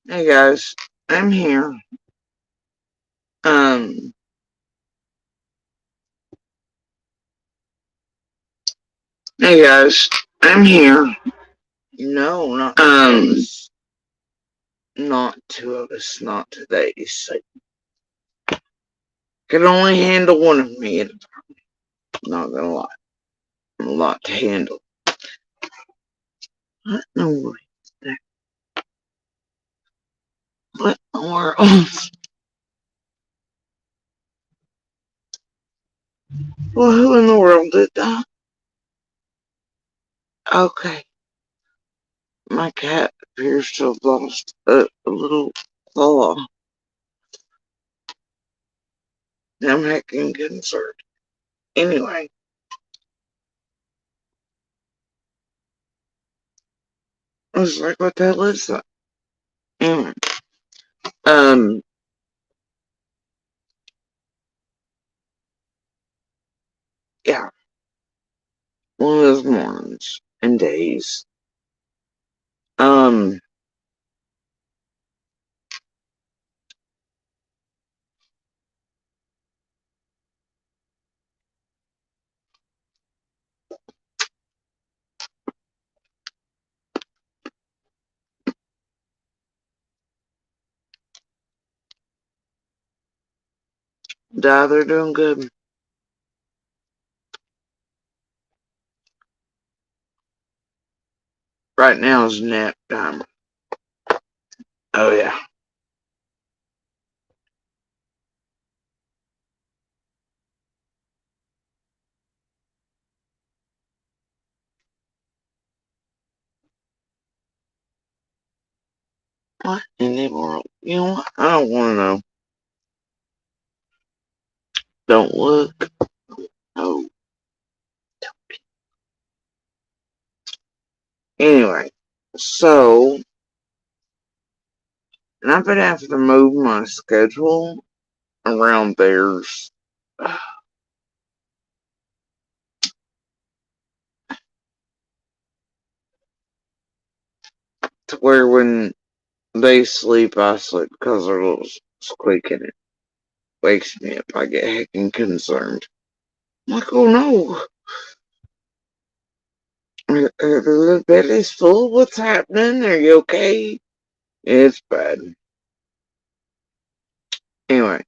Hey guys, I'm here. Um, hey guys, I'm here. No, not two of us, not today. So can only handle one of me. Not gonna lie, a lot to handle. What in the world? What in the world? Well, who in the world did that? Okay, my cat appears to have lost a little claw. I'm heckin' concerned. Anyway, I was like, what the hell is that? Anyway, um, yeah, one of those mornings and days. Um, they're doing good. Right now is nap time. Oh yeah. What in the world? You know what? I don't want to know. Don't look. Oh. Anyway, so and I've been having to move my schedule around theirs to where when they sleep, I sleep because their little squeaking it wakes me up. I get heckin' concerned. I'm like, oh no. The bed is full. What's happening? Are you okay? It's bad. Anyway,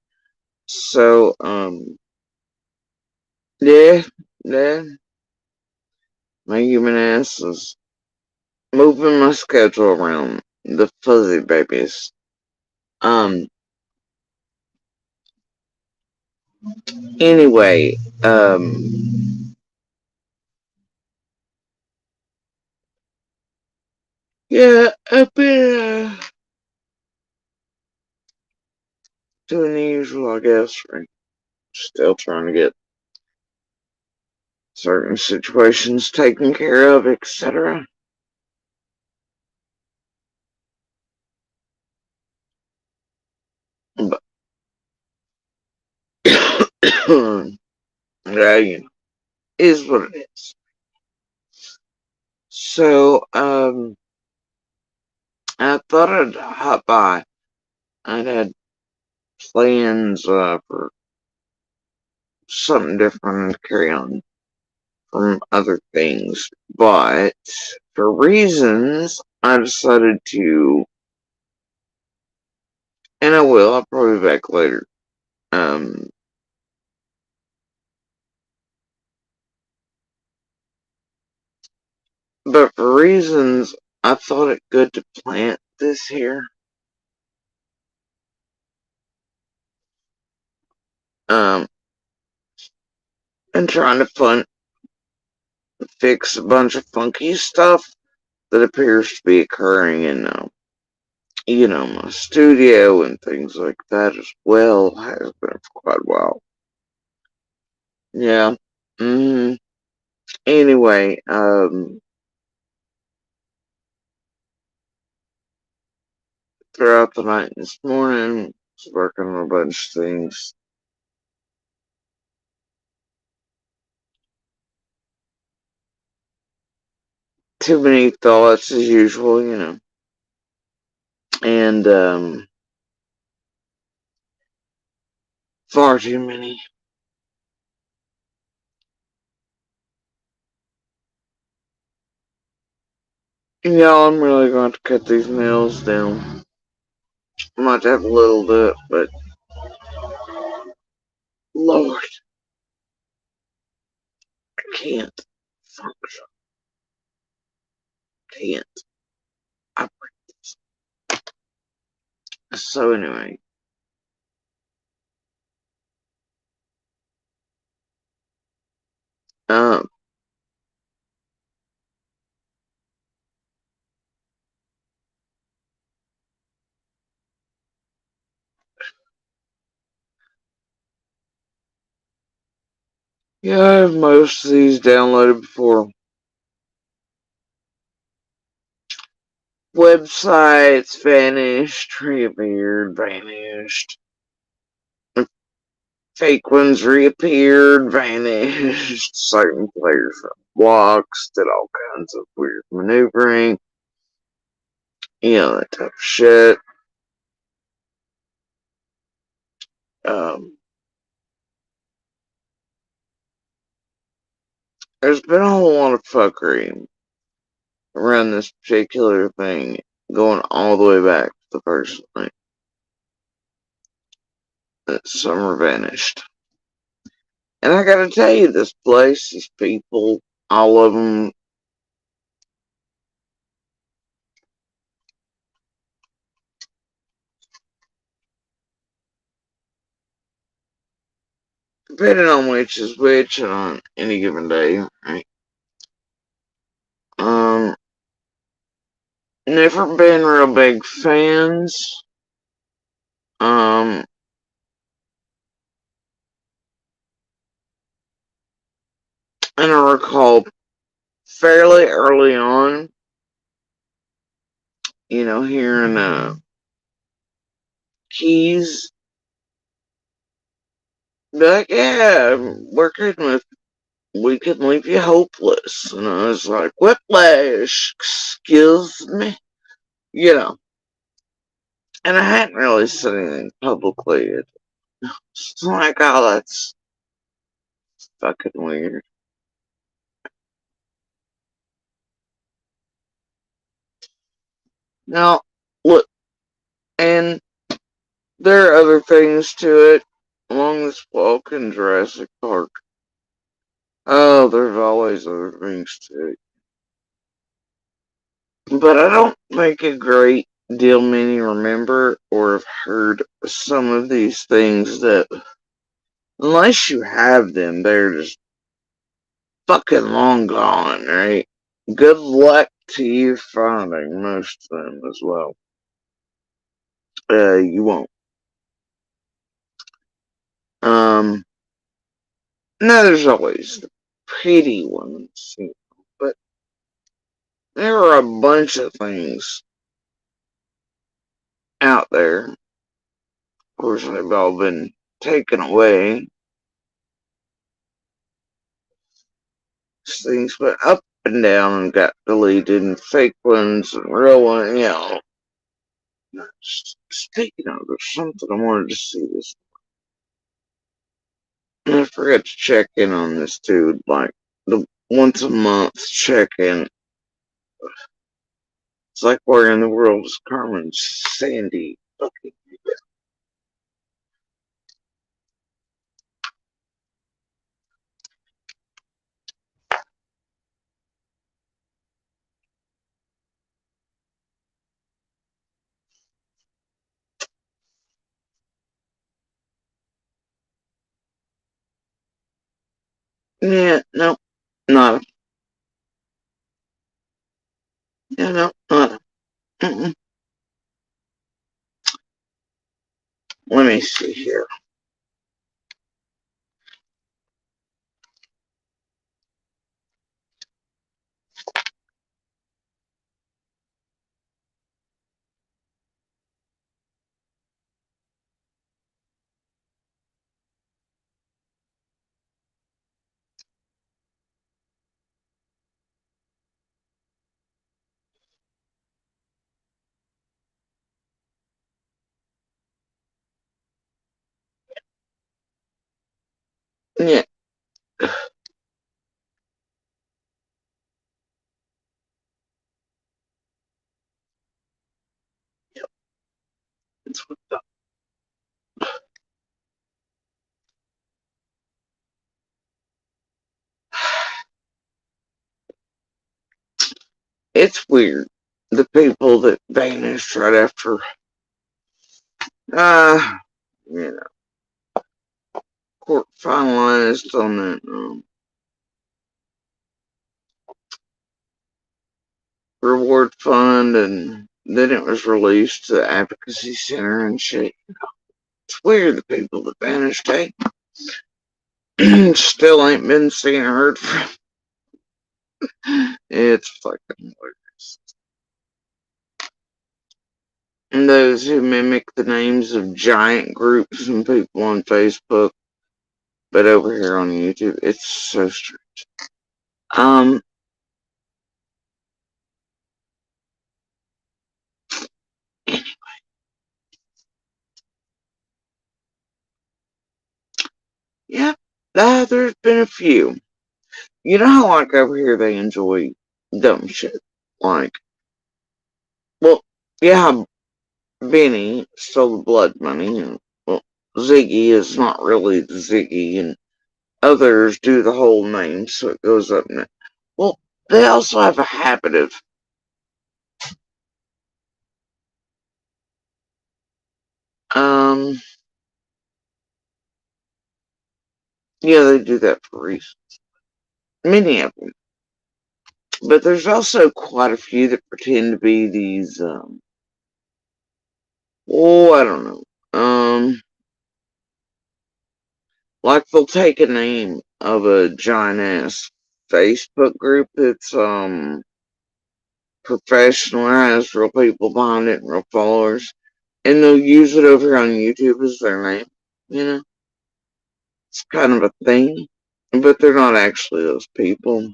so yeah, yeah, my human ass is moving my schedule around the fuzzy babies. Um, anyway, yeah, I've been doing the usual, I guess. Right? Still trying to get certain situations taken care of, etc. But yeah, you know, is what it is. So, I thought I'd hop by. I'd had plans for something different to carry on from other things, but for reasons I decided to, and I will. I'll probably be back later. Um, but for reasons I thought it good to plant this here. Um, and trying to fix a bunch of funky stuff that appears to be occurring in my studio and things like that as well. Has been for quite a while. Yeah. Mm, anyway, throughout the night this morning, was working on a bunch of things. Too many thoughts as usual. And far too many. Y'all, I'm really going to cut these nails down. I might have a little bit, but Lord, I can't function. Can't. I, so anyway, um, yeah, I have most of these downloaded before. Websites vanished, reappeared, vanished. Fake ones reappeared, vanished. Certain players got blocks, did all kinds of weird maneuvering. You know, that type of shit. Um, there's been a whole lot of fuckery around this particular thing, going all the way back to the first night that Summer vanished. And I gotta tell you, this place, these people, all of them, depending on which is which on any given day, right? Um, never been real big fans. Um, and I recall fairly early on, hearing Keys be like, yeah, we're good with, we can leave you hopeless. And I was like, Whiplash, excuse me, you know. And I hadn't really said anything publicly. It's like, oh, that's fucking weird. Now, look, and there are other things to it along this walk in Jurassic Park. Oh, there's always other things to it. But I don't think a great deal many remember or have heard some of these things that, unless you have them, they're just fucking long gone, right? Good luck to you finding most of them as well. You won't. Um, no, there's always the pretty ones, but there are a bunch of things out there. Of course, they've all been taken away. Things went up and down and got deleted, and fake ones and real ones. Speaking of, there's something I wanted to see this. I forgot to check in on this too, like the once a month check in. It's like where in the world is Carmen Sandy? Okay. Yeah, no, not. Yeah, no, not. Mm-mm. Let me see here. Yeah, it's it's weird. The people that vanished right after, uh, you know, court finalized on that reward fund, and then it was released to the advocacy center and shit. It's weird the people that vanished, hey? Still ain't been seen or heard from. It's fucking hilarious. And those who mimic the names of giant groups and people on Facebook, but over here on YouTube, it's so strange. Um, yeah, there's been a few. You know how, like, over here they enjoy dumb shit? Like, well, yeah, Benny stole the blood money, and, well, Ziggy is not really the Ziggy, and others do the whole name, so it goes up now. Well, they also have a habit of, um, yeah, they do that for reasons. Many of them. But there's also quite a few that pretend to be these, oh, I don't know. Like they'll take a name of a giant ass Facebook group that's, professional, has real people behind it and real followers, and they'll use it over on YouTube as their name. You know, it's kind of a thing, but they're not actually those people.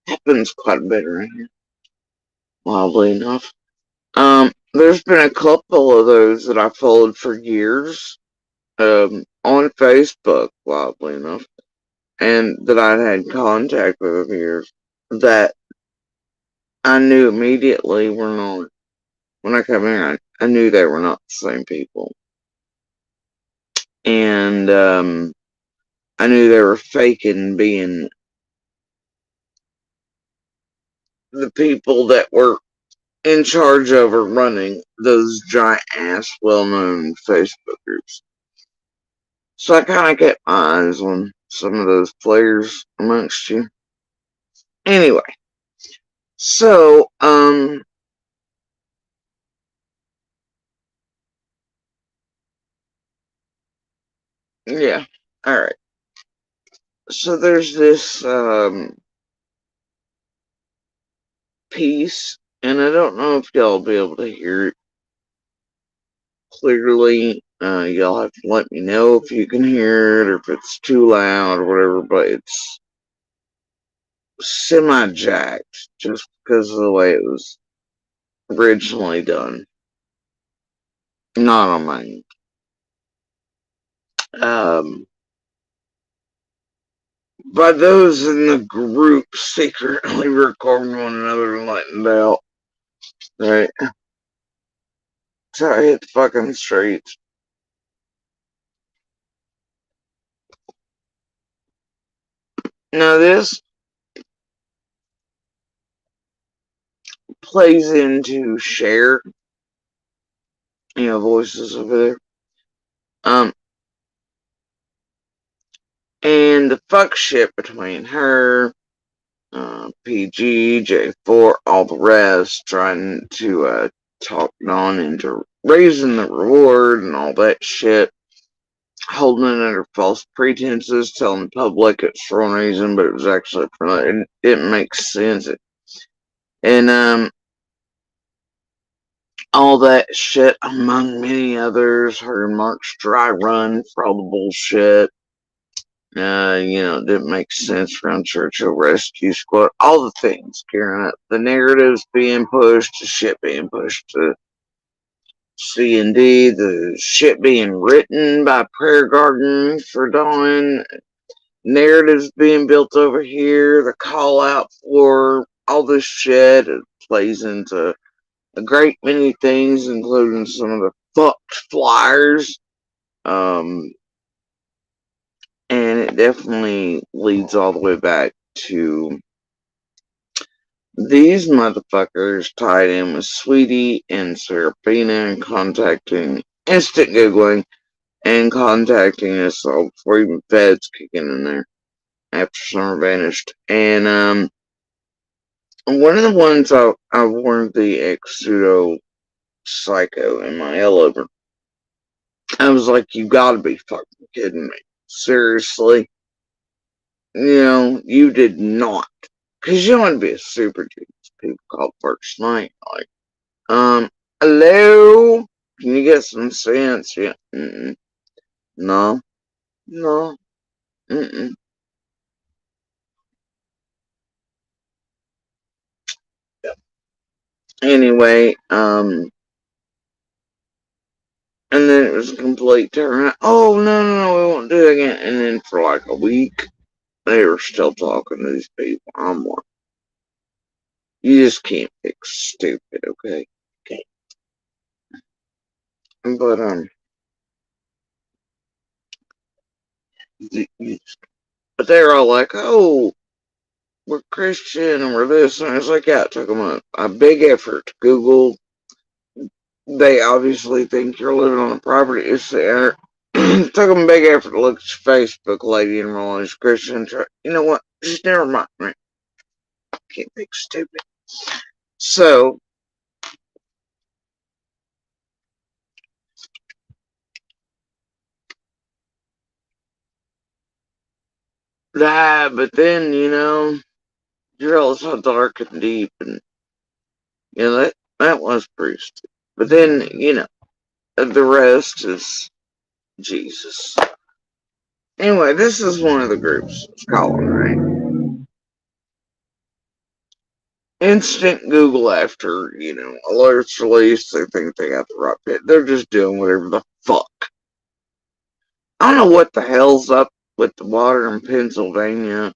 Happens quite a bit around here, wildly enough. There's been a couple of those that I followed for years, on Facebook, wildly enough, and that I'd had contact with over years that I knew immediately were not. When I come here, I knew they were not the same people, and I knew they were faking being the people that were in charge of or running those giant ass well known Facebook groups. So I kind of kept my eyes on some of those players amongst you. Anyway, so, yeah, alright. So there's this, piece, and I don't know if y'all will be able to hear it clearly. Y'all have to let me know if you can hear it or if it's too loud or whatever, but it's semi jacked just because of the way it was originally done. Not on my um by those in the group secretly recording one another and letting it out. Right. So I hit the fucking streets. Now this plays into share, voices over there. Um and the fuck shit between her, PG, J4, all the rest, trying to talk Dawn into raising the reward and all that shit, holding it under false pretenses, telling the public it's for one reason, but it was actually for another. It didn't make sense. And all that shit, among many others, her and Mark's dry run for all the bullshit. Didn't make sense around Churchill Rescue Squad. All the things, Karen. The narratives being pushed, the shit being pushed. C&D, the shit being written by Prayer Garden for Dawn, narratives being built over here, the call out for all this shit. It plays into a great many things, including some of the fucked flyers. Um, and it definitely leads all the way back to these motherfuckers tied in with Sweetie and Serafina and contacting instant Googling and contacting us all before even feds kicking in there after Summer vanished. And one of the ones I warned the ex pseudo psycho in my L-over. I was like, you gotta be fucking kidding me. Seriously. You know, you did not. Because you want to be a super genius. People call first night. Like, hello? Can you get some sense? Yeah. Mm-mm. No. No. Mm-mm. Anyway, and then it was a complete turn. Oh, no, we won't do it again. And then for like a week, they were still talking to these people. I'm like, you just can't fix stupid, okay? Okay. But, but they're all like, oh, we're Christian and we're this. And I was like, yeah, it took them a big effort to Google. They obviously think you're living on the property. It took them a big effort to look at your Facebook, lady, and roll as Christian. You know what? Just never mind. Right? I can't think stupid. So, but then, you realize how dark and deep, and, that was pretty stupid. But then, the rest is Jesus. Anyway, this is one of the groups. It's calling, right? Instant Google after, alerts released. They think they got the right bit. They're just doing whatever the fuck. I don't know what the hell's up with the water in Pennsylvania,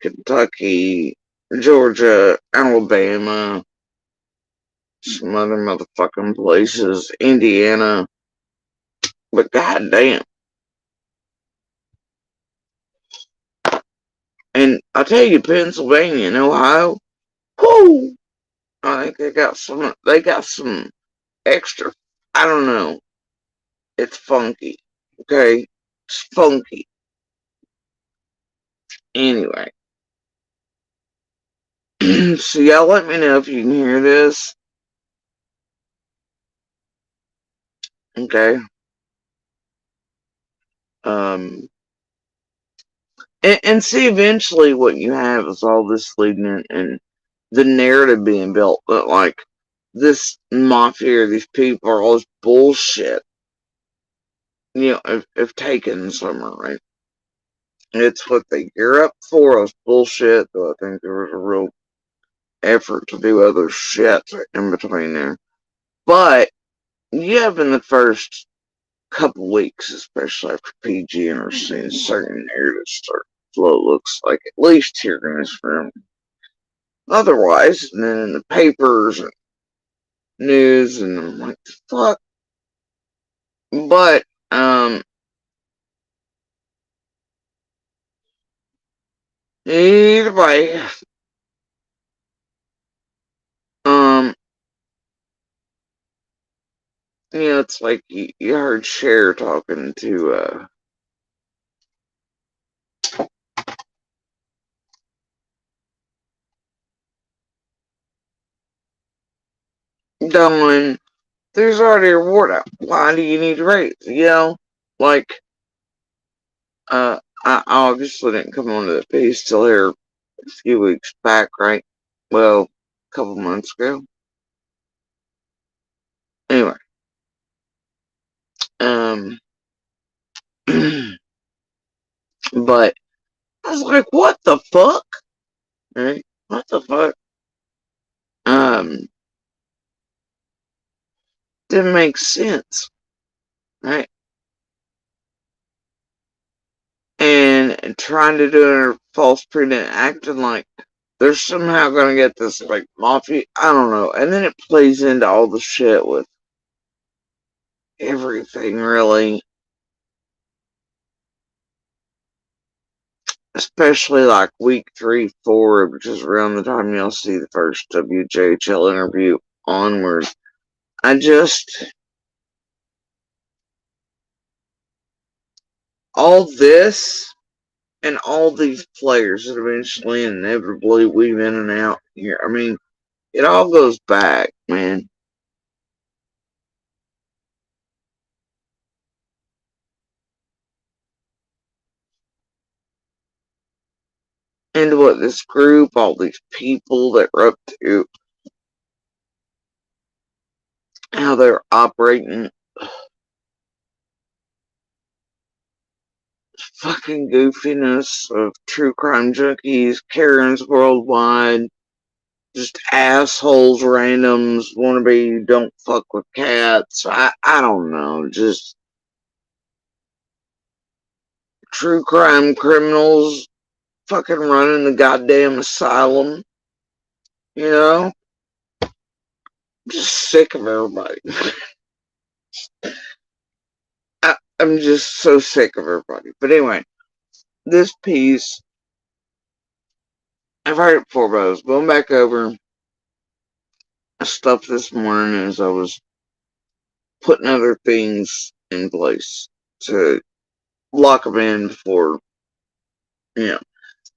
Kentucky, Georgia, Alabama, some other motherfucking places, Indiana. But goddamn. And I tell you, Pennsylvania and Ohio, whoo! I think they got some extra, I don't know. It's funky. Okay? It's funky. Anyway. So y'all let me know if you can hear this. Okay. Um and see eventually what you have is all this leading in and the narrative being built that like this mafia, these people are all this bullshit. If taken somewhere, right? It's what they gear up for, us bullshit, though I think there was a real effort to do other shit in between there. But you have in the first couple weeks, especially after PG and are seeing certain narratives start to flow, looks like, at least here in this room. Otherwise, and then in the papers and news, and I'm like, fuck. But, either way, um, it's like you heard Cher talking to, Dawn. There's already a reward out. Why do you need to raise? Like, I obviously didn't come onto the piece till here a few weeks back, right? Well, a couple months ago. Anyway, um, but I was like, what the fuck? Right? What the fuck? Um, Didn't make sense, right? And trying to do a false pretense, acting like they're somehow gonna get this like mafia. I don't know. And then it plays into all the shit with everything, really. Especially like week 3, 4, which is around the time you'll see the first WJHL interview onward. I just, all this and all these players that eventually inevitably weave in and out here, I mean, it all goes back, man. Into what this group, all these people that are up to, how they're operating. Fucking goofiness of true crime junkies, Karens worldwide, just assholes, randoms, wannabe, don't fuck with cats. I don't know, just true crime criminals fucking running the goddamn asylum, you know? Just sick of everybody. I'm just so sick of everybody. But anyway, this piece, I've heard it before, but I was going back over stuff this morning as I was putting other things in place to lock them in before, you know.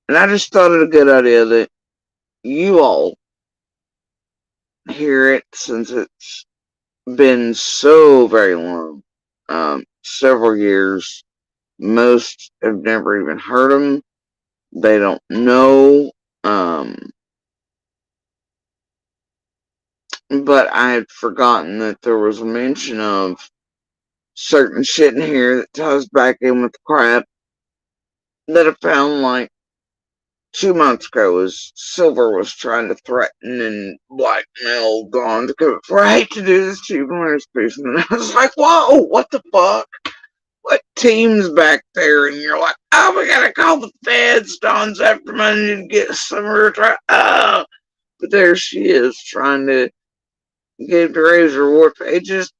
And I just thought it a good idea that you all hear it since it's been so very long, several years. Most have never even heard them. They don't know. But I had forgotten that there was a mention of certain shit in here that ties back in with the crap that I found like 2 months ago as Silver was trying to threaten and blackmail Dawn to come for I hate to do this to you, Mary's piece. And I was like, whoa, what the fuck? What team's back there? And you're like, oh, we gotta call the feds. Dawn's after money to get some of her oh. But there she is trying to get to raise her reward. It just,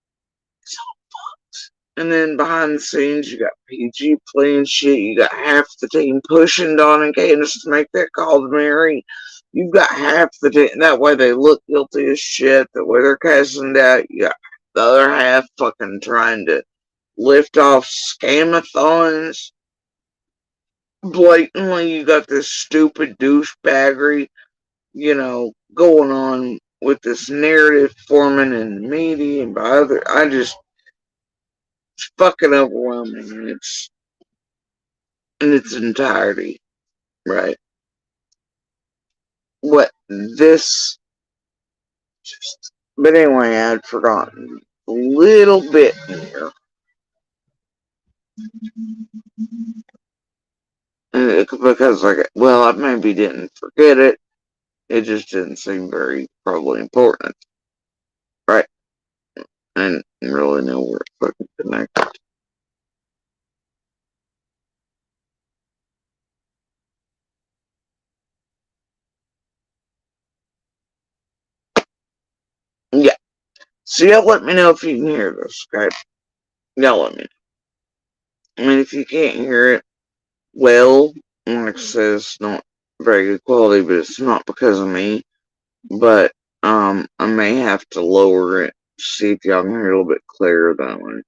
and then behind the scenes, you got PG playing shit. You got half the team pushing Dawn and Candace to make that call to Mary. You've got half the team. That way they look guilty as shit. That way they're casting out. You got the other half fucking trying to lift off scamathons. Blatantly, you got this stupid douchebaggery, going on with this narrative forming in the media and by other. It's fucking overwhelming. And it's in its entirety, right? What this just, but anyway, I'd forgotten a little bit here. Because, like, well, I maybe didn't forget it. It just didn't seem very probably important, right? I didn't really know where it fucking connected. Yeah. So y'all let me know if you can hear this, okay? Y'all let me know. I mean, if you can't hear it, well, like I said, it's not very good quality, but it's not because of me. But I may have to lower it, see if y'all can hear a little bit clearer that way.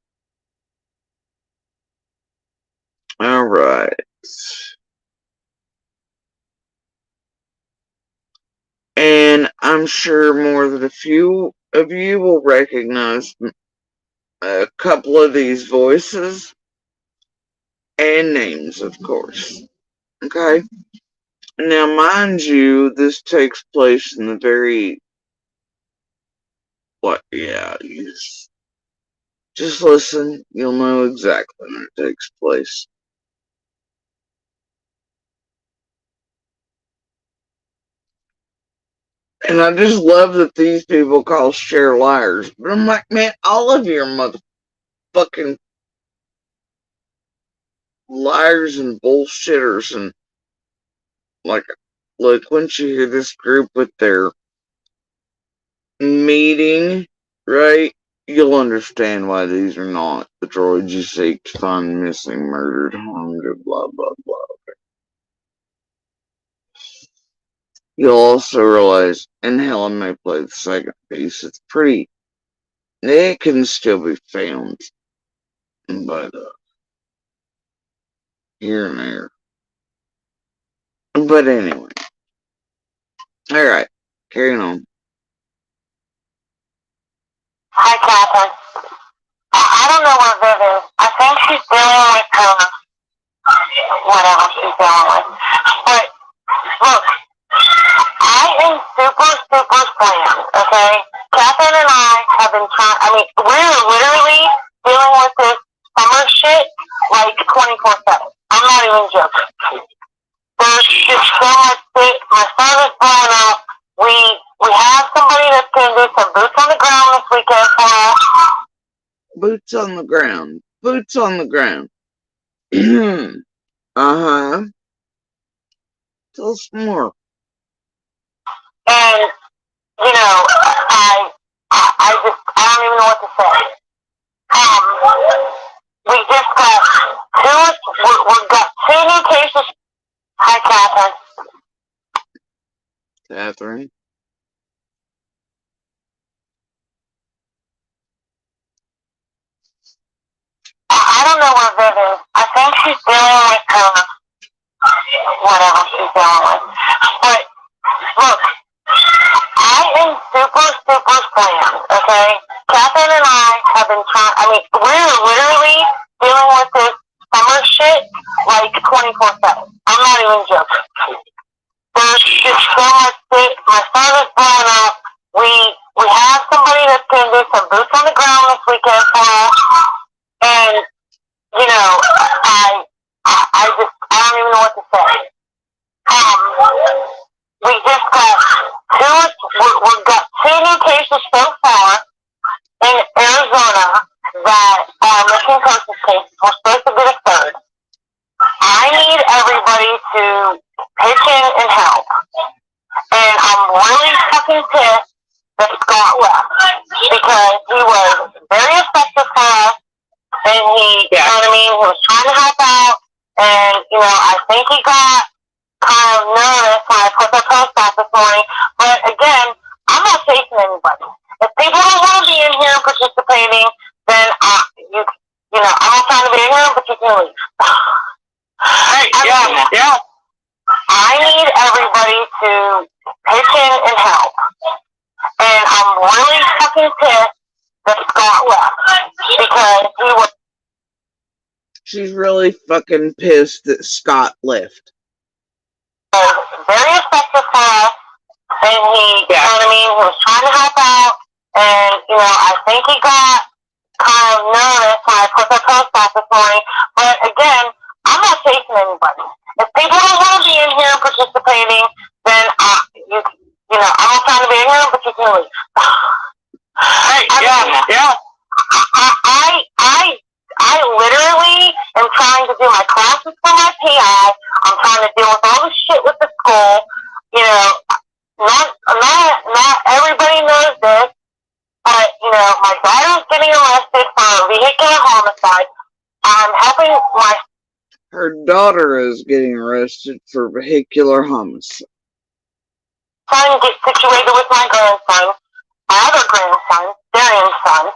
Alright. And I'm sure more than a few of you will recognize a couple of these voices and names, of course. Okay? Now, mind you, this takes place in the very. What? Yeah, just listen. You'll know exactly when it takes place. And I just love that these people call Cher liars. But I'm like, man, all of you are motherfucking liars and bullshitters. And like, look, once you hear this group with their meeting, right, you'll understand why these are not the droids you seek to find missing, murdered, harmed, or blah, blah, blah. You'll also realize, and Helen may play the second piece, it's pretty, it can still be found by the here and there. But anyway. Alright, carrying on. Hi, Catherine. I don't know where Viv is. I think she's dealing with whatever she's dealing with. But, look, I am super, super slammed, okay? Catherine and I have been trying, I mean, we're literally dealing with this summer shit like 24/7. I'm not even joking. There's just so much shit. My son is blowing up. We have somebody that's going to do some boots on the ground this weekend for us. Boots on the ground. Boots on the ground. Uh-huh. Tell us more. And, you know, I don't even know what to say. We just got two new cases. Hi, Catherine. Catherine? I don't know where Viv is. I think she's dealing with whatever she's dealing with. But, look, I am super, super slammed, okay? Catherine and I have been trying, I mean, we're literally dealing with this summer shit like 24/7. I'm not even joking. There's just so much shit. My son is blowing up. We have somebody that's going to do some boots on the ground this weekend for us. And, you know, I don't even know what to say. We just got we've got two new cases so far in Arizona that are missing persons cases. We're supposed to get a third. I need everybody to pitch in and help. And I'm really fucking pissed that Scott left because he was very effective for us. And he, you know what I mean, he was trying to help out, and, you know, I think he got kind of nervous when I put the post out this morning, but again, I'm not chasing anybody. If people don't want to be in here participating, then, you know, I'm not trying to be in here, but you can leave. Hey, yeah. I need everybody to pitch in and help, and I'm really fucking pissed that Scott left because he was. She's really fucking pissed that Scott left. Very effective for us, and he, you know what I mean, he was trying to help out, and, you know, I think he got kind of nervous when I put the post out this morning, but again, I'm not chasing anybody. If people don't want to be in here participating, then, you know, I'm not trying to be in here, but you can leave. Hey, yeah. I literally am trying to do my classes for my PI. I'm trying to deal with all the shit with the school. You know, not everybody knows this, but, you know, my daughter's getting arrested for a vehicular homicide. I'm helping my... Her daughter is getting arrested for vehicular homicide. Trying to get situated with my grandson, my other grandson, Darian's son.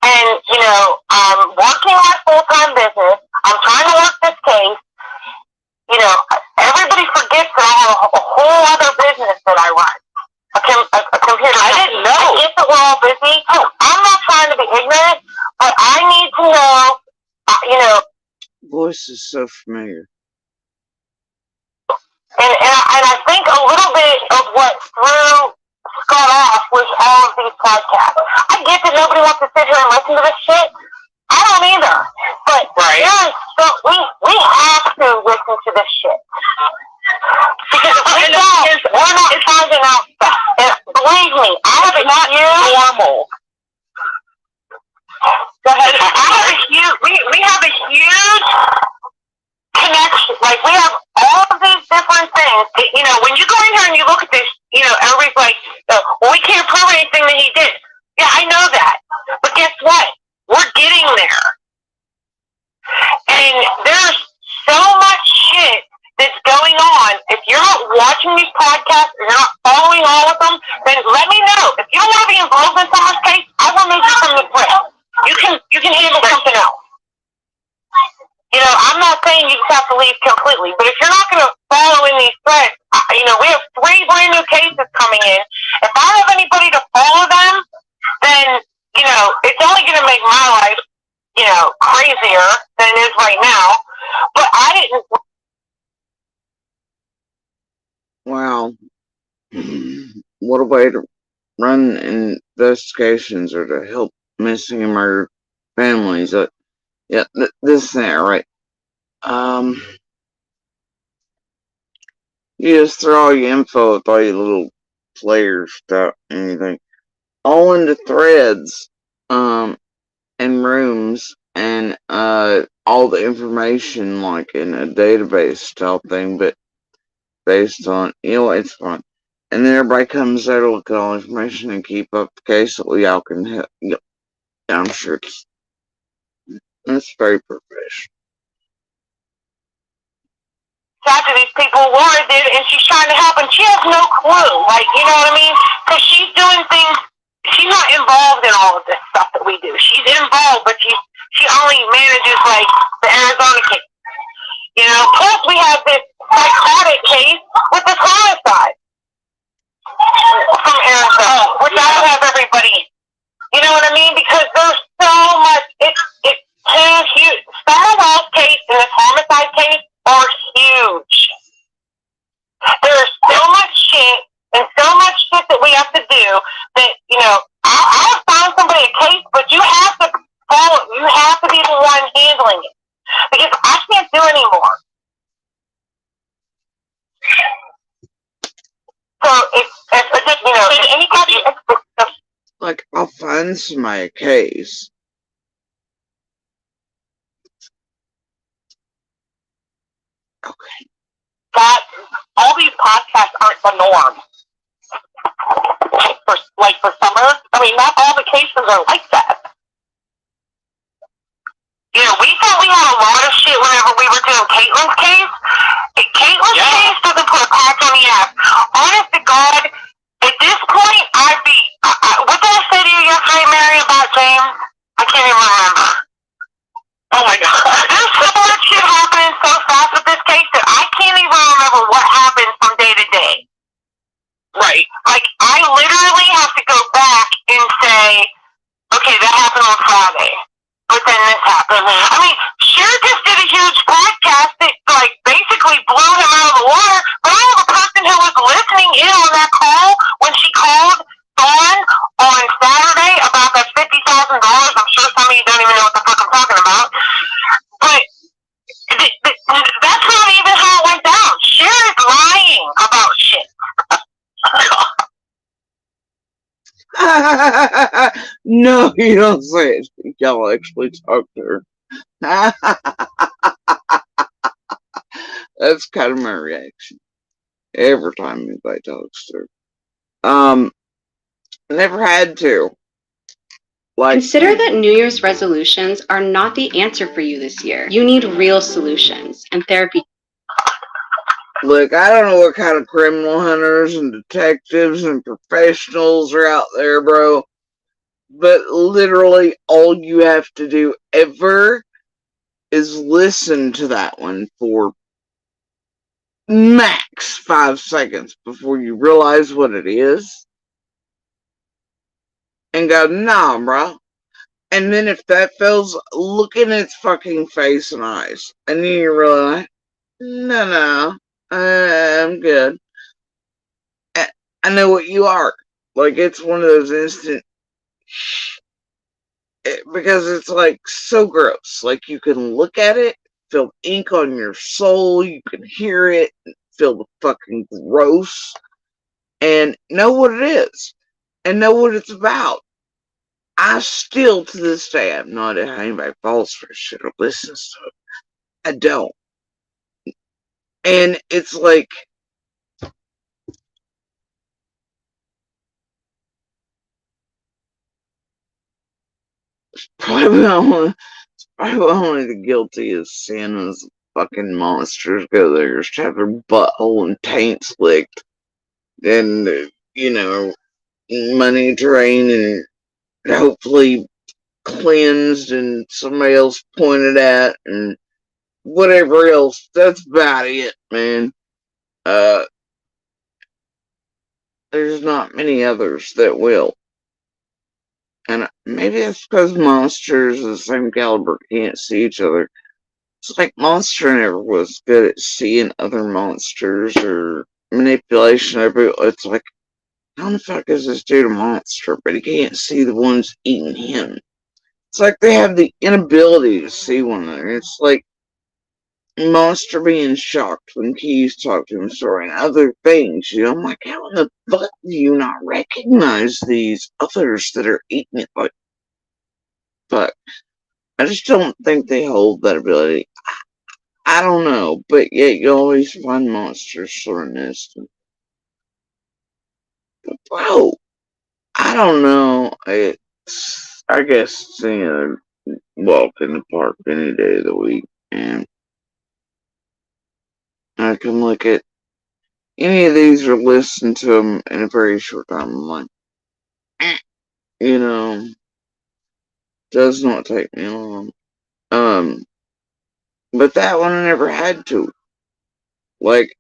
And, you know, I'm working my full-time business. I'm trying to work this case. You know, everybody forgets that I have a whole other business that I run. A computer. I didn't know. I get that we're all busy. I'm not trying to be ignorant, but I need to know, you know. Voice is so familiar. And I think a little bit of what threw Scott off was all of these podcasts. I get that nobody wants to sit here and listen to this shit. I don't either. But we have to listen to this shit. Because if we don't, we're not finding out stuff. And have a not normal. Go ahead. We have a huge connection. Like, we have all of these different things. You know, when you go in here and you look at this, you know, everybody's like, well, we can't prove anything that he did. Yeah, I know that. But guess what? We're getting there. And there's so much shit that's going on. If you're not watching these podcasts, or you're not following all of them, then let me know. If you don't want to be involved in someone's case, I will remove you from the thread. You can handle something else. You know, I'm not saying you just have to leave completely, but if you're not going to follow in these threads, you know, we have 3 brand new cases coming in. If I have anybody to follow them, then, you know, it's only going to make my life, you know, crazier than it is right now. But I didn't. Wow. What a way to run investigations or to help missing and murdered families. Yeah, this and that, right? You just throw all your info with all your little player stuff, anything, all into threads, and rooms, and all the information like in a database style thing, but based on, you know, it's fun. And then everybody comes there to look at all the information and keep up the case so y'all can help. Yep. I'm sure it's very professional. After these people Laura did, and she's trying to help, and she has no clue. Like, you know what I mean? Because she's doing things. She's not involved in all of this stuff that we do. She's involved, but she only manages like the Arizona case. You know. Plus, we have this psychotic case with this homicide from Arizona, which I don't have everybody in. You know what I mean? Because there's so much. It's too huge. Summerwell's case and this homicide case are huge. There's so much shit and so much shit that we have to do that, you know, I'll find somebody a case, but you have to follow. You have to be the one handling it because I can't do anymore. So it's you know, anybody. Like, I'll find somebody a case. Okay. That all these podcasts aren't the norm. For summer, I mean, not all the cases are like that. You know, we thought we had a lot of shit whenever we were doing Caitlin's case. If Caitlin's case doesn't put a patch on the ass, honest to God, at this point, I'd be. What did I say to you yesterday, Mary, about James? I can't even remember. Oh my God. There's so much shit happening so fast with this case that I can't even remember what happened from day to day. Right. Like, I literally have to go back and say, okay, that happened on Friday. But then this happened. I mean, Cher just did a huge podcast that, like, basically blew him out of the water. But I have a person who was listening in on that call when she called Dawn on Saturday about that $50,000. I'm sure some of you don't even know what the fuck I'm talking about. But that's not even how it went down. Cher is lying about shit. No, you don't say it. Y'all actually talk to her. That's kind of my reaction every time anybody talks to her. Never had to. Like, consider that New Year's resolutions are not the answer for you this year. You need real solutions, and therapy. Look, I don't know what kind of criminal hunters and detectives and professionals are out there, bro. But literally all you have to do ever is listen to that one for max 5 seconds before you realize what it is. And go, nah, bro. And then if that fails, look in its fucking face and eyes. And then you're really like, no, I'm good. I know what you are. Like, it's one of those instant, because it's like so gross. Like, you can look at it, feel ink on your soul, you can hear it, feel the fucking gross, and know what it is. and know what it's about. I still, to this day, have no idea how anybody falls for shit or listens to it. I don't. And it's like, probably only the guilty as sin as fucking monsters go there to have their butthole and taints licked. And, money drained and hopefully cleansed and somebody else pointed at and whatever else. That's about it, man. There's not many others that will. And maybe that's because monsters of the same caliber can't see each other. It's like Monster never was good at seeing other monsters or manipulation. It's like, how the fuck is this dude a monster, but he can't see the ones eating him? It's like they have the inability to see one another. It's like Monster being shocked when Keys talked to him, story and other things. I'm like, how in the fuck do you not recognize these others that are eating it? Like, fuck. I just don't think they hold that ability. I don't know, but yet you always find monsters sort of nesting. Bro, I don't know. I guess it's walk in the park any day of the week, and I can look at any of these or listen to them in a very short time. I'm like, does not take me long. But that one I never had to. Like,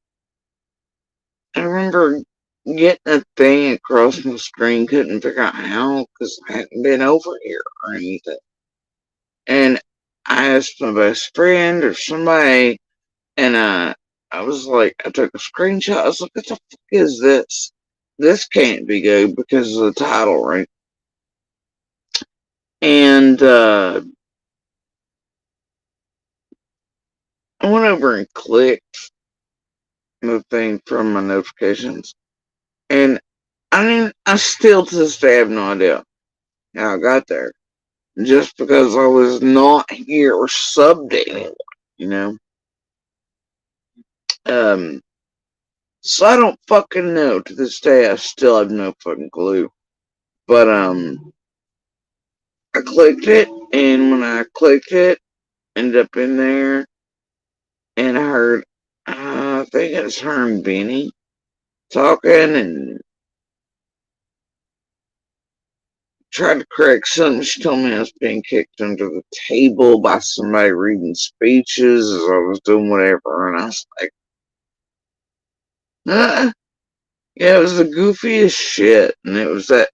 I remember getting a thing across my screen, couldn't figure out how, because I hadn't been over here or anything. And I asked my best friend or somebody, and I was like, I took a screenshot. I was like, what the fuck is this? This can't be good because of the title, right? And I went over and clicked the thing from my notifications. And I still to this day have no idea how I got there. Just because I was not here or subbed to anyone, So I don't fucking know. To this day, I still have no fucking clue. But, I clicked it, and when I clicked it, ended up in there, and I heard, I think it's her and Benny talking, and tried to correct something. She told me I was being kicked under the table by somebody reading speeches as I was doing whatever, and I was like, yeah, it was the goofiest shit, and it was that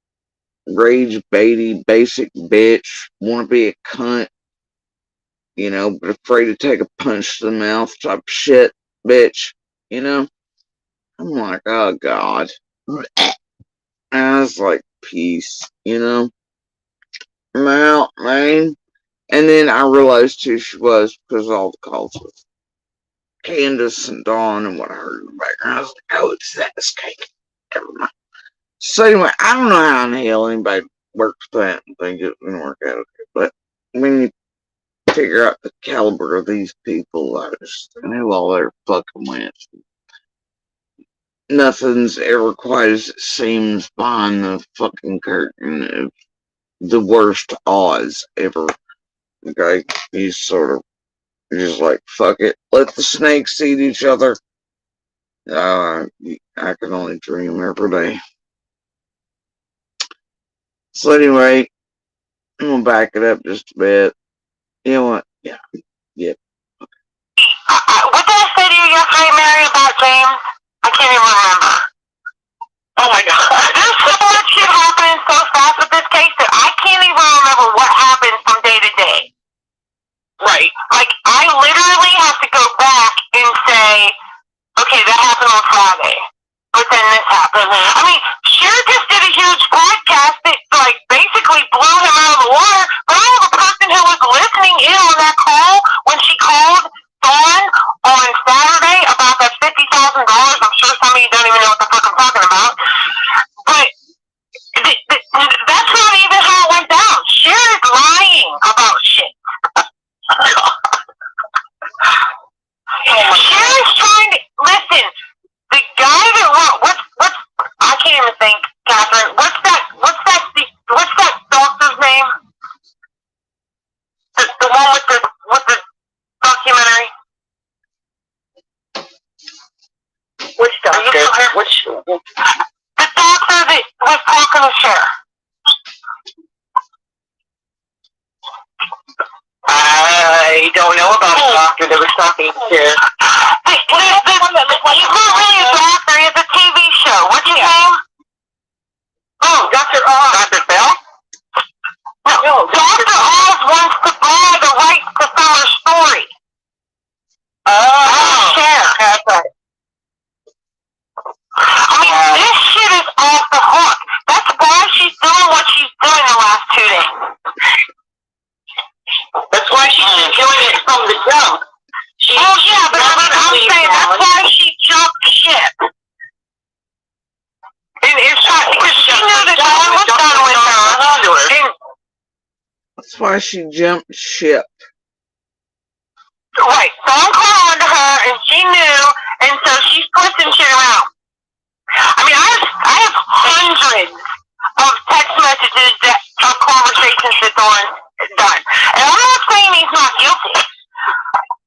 rage baity, basic bitch, wanna be a cunt, but afraid to take a punch to the mouth type shit, bitch, I'm like, oh god. And I was like, peace, I'm out, man. And then I realized who she was because of all the calls with Candace and Dawn and what I heard in the background. I was like, oh, it's that cake. Never mind. So anyway, I don't know how in the hell anybody works that and think it's gonna work out okay. But when you figure out the caliber of these people, I just knew all their fucking went. Nothing's ever quite as it seems behind the fucking curtain of the worst Oz ever. Okay, he's sort of just like, fuck it, let the snakes eat each other. I can only dream every day. So anyway, I'm gonna back it up just a bit. You know what? Yeah. What did I say to you yesterday, Mary, about James? I can't even remember. Oh my god. There's so much shit happening so fast with this case that I can't even remember what happens from day to day. Right. Like, I literally have to go back and say, okay, that happened on Friday. But then this happened. I mean, Cher just did a huge podcast that, like, basically blew him out of the water. But I have a person who was listening in on that call when she called Dawn on Saturday about that $50,000. I'm sure some of you don't even know what the fuck I'm talking about. But don't know about a doctor that was talking to. He's not really a doctor. It's a TV show. What's his name? Oh, Dr. Bell? No, Dr. Oz wants to buy the rights to Summer's story. Oh, share. That's right. I mean, this shit is off the hook. That's why she's doing what she's doing the last 2 days. That's why she's been doing it from the jump. Oh yeah, but I'm saying that's why she jumped ship. And it's not because she knew that Dawn was done with her. And That's why she jumped ship. right, Dawn caught on to her, and she knew, and so she's twisting shit around. I mean, I have hundreds of text messages of conversations that Dawn's done. And I'm not saying he's not guilty.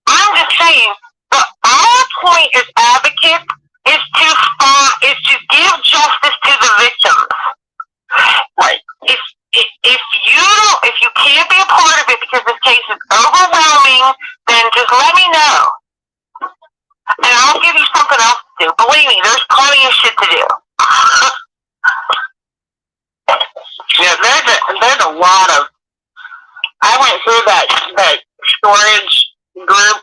I'm just saying our point as advocates is to give justice to the victims. Like, if you can't be a part of it because this case is overwhelming, then just let me know. And I'll give you something else to do. Believe me, there's plenty of shit to do. Yeah, there's a lot of. I went through that storage group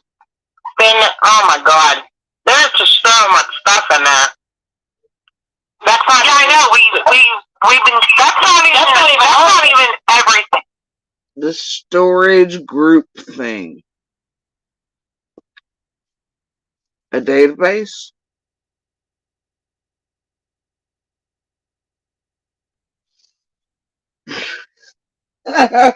thing. Oh my god, there's just so much stuff in there. That's not. Yeah, I know. We've been. That's not even everything. The storage group thing. A database? Yeah.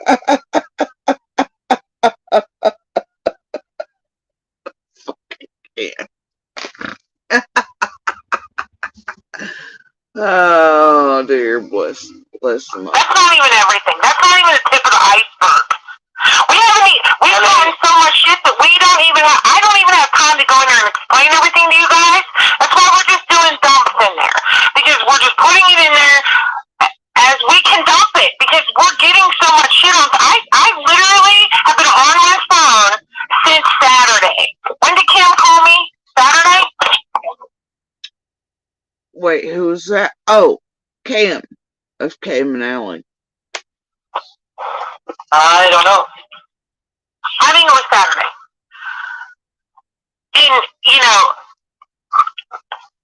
Oh dear, bless them. That's not even everything. That's not even the tip of the iceberg. We've gotten so much shit that I don't even have time to go in there and explain everything to you guys. That's why we're just doing dumps in there. Because we're just putting it in there as we can dump it. Because we're getting so much shit on. I literally have been on my phone since Saturday. When did Kim call me? Saturday? Wait, who's that? Oh, Cam. Of Cam and Allen. I don't know. I think it was Saturday. And, you know,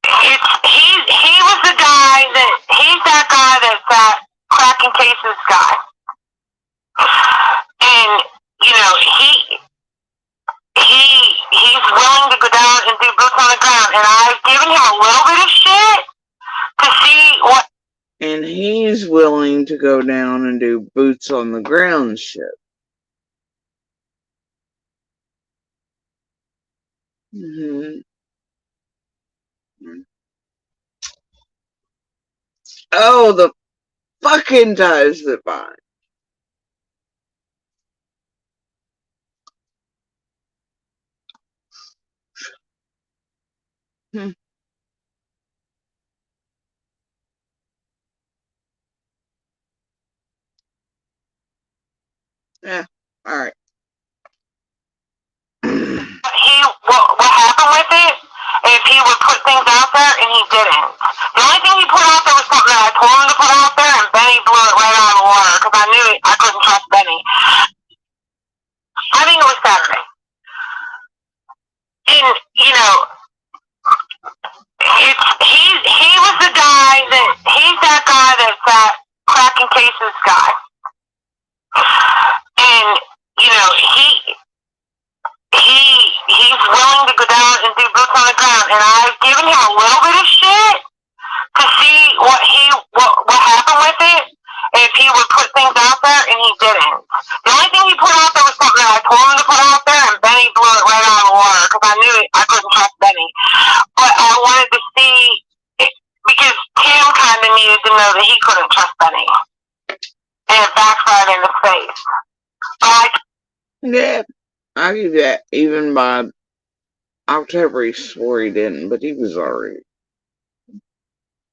he was the guy he's that guy that's that cracking cases guy. And, you know, he's willing to go down and do boots on the ground. And I've given him a little bit of shit to see what. And he's willing to go down and do boots on the ground shit. Oh, the fucking ties that bind. Yeah, alright. What happened with it is he would put things out there and he didn't. The only thing he put out there was something that I told him to put out there, and Benny blew it right out of the water because I knew I couldn't trust Benny. I think it was Saturday. And, you know, he was the guy he's that guy that's that cracking cases guy. And, you know, he's willing to go down and do boots on the ground, and I've given him a little bit of shit to see what happened with it, if he would put things out there, and he didn't. The only thing he put out there was something that I told him to put out there, and Benny blew it right out of the water because I knew I couldn't trust Benny. But I wanted to see, because Tim kind of needed to know that he couldn't trust Benny, and it backfired in his face. Yeah, I knew that even by October he swore he didn't, but he was already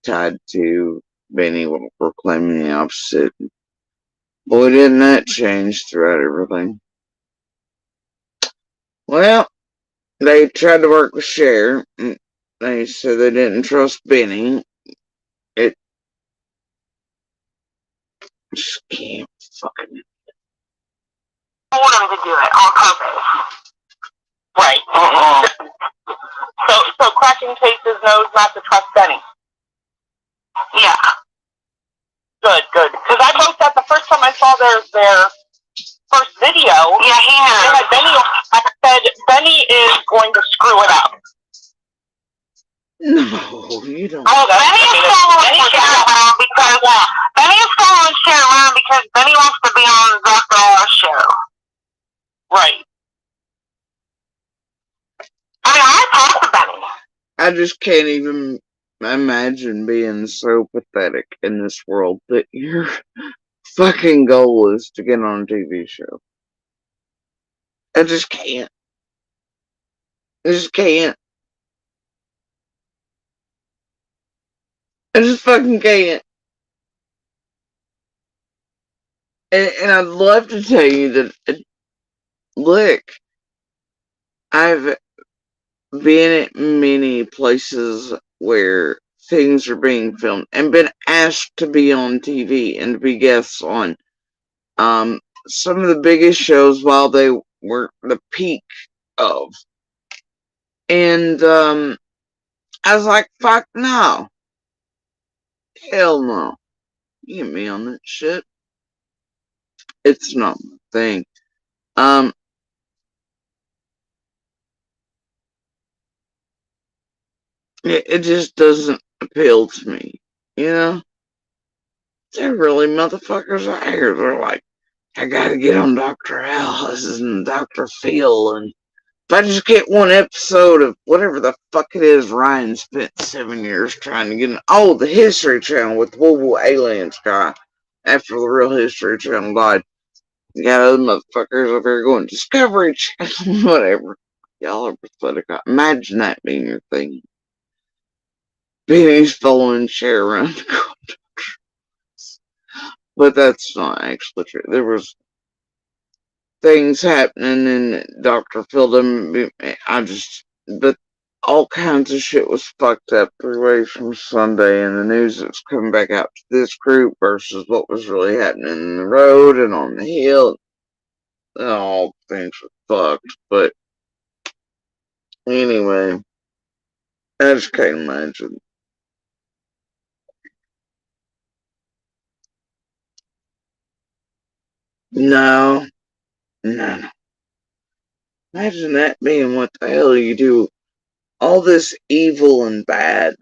tied to Benny proclaiming the opposite. Boy, didn't that change throughout everything. Well, they tried to work with Cher. They said they didn't trust Benny. It just can't fucking. Told him to do it on purpose. Right. So cracking cases knows not to trust Benny. Yeah. Good. Because I wrote that the first time I saw their first video. Yeah, he had Benny. I said Benny is going to screw it up. No, you don't. Oh, Benny is following Cher around because Benny is following Cher around because Benny wants to be on Dr. Oz show. Right. I mean, I talked to Benny. I just can't even imagine being so pathetic in this world that your fucking goal is to get on a TV show. I just can't. I just can't. I just fucking can't. And I'd love to tell you that, look, I've been at many places where things are being filmed and been asked to be on TV and to be guests on some of the biggest shows while they were the peak of. And I was like, fuck no. Hell no. You get me on that shit. It's not my thing. It just doesn't appeal to me, you know? There really motherfuckers out here. They're like, I gotta get on Dr. Alice and Dr. Phil, and if I just get one episode of whatever the fuck it is Ryan spent 7 years trying to get in. Oh, the History Channel with the Woo Aliens guy after the Real History Channel died. You got other motherfuckers over here going, Discovery Channel, whatever. Y'all are pathetic. Imagine that being your thing. Benny's following Cher around the corner. But that's not actually true. There was things happening and Dr. Phil didn't but all kinds of shit was fucked up 3 ways from Sunday, and the news that's coming back out to this group versus what was really happening in the road and on the hill. And all things were fucked. But anyway, I just can't imagine. No. Imagine that being what the hell you do. All this evil and bad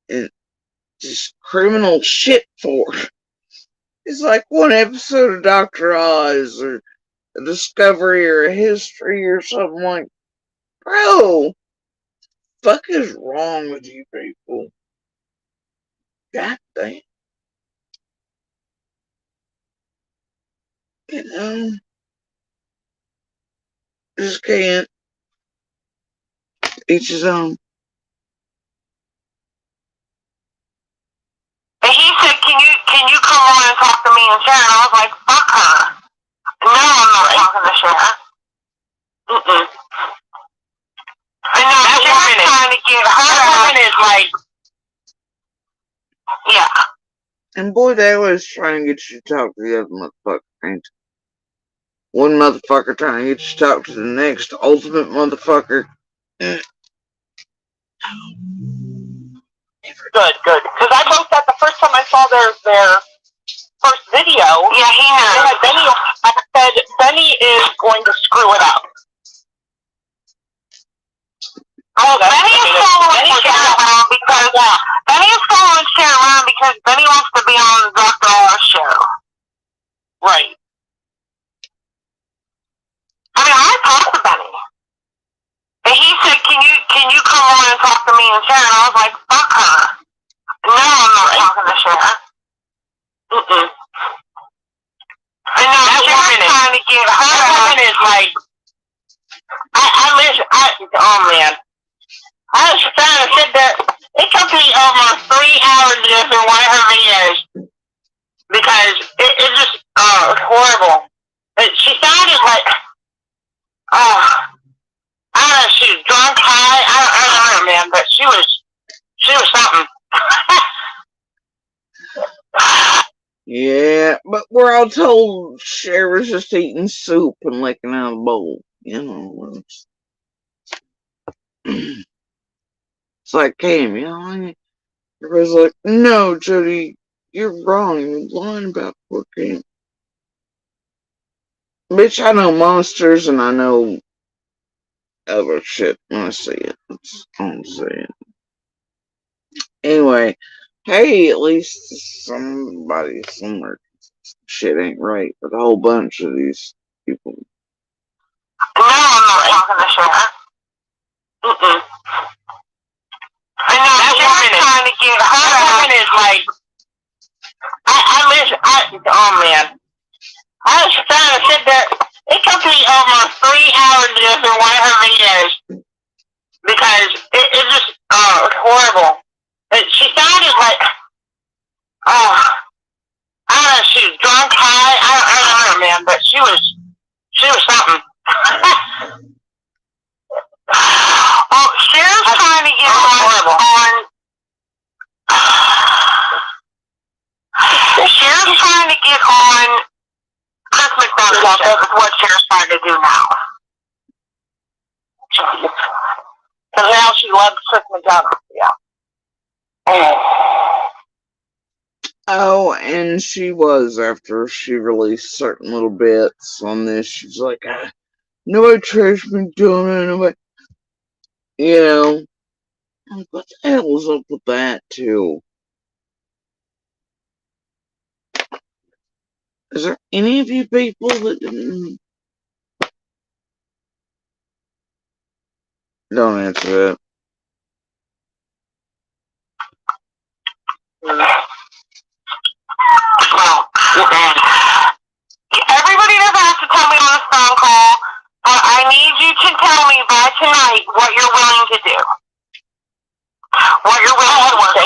and just criminal shit for. It's like one episode of Dr. Oz or a Discovery or a History or something like, bro, fuck is wrong with you people? God damn. You know? Just can't. Each his own. And he said, can you come on and talk to me and Cher? And I was like, fuck her. No, I'm not talking to Cher. I know, that woman trying to get her. That woman is like, yeah. And boy, they always trying to get you to talk to the other motherfucker, ain't they? One motherfucker trying to get you to talk to the next ultimate motherfucker. Good. Because I wrote that the first time I saw their first video. Yeah, he had Benny. I said Benny is going to screw it up. Oh, Benny is following Cher around because Benny is following Cher around because Benny wants to be on Dr. Oz show. Right. I mean, I talked to Benny. And he said, can you come on and talk to me and Cher? And I was like, fuck her. No, I'm not talking to Cher. I know, that woman is trying to get her. That woman is like, oh man. I was trying to sit there. It took me almost 3 hours to get through one of her videos. Because it just, it's horrible. She sounded like, Yeah, but we're all told Cher just eating soup and licking out of the bowl. You know, it's like Cam, you know, and everybody's like, no, Jody, you're wrong. You're lying about poor Cam. Bitch, I know monsters and I know other shit when I see it. That's all I'm saying. Anyway, hey, at least somebody somewhere shit ain't right with a whole bunch of these people. No, I'm not talking to Cher. Mm-mm. I know that Cher's trying to get her. That woman is like, oh man. I was trying to sit there. It took me almost 3 hours to go through one of her videos because it just, it was horrible. But she sounded like, I don't know, she was drunk, high, I don't know, man, but she was something. Well, Cher's trying to get on. Cher's trying to get on Chris McDonald's show is what Cher's trying to do now. Because now she loves Chris McDonald, yeah. Oh, and she was after she released certain little bits on this. She's like, nobody trashed McDonald, nobody. You know, like, what the hell is up with that, too? Is there any of you people that didn't? Don't answer that. Everybody doesn't have to tell me on this phone call, but I need you to tell me by tonight what you're willing to do. What you're willing to work.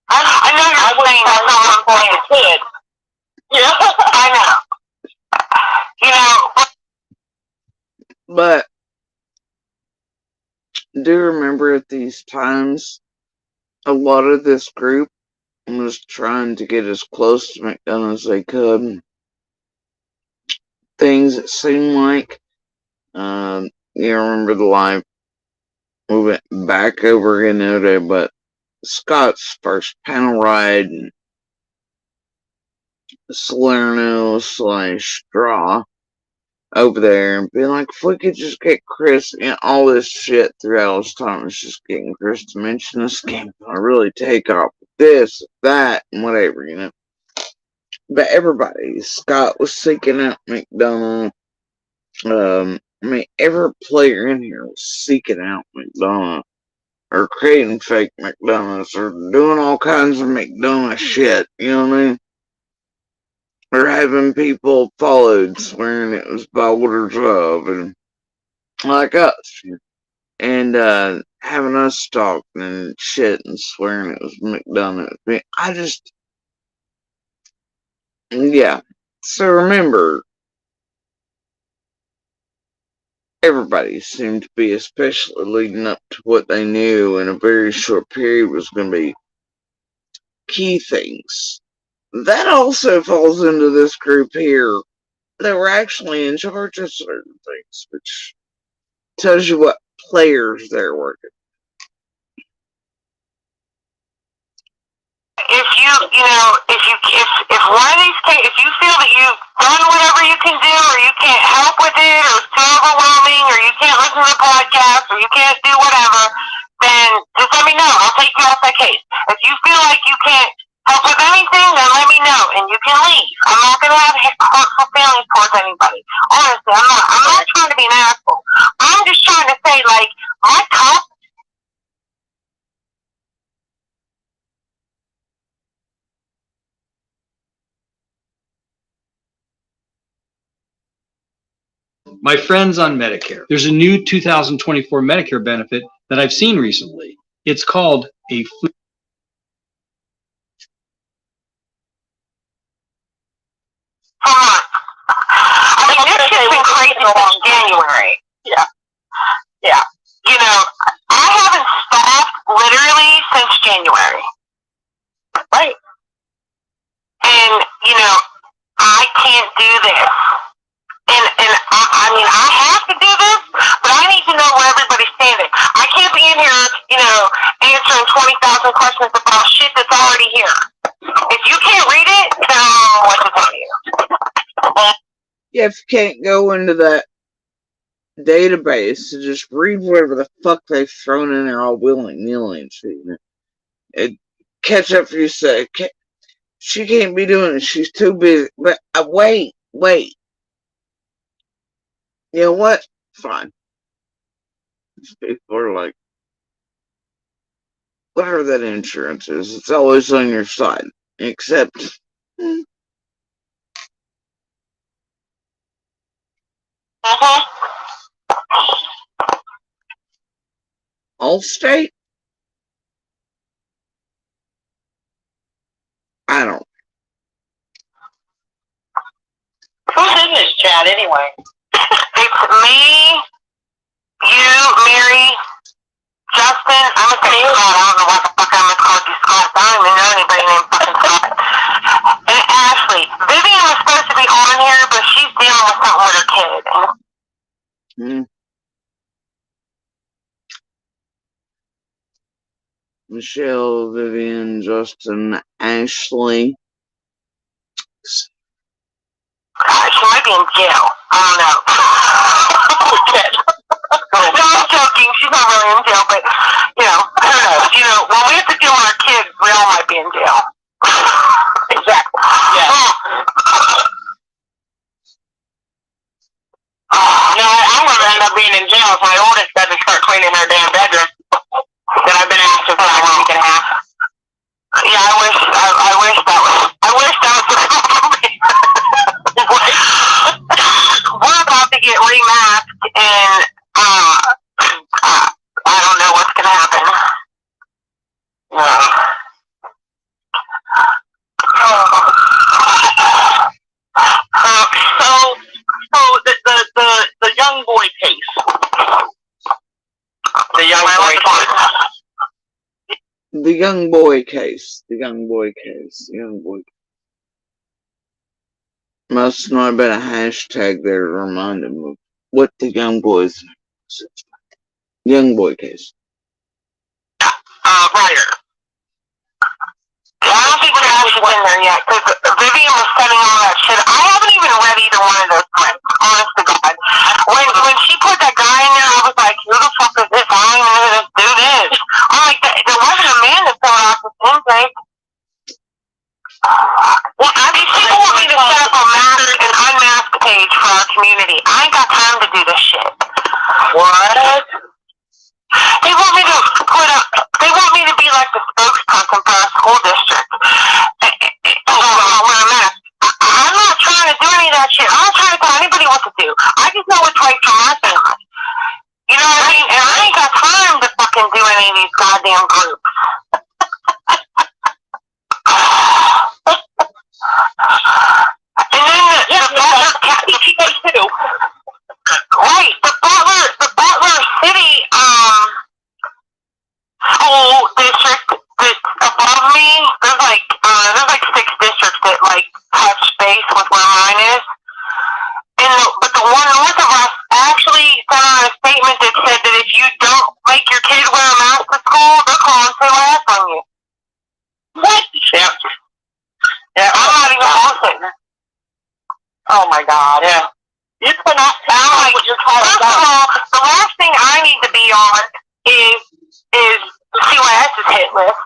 I know you're saying that's not one point a kid. Yeah, I know. You know. But do remember at these times, a lot of this group was trying to get as close to McDonald as they could. Things that seemed like, you remember the live, we went back over again today, but Scott's first panel ride, Salerno / Straw over there, and being like, if we could just get Chris and all this shit throughout this time, it's just getting Chris to mention this game, I really take off with this, that, and whatever, you know. But everybody, Scott was seeking out McDonald. I mean, every player in here was seeking out McDonald, or creating fake McDonald's, or doing all kinds of McDonald shit, you know what I mean? Or having people followed, swearing it was Boulders Love, and like us, and having us stalking and shit and swearing it was McDonald's. I just, yeah. So remember, everybody seemed to be, especially leading up to what they knew in a very short period was going to be key things. That also falls into this group here. They were actually in charge of certain things, which tells you what players they're working. If one of these cases, if you feel that you've done whatever you can do, or you can't help with it, or it's too overwhelming, or you can't listen to the podcast, or you can't do whatever, then just let me know. I'll take you off that case. If you feel like you can't help with anything, then let me know, and you can leave. I'm not going to have hurtful feelings towards anybody. Honestly, I'm not trying to be an asshole. I'm just trying to say, like, my top. My friends on Medicare. There's a new 2024 Medicare benefit that I've seen recently. It's called a food. I mean, this has been crazy since January. Yeah. Yeah. You know, I haven't stopped literally since January. Right. can't do this. And I mean, I have to do this, but I need to know where everybody's standing. I can't be in here, answering 20,000 questions about shit that's already here. If you can't read it, then I don't know what to tell you. Yeah, if you can't go into that database to just read whatever the fuck they've thrown in there all willy-nilly and shit, it catch up for you, say, she can't be doing it, she's too busy. But wait. You know what? Fine. These people are like, whatever that insurance is, it's always on your side. Except, Allstate? I don't. Who's in this chat anyway? It's me, you, Mary, Justin. I'm a Scott. I don't know what the fuck I'm called you Scott. I don't even know anybody named fucking Scott. And Ashley. Vivian was supposed to be on here, but she's dealing with something with her kid. Michelle, Vivian, Justin, Ashley. She might be in jail. I don't know. No, I'm joking. She's not really in jail, but, who knows? When we have to deal with our kids, we all might be in jail. Exactly. Yeah. I'm going to end up being in jail if my oldest doesn't start cleaning her damn bedroom that I've been asking for like a week and a half. Yeah, I wish that was we're about to get remasked, and I don't know what's gonna happen. So the young boy case. The young boy case. The young boy case. Must not have been a hashtag there to remind him of what the young boy's young boy case. Writer. I don't think Ashley's in there yet, because Vivian was sending all that shit. I haven't even read either one of those things, honest to God. When she put that guy in there, I was like, who the fuck is this? I don't even know who this dude is. I'm like, there wasn't a man that filled out this intake. Well, I mean, people want me to set up a masked and unmasked page for our community. I ain't got time to do this shit. What? They want me to be like the spokesperson for our school district. Wear a mask. I'm not trying to do any of that shit. I'm not trying to tell anybody what to do. I just know what's right for my family. You know what I mean? And I ain't got time to fucking do any of these goddamn groups. And then the Butler too. Right, the Butler City school district that's above me. There's like 6 districts that like touch base with where mine is. But the one north of us actually sent out a statement that said that if you don't make your kid wear a mask to school, they're calling CYS on you. What? Yeah. Yeah, I'm not even bullshitting. Oh my God. Yeah. You cannot tell what you're talking about. First of all, the last thing I need to be on is CYS's hit list.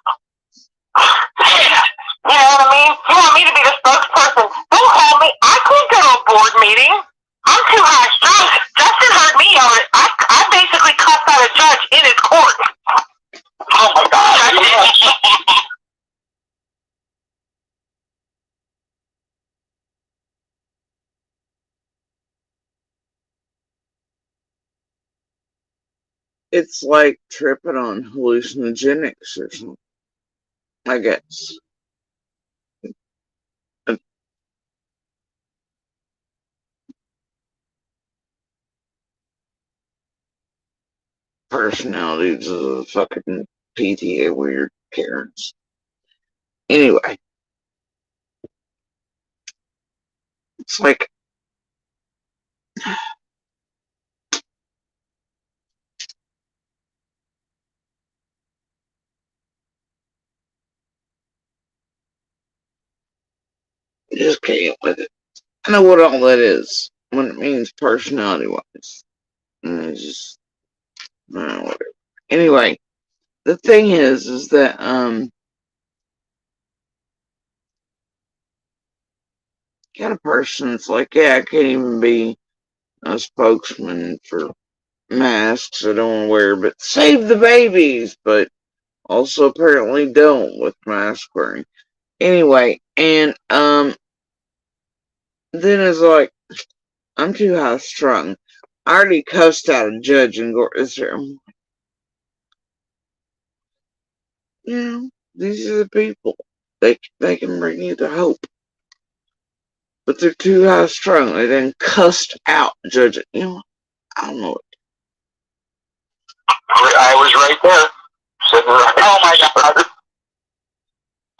You know what I mean? You want me to be the spokesperson? Don't call me. I can't go to a board meeting. I'm too high strung. Justin heard me yell it. I basically cussed out a judge in his court. Oh my God. It's like tripping on hallucinogenics or something, I guess. Personalities of the fucking PTA weird Karens. Anyway. It's like, I just can't with it. I know what all that is, what it means personality wise. And it's just, whatever. Anyway, the thing is that, kind of person that's like, yeah, I can't even be a spokesman for masks I don't want to wear, but save the babies, but also apparently don't with mask wearing. Anyway, and then it's like, I'm too high strung. I already cussed out a judge in court this year. You know, these are the people. They can bring you the hope. But they're too high strung. They then cussed out judge. You know, I don't know. I was right there. Sitting right. Oh my God.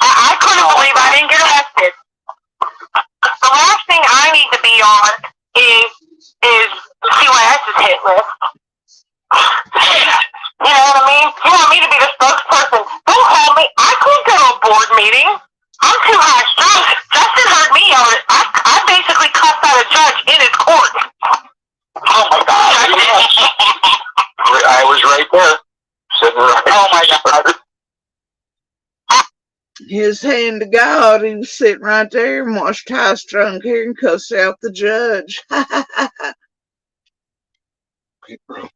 I couldn't believe I didn't get arrested. The last thing I need to be on is CYS's hit list. You know what I mean? You want me to be the spokesperson? Don't call me. I couldn't go to a board meeting. I'm too high strung. Justin heard me yell it. I basically cussed out a judge in his court. Oh my God. I was right there. Sitting right. Oh my God. His hand to God, he was sitting right there and watched high strung here and cuss out the judge. Okay, bro.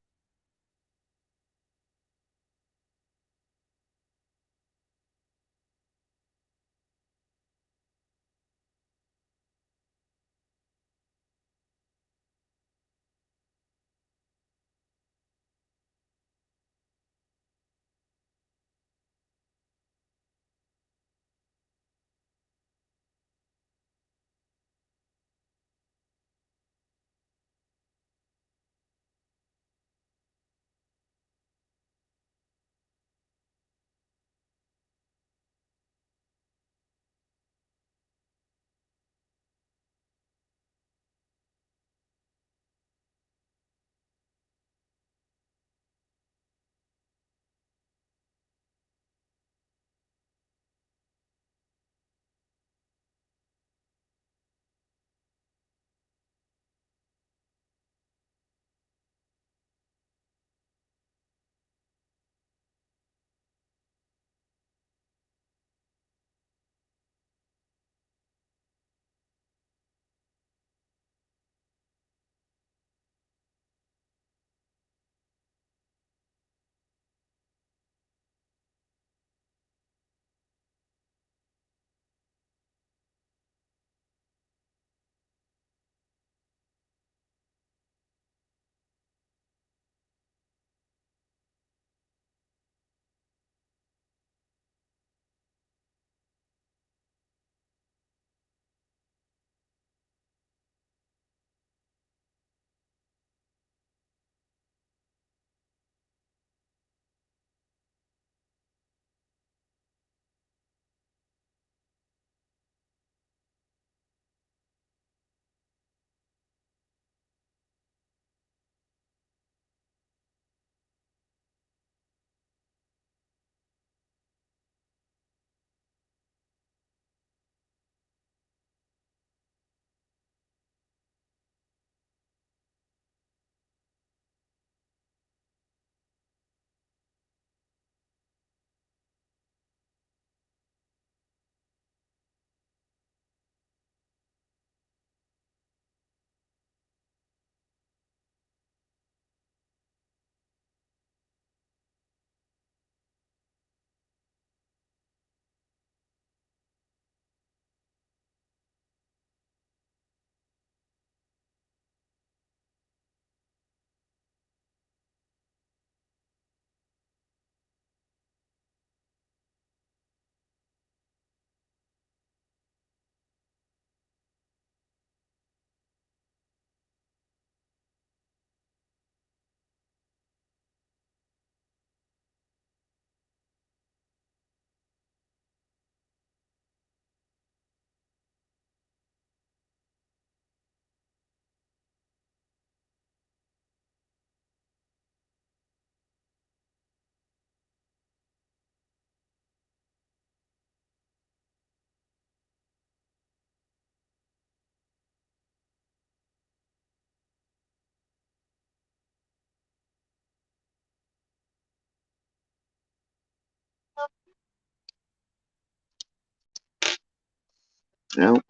Nope.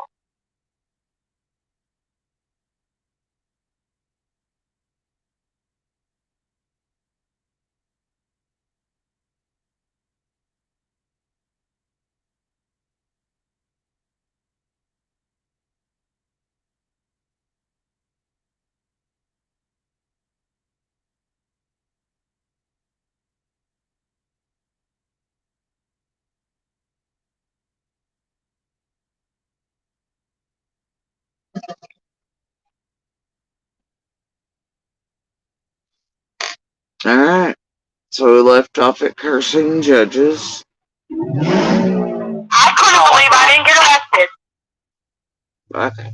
Alright. So we left off at cursing judges. I couldn't believe I didn't get arrested. Okay.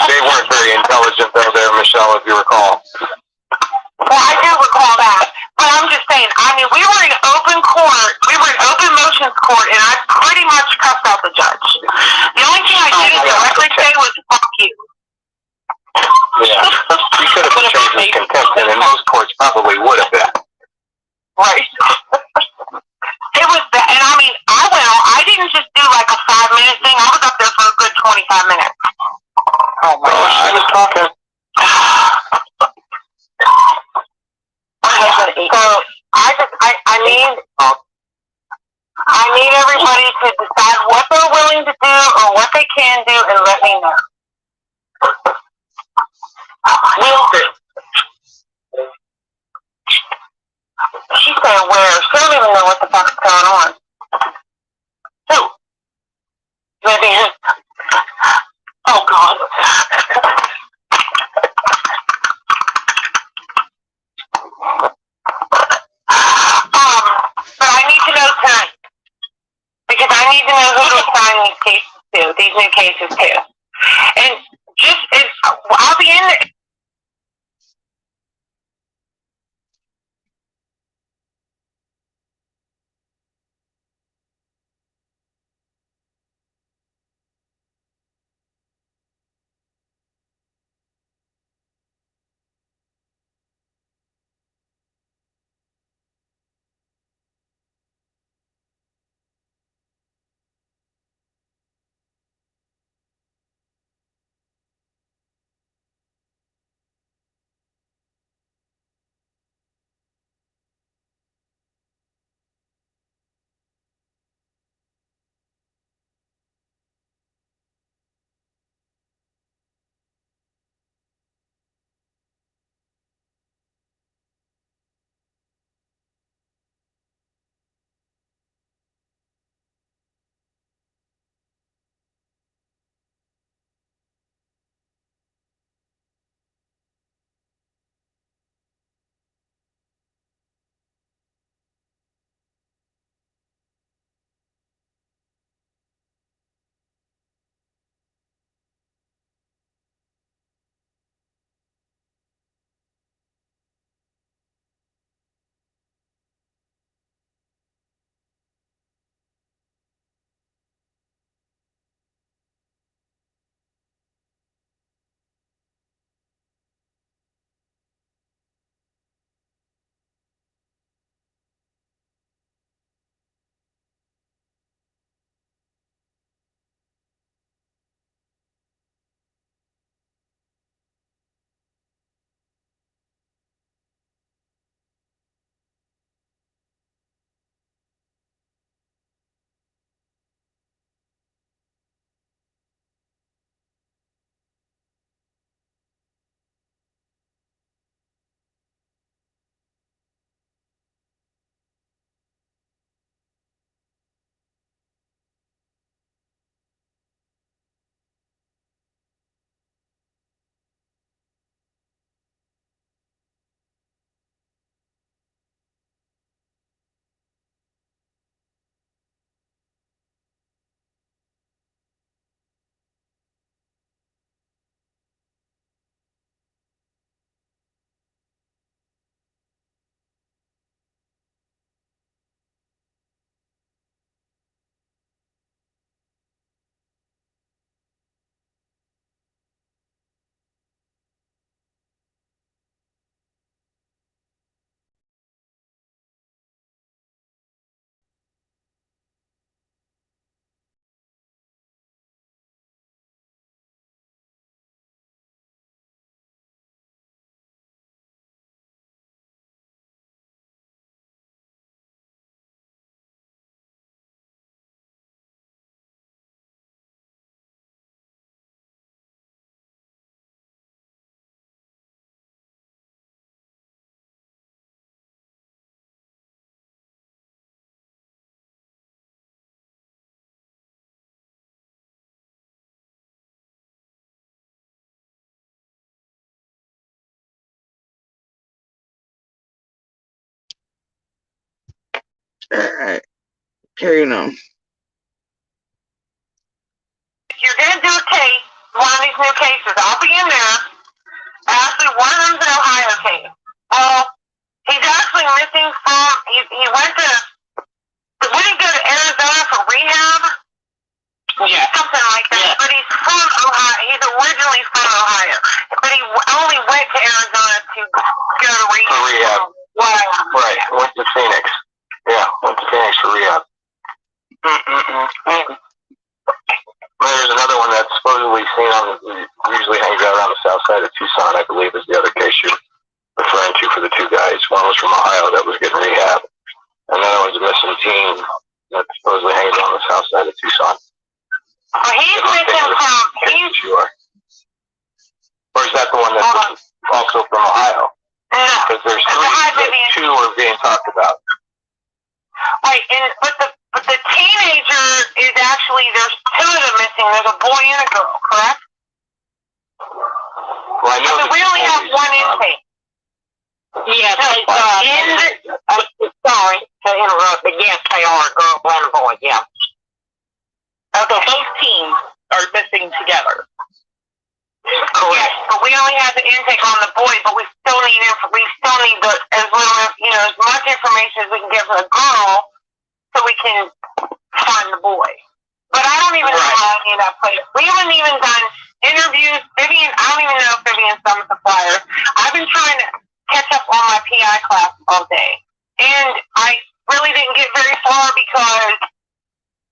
They weren't very intelligent though there, Michelle, if you recall. Well, I do recall that. But I'm just saying, I mean, we were in open court, we were in open motions court, and I pretty much cussed out the judge. The only thing I didn't directly say was, fuck you. Yeah. You should have been charged with contempt, and in most courts probably would have been. Right. It was that, and I mean, I didn't just do like a 5-minute thing, I was up there for a good 25 minutes. Oh my God. I was talking. So, I need everybody to decide what they're willing to do or what they can do and let me know. Will do. She said where? She don't even know what the fuck's going on. Who? Maybe his... Oh, God. But I need to know tonight. Because I need to know who to assign these cases to, these new cases to. And I'll be in there. Alright. Carrying on. If you're gonna do a case, one of these new cases, I'll be in there. Actually, one of them's an Ohio case. Well, he's actually missing from, he didn't go to Arizona for rehab? Yeah. Something like that. Yeah. But he's from Ohio. He's originally from Ohio. But he only went to Arizona to go to rehab. For rehab. Wow. Right. Went to Phoenix. Yeah, went to Phoenix for rehab. There's another one that's supposedly seen on, usually hangs out around the south side of Tucson, I believe is the other case you're referring to for the two guys. One was from Ohio that was getting rehab. And the other one's a missing teen that supposedly hangs on the south side of Tucson. Well, he's missing from, or is that the one that's also from Ohio? No. Because there's two are being talked about. Right, but the teenager is actually, there's two of them missing. There's a boy and a girl, correct? Well, I know So we only have one intake. Yeah, sorry to interrupt, but yes, they are a girl and a boy, yeah. Okay, both teams are missing together. Correct. Yes, but we only have the intake on the boy, but we still need as much information as we can get from the girl, so we can find the boy. But I don't even know how any of that plays. We haven't even done interviews. Vivian, I don't even know if Vivian's done with the flyer. I've been trying to catch up on my PI class all day, and I really didn't get very far because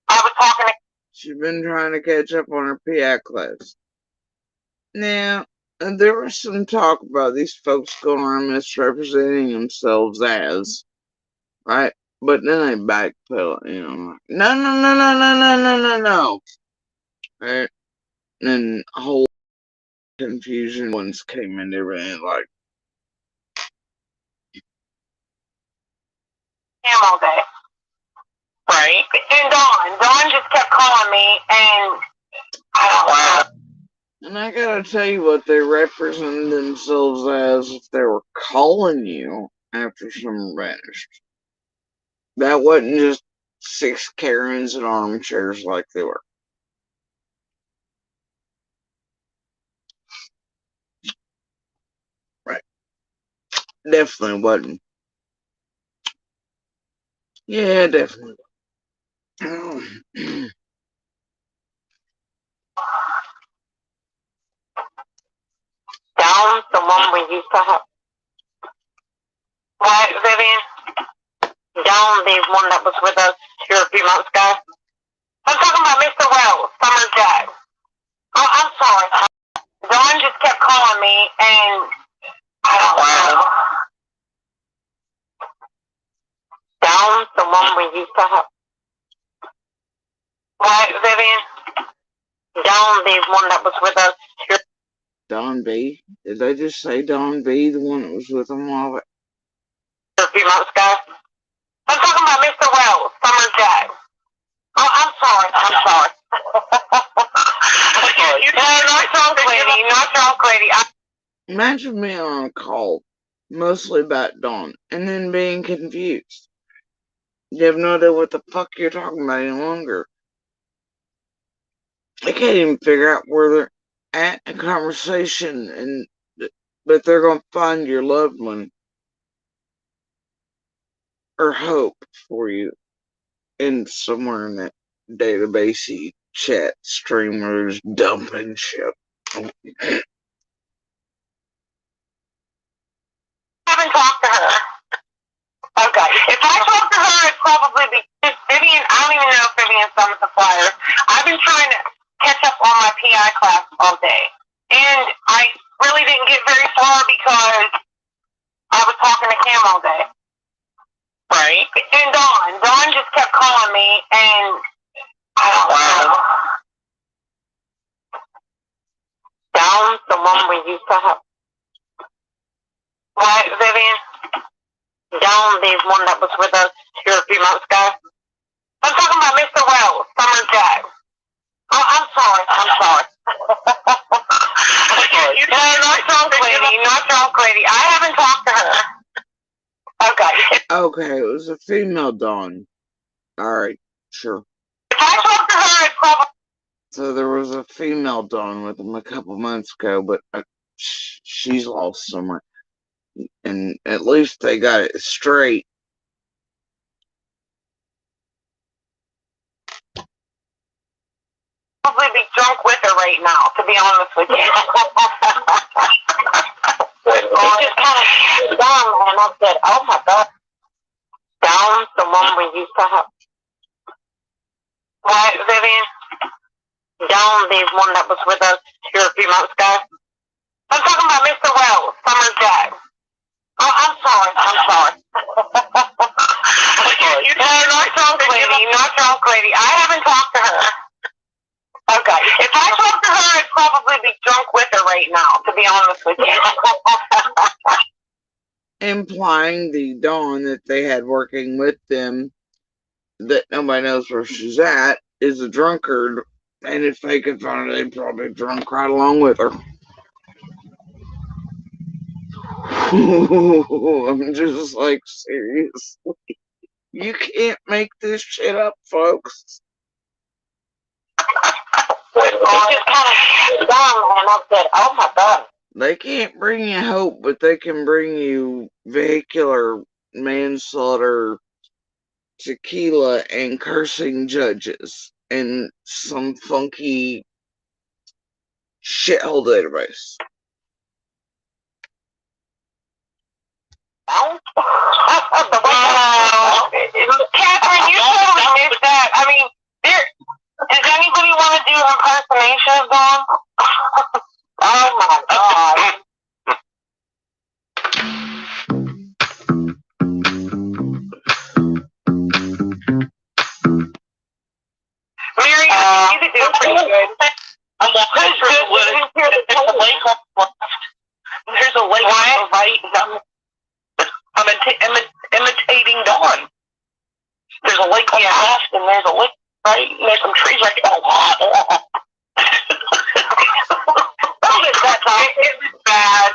I was talking to. She's been trying to catch up on her PI class. Now, there was some talk about these folks going around misrepresenting themselves as, right? But then they backpedal, no. Right? And whole confusion ones came into everything like. Him all day. Right. And Dawn just kept calling me, and I don't know. And I gotta tell you what they represented themselves as if they were calling you after someone vanished. That wasn't just 6 Karens in armchairs like they were. Right. Definitely wasn't. Yeah, definitely. Down the one we used to have. What, Vivian? Down the one that was with us here a few months ago. I'm talking about Mr. Wells, Summer's dad. Oh, I'm sorry. Dawn just kept calling me, and I don't know. Down the one we used to have. What, Vivian? Dawn the one that was with us here. Don B? Did they just say Don B, the one that was with them all that? A few months ago. I'm talking about Mr. Wells, Summer's dad. Oh, I'm sorry. Not drunk lady. Imagine being on a call, mostly about Dawn, and then being confused. You have no idea what the fuck you're talking about any longer. I can't even figure out where they're at in a conversation, but they're gonna find your loved one or hope for you in somewhere in that databasey chat stream where there's dumping shit. I haven't talked to her. Okay. If I talk to her, it'd probably be Vivian. I don't even know if Vivian's done with the flyer. I've been trying to catch up on my PI class all day, and I really didn't get very far because I was talking to Cam all day. Right. And Dawn just kept calling me, and I don't know. Down the one we used to have. What, Vivian? Down the one that was with us here a few months ago. I'm talking about Mr. Wells, Summer's dad. Oh, I'm sorry. Not drunk lady. I haven't talked to her. Okay. Okay, it was a female Dawn. Alright, sure. If I talked to her, I'd probably. So there was a female Dawn with them a couple months ago, but she's lost somewhere. And at least they got it straight. Probably be drunk with her right now, to be honest with you. It's just kind of dumb, and I said, oh my God. Down the one we used to have. What, Vivian? Down the one that was with us here a few months ago. I'm talking about Mr. Wells, Summer's dad. Oh, I'm sorry. No, not drunk lady, not drunk lady. I haven't talked to her. Okay. If I talked to her, I'd probably be drunk with her right now, to be honest with you. Implying the Dawn that they had working with them, that nobody knows where she's at, is a drunkard. And if they could find her, they'd probably drunk right along with her. I'm just like, seriously. You can't make this shit up, folks. It's just kind of dumb, and I said, oh my God. They can't bring you hope, but they can bring you vehicular manslaughter, tequila, and cursing judges, and some funky shithole database. Catherine, you totally missed that. I mean, does anybody want to do impersonations on? Oh my God. Mary, you could do it pretty good. I'm walking through the woods. There's a lake on the left. There's a lake on the right. I'm imitating Dawn. There's a lake on the left, and there's a lake right, and there's some trees right there. Oh, that time. It was bad.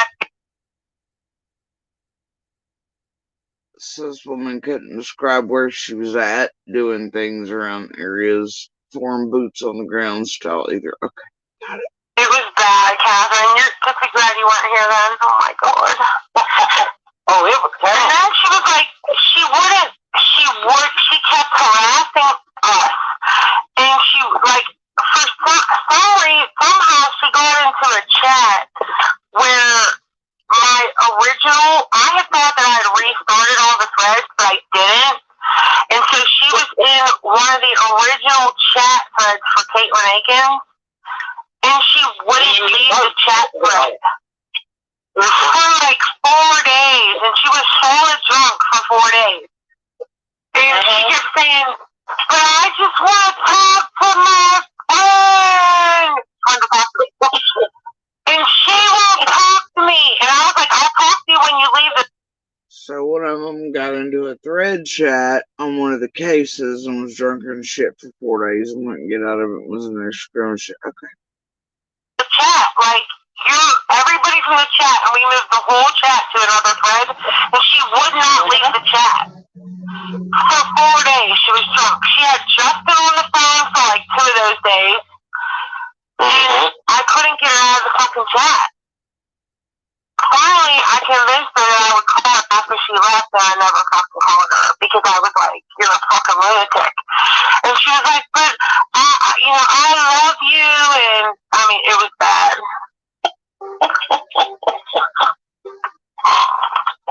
So this woman couldn't describe where she was at, doing things around areas, throwing boots on the ground style either. Okay, got it. It was bad, Catherine. You're just be glad you weren't here then. Oh my God. Oh, it was terrible. And then she was like, she kept harassing us. And she, like, somehow she got into a chat where I had thought that I had restarted all the threads, but I didn't. And so she was in one of the original chat threads for Caitlin Aikens, and she wouldn't leave the chat thread for like 4 days, and she was solid drunk for 4 days. And she kept saying, but I just want to talk to my friend. And she won't talk to me. And I was like, I'll talk to you when you leave the. So one of them got into a thread chat on one of the cases and was drunk and shit for 4 days and wouldn't get out of it, was in there screwing shit. Okay. The chat, like, everybody from the chat, and we moved the whole chat to another thread, and she would not leave the chat. For 4 days, she was drunk. She had just been on the phone for like 2 of those days, and I couldn't get her out of the fucking chat. Finally, I convinced her that I would call her after she left, and I never fucking called her because I was like, you're a fucking lunatic. And she was like, but, I love you, and, I mean, it was bad.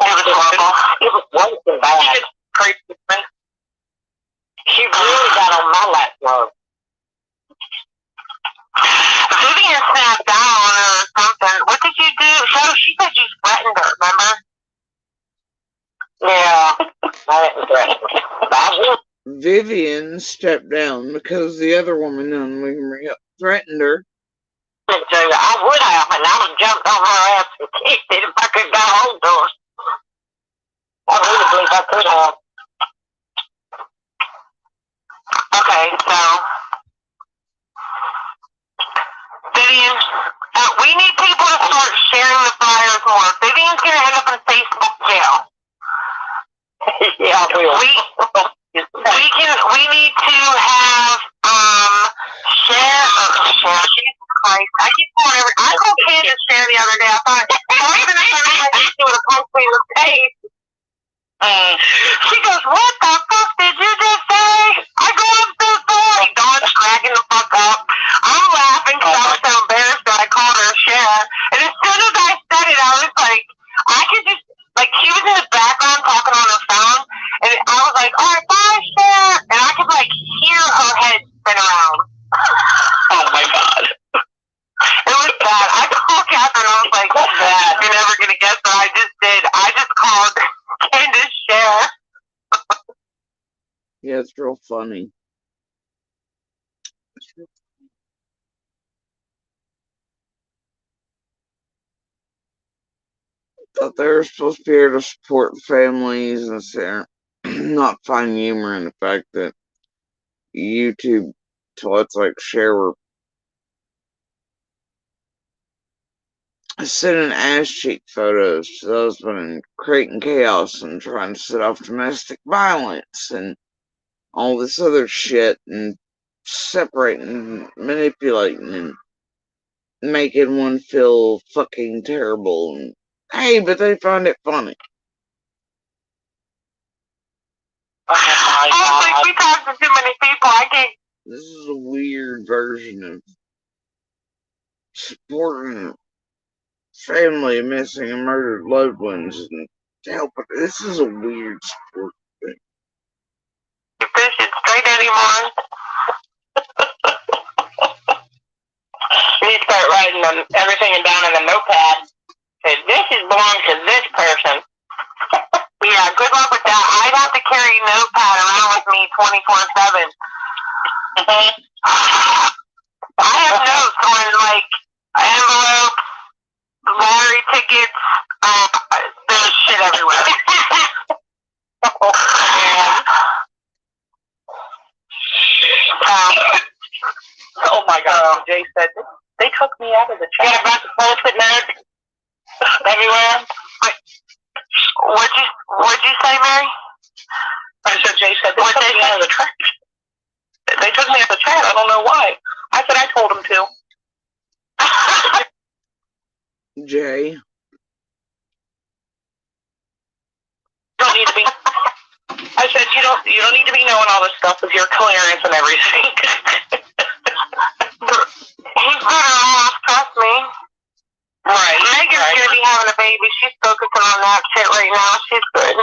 It was horrible. It was worse than bad. She really got on my last nerve. Vivian snapped out on her or something. What did you do? She said you threatened her, remember? Yeah. I didn't threaten her. Vivian stepped down because the other woman threatened her. I would have, and I would have jumped on her ass and kicked it if I could get hold of her. I really believe I could have. Okay, so Vivian, we need people to start sharing the flyers more. Vivian's gonna end up in Facebook jail. Yeah, we need to have share. Jesus Christ! I keep calling every. I called Candace Share the other day. I thought even if she would have punched me in the face. She goes, "What the fuck did you just say?" I go, "I'm so sorry." Dawn's cracking the fuck up. I'm laughing because I was so embarrassed that I called her Share. And as soon as I said it, I was like, I could just, like, she was in the background talking on her phone, and I was like, "All right, bye, Share," and I could, like, hear her head spin around. Oh my god. It was bad. I called Catherine, I was like, "What's that? You're never gonna guess what I just did. I just called Candace Share." Yeah, it's real funny. Thought they were supposed to be here to support families and say, not find humor in the fact that YouTube twats like Cher were sending ass cheek photos to the husband and creating chaos and trying to set off domestic violence and all this other shit and separating, manipulating, and making one feel fucking terrible. And hey, but they find it funny. I don't think we talked to too many people. I can't. This is a weird version of supporting family of missing and murdered loved ones and help. This is a weird support thing. This is straight anymore. We start writing everything down in the notepad. Say, this is belongs to this person. Yeah, good luck with that. I'd have to carry a notepad around with me 24/7. I have notes on, like, envelopes, lottery tickets. There's shit everywhere. Oh my god, Jay said, they took me out of the chat. Yeah, about the bullshit nerd everywhere. What'd you say, Mary? I said, Jay said, they took me out of the chat. They took me out of the chat. I don't know why. I said, I told them to. Jay? You don't need to be. I said, you don't need to be knowing all this stuff with your clearance and everything. He's better off, trust me. Right. Megan's gonna be having a baby. She's focusing on that shit right now. She's good.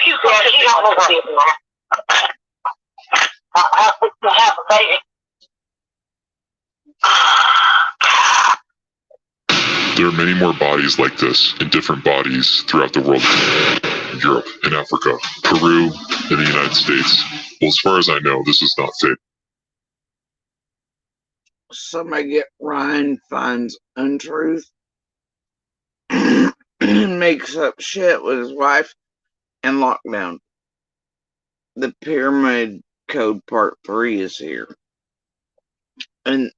She's focusing on that. I'll have a baby. There are many more bodies like this in different bodies throughout the world. In Europe, in Africa, Peru, in the United States. Well, as far as I know, this is not fake. Somebody get Ryan finds untruth and makes up shit with his wife and lockdown. The Pyramid Code Part 3 is here. And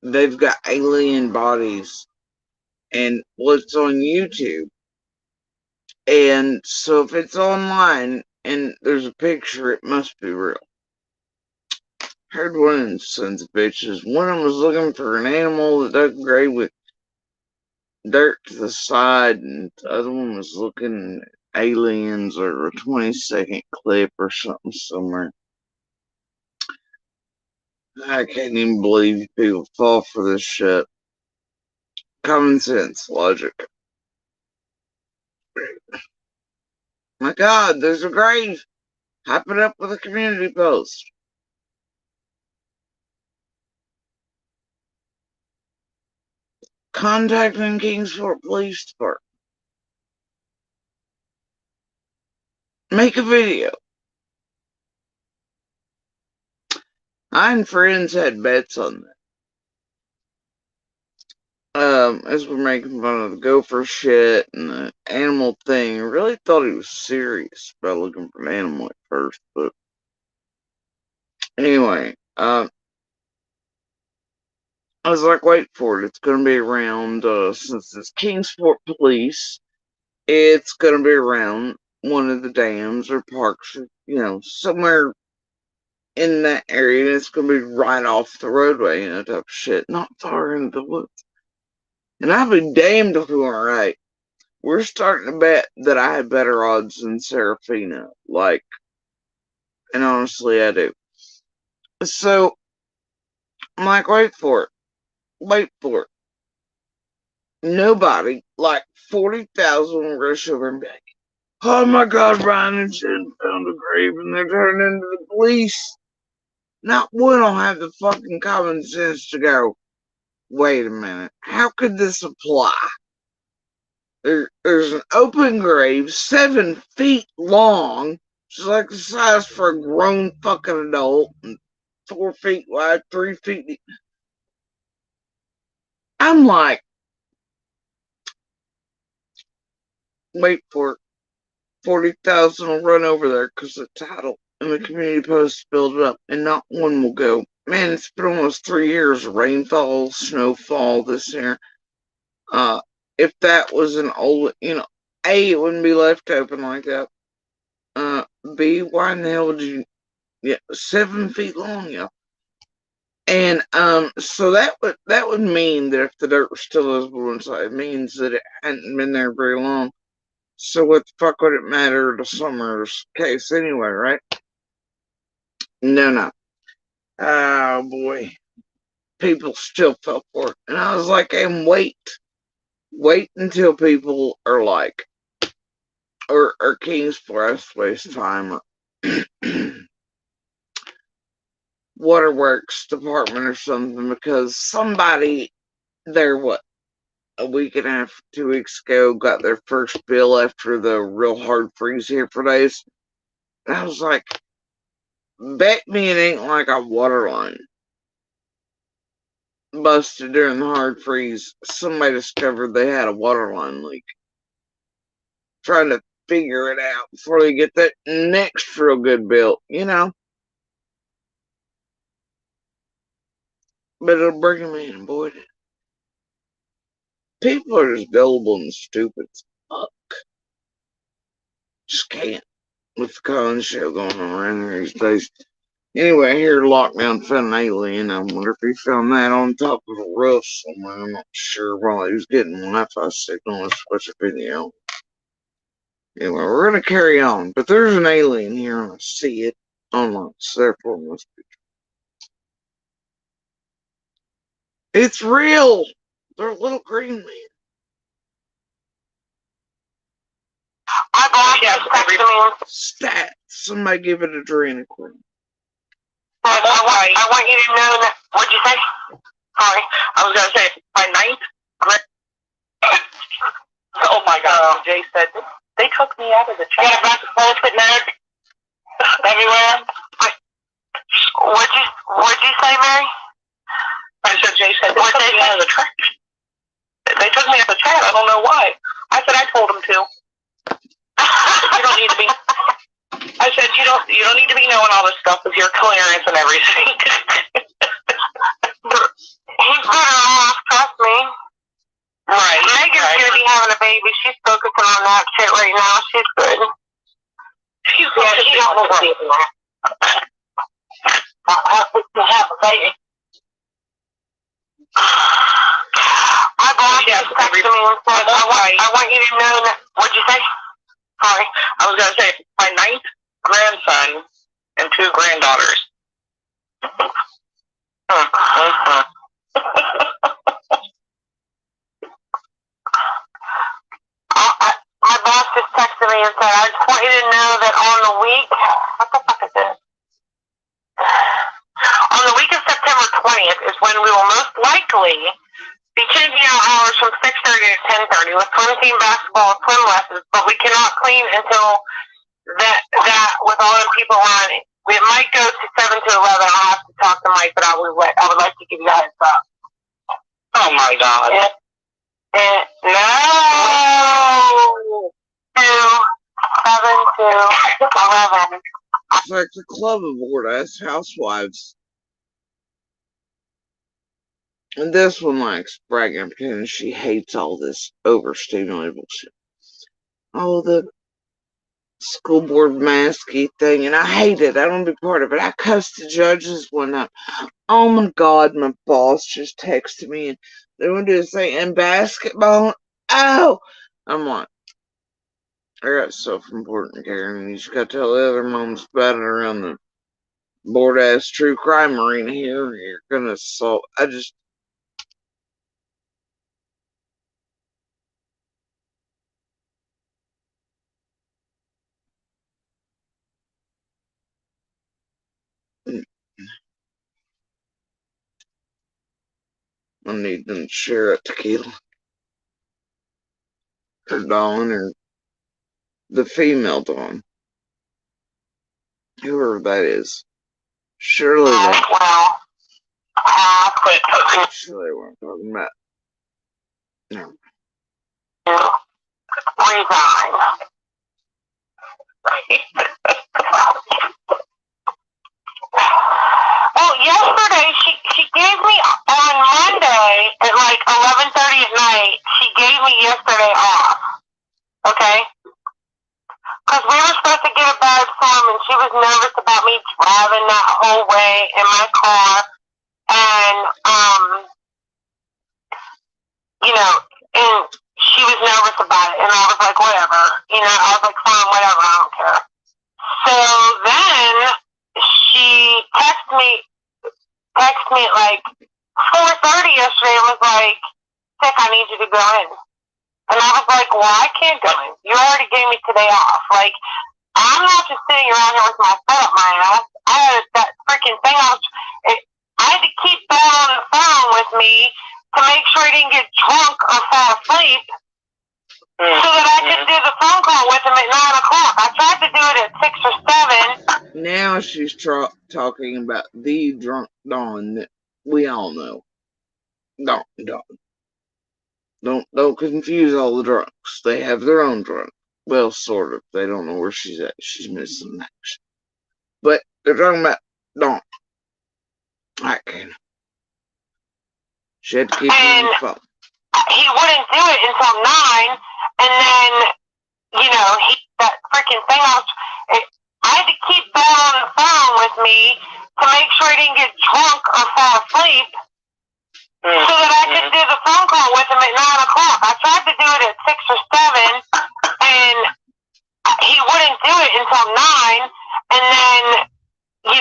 they've got alien bodies. And it's on YouTube. And so if it's online and there's a picture, it must be real. Heard one of them sons of bitches. One of them was looking for an animal that dug a grave with dirt to the side, and the other one was looking at aliens or a 20-second clip or something somewhere. I can't even believe people fall for this shit. Common sense, logic. My God, there's a grave. Hype it up with a community post. Contacting Kingsport Police Department. Make a video. I and friends had bets on that. As we're making fun of the gopher shit and the animal thing, I really thought he was serious about looking for an animal at first, but anyway, I was like, wait for it. It's going to be around, since it's Kingsport Police, it's going to be around one of the dams or parks, or, somewhere in that area, and it's gonna be right off the roadway, type of shit, not far into the woods. And I'll be damned if we weren't right. We're starting to bet that I had better odds than Serafina. And honestly, I do. So, I'm like, wait for it. Wait for it. Nobody, 40,000 will rush over and be like, oh my God, Ryan and Jen found a grave and they're turning into the police. Not one will have the fucking common sense to go, wait a minute, how could this apply? There's an open grave 7 feet long. It's like the size for a grown fucking adult, and 4 feet wide, 3 feet deep. I'm like, wait for it. 40,000 will run over there because the title and the community posts build it up, and not one will go, man, it's been almost 3 years of rainfall, snowfall this year. If that was an old, A, it wouldn't be left open like that. B, why in the hell would you, 7 feet long, yeah. And, so that would mean that if the dirt was still visible inside, it means that it hadn't been there very long. So what the fuck would it matter to Summer's case anyway, right? No. Oh boy. People still fell for it. And I was like, and wait until people are like, or King's Forest waste time, or Waterworks Department or something, because somebody there, a week and a half, 2 weeks ago, got their first bill after the real hard freeze here for days. And I was like, bet me it ain't like a water line busted during the hard freeze. Somebody discovered they had a water line leak. Trying to figure it out before they get that next real good bill, But it'll bring them in, boy. People are just gullible and stupid as fuck. Just can't. With the Collins show going on around here these days. Anyway, I hear Lockdown found an alien. I wonder if he found that on top of a roof somewhere. I'm not sure. While he was getting Wi-Fi signal, let's watch a video. Anyway, we're gonna carry on. But there's an alien here, and I see it online. So therefore, it must be true. It's real. They're a little green man. I believe Stats. Somebody give it adrenochrome. I want you to know that. What'd you say? Sorry, I was gonna say by 9th. Oh my God! Jay said they took me out of the chat. Yeah, that's bullshit, nerd. Everywhere. What'd you say, Mary? I said Jay said they took me out of the chat. They took me out of the chat. I don't know why. I said I told them to. You don't need to be. I said you don't need to be knowing all this stuff with your clearance and everything. He's better off, trust me. Right. Megan's gonna be having a baby. She's focusing on that shit right now. She's good. She's good. Yeah, she don't want to be there. To have a baby. I bought you texted me and said, I want you to know that. What'd you say? Sorry, I was gonna say my 9th grandson and 2 granddaughters. My boss just texted me and said, I just want you to know that on the week, what the fuck is this? On the week of September 20th is when we will most likely be changing our hours from 6:30 to 10:30 with swim team basketball and swim lessons, but we cannot clean until that with all the people on it. We might go to 7 to 11. I'll have to talk to Mike, but I would like to give you a heads up. Oh my God. No. 7 to 11. It's like the club of Ass housewives. And this one likes bragging and pretending she hates all this overstimulated bullshit. Oh, the school board masky thing, and I hate it. I don't want to be part of it. I cussed the judges one night. Oh my God, my boss just texted me and they want to do this thing in basketball. Oh, I'm like, I got stuff important, Karen. You just got to tell the other moms about it around the bored ass true crime arena here. You're gonna assault. I just. I need them to share a tequila. Or Dawn, or the female Dawn. Whoever that is. Surely they. Well, I'll quit cooking. Surely what I'm talking about. No. Resign. Well, yesterday she gave me on Monday at like 11:30 at night. She gave me yesterday off. Okay. Because we were supposed to get a bad storm, and she was nervous about me driving that whole way in my car, and and she was nervous about it, and I was like, whatever, I was like, fine, whatever, I don't care. So then she texted me at like 4:30 yesterday and was like, Sick, I need you to go in. And I was like, well, I can't go in. You already gave me today off. Like, I'm not just sitting around here with my foot up my ass. I had that freaking thing. I had to keep that on the phone with me to make sure he didn't get drunk or fall asleep so that I could do the phone call with him at 9 o'clock. I tried to do it at 6 or 7. Now she's talking about the drunk Dawn that we all know. Dawn. Don't confuse all the drunks. They have their own drunk. Well, sort of. They don't know where she's at. She's missing action. But they're talking about Dawn. I can't. She had to keep him on the phone. He wouldn't do it until 9, and then, that freaking thing, I had to keep that on the phone with me to make sure he didn't get drunk or fall asleep so that I could do the phone call with him at 9 o'clock. I tried to do it at 6 or 7, and he wouldn't do it until 9, and then, he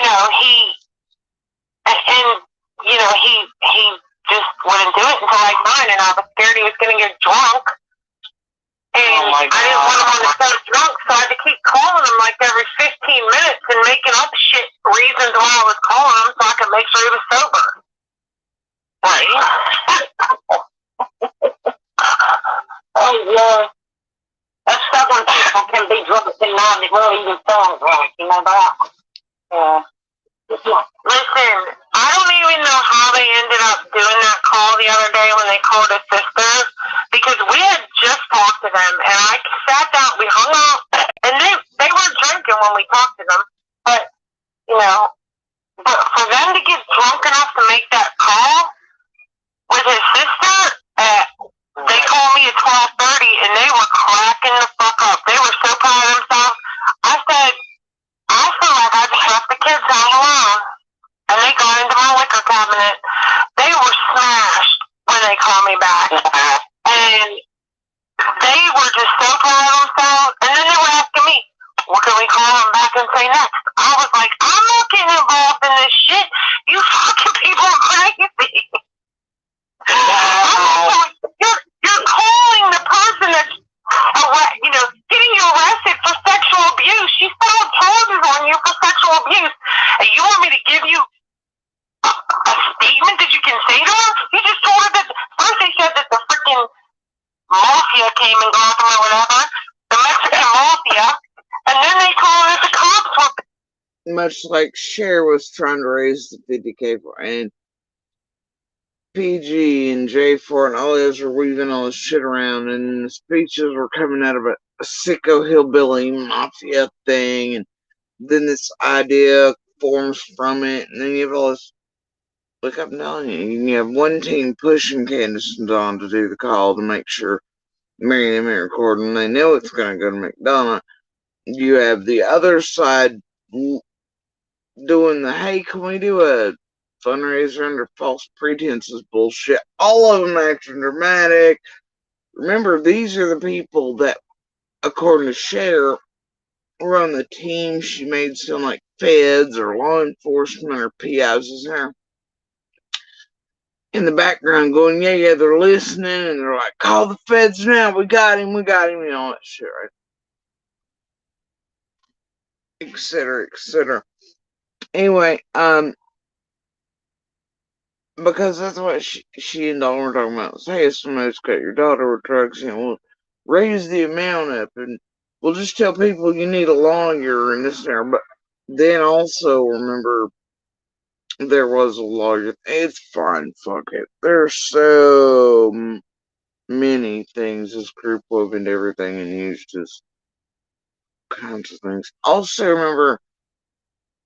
just wouldn't do it until like 9, and I was scared he was going to get drunk. And I didn't want him on the phone drunk, so I had to keep calling him like every 15 minutes and making up shit reasons why I was calling him so I could make sure he was sober. Right. Oh, yeah. That's stubborn people can be drunk and not really even feeling drunk, you know that? Yeah. Listen, I don't even know how they ended up doing that call the other day when they called his sister, because we had just talked to them, and I sat down, we hung out, and they were drinking when we talked to them, but for them to get drunk enough to make that call with his sister, they called me at 12:30, and they were cracking the fuck up. They were so proud of themselves. I said, I feel like I just left the kids all alone. And they got into my liquor cabinet. They were smashed when they called me back. And they were just so proud of themselves. And then they were asking me, what can we call them back and say next? I was like, I'm not getting involved in this shit. You fucking people are crazy. You're calling the person that's getting you arrested for sexual abuse. She filed charges on you for sexual abuse. And you want me to give you a statement that you can say to her? You just told her that first they said that the freaking mafia came and got them or whatever, the Mexican mafia, and then they told her that the cops were. Much like Cher was trying to raise the 50K for, and PG and J4 and all those were weaving all this shit around, and the speeches were coming out of a sicko hillbilly mafia thing, and then this idea forms from it, and then you have all this. Look, I'm telling you, you have one team pushing Candace and Dawn to do the call to make sure Mary and Emmy are recording. They know it's going to go to McDonough. you have the other side doing the, hey, can we do a fundraiser under false pretenses bullshit? All of them acting dramatic. Remember, these are the people that, according to Cher, were on the team she made sound like feds or law enforcement or PIs in the background going, yeah, they're listening, and they're like, call the feds now, we got him, you know, all that shit, right? Et cetera, et cetera. Anyway, because that's what she and Dawn were talking about. Hey, if somebody's got your daughter with drugs, you know, we'll raise the amount up, and we'll just tell people you need a lawyer and this and there. But then also remember, there was a lawyer. It's fine, fuck it. There's so many things this group wove into everything and used as kinds of things. Also remember,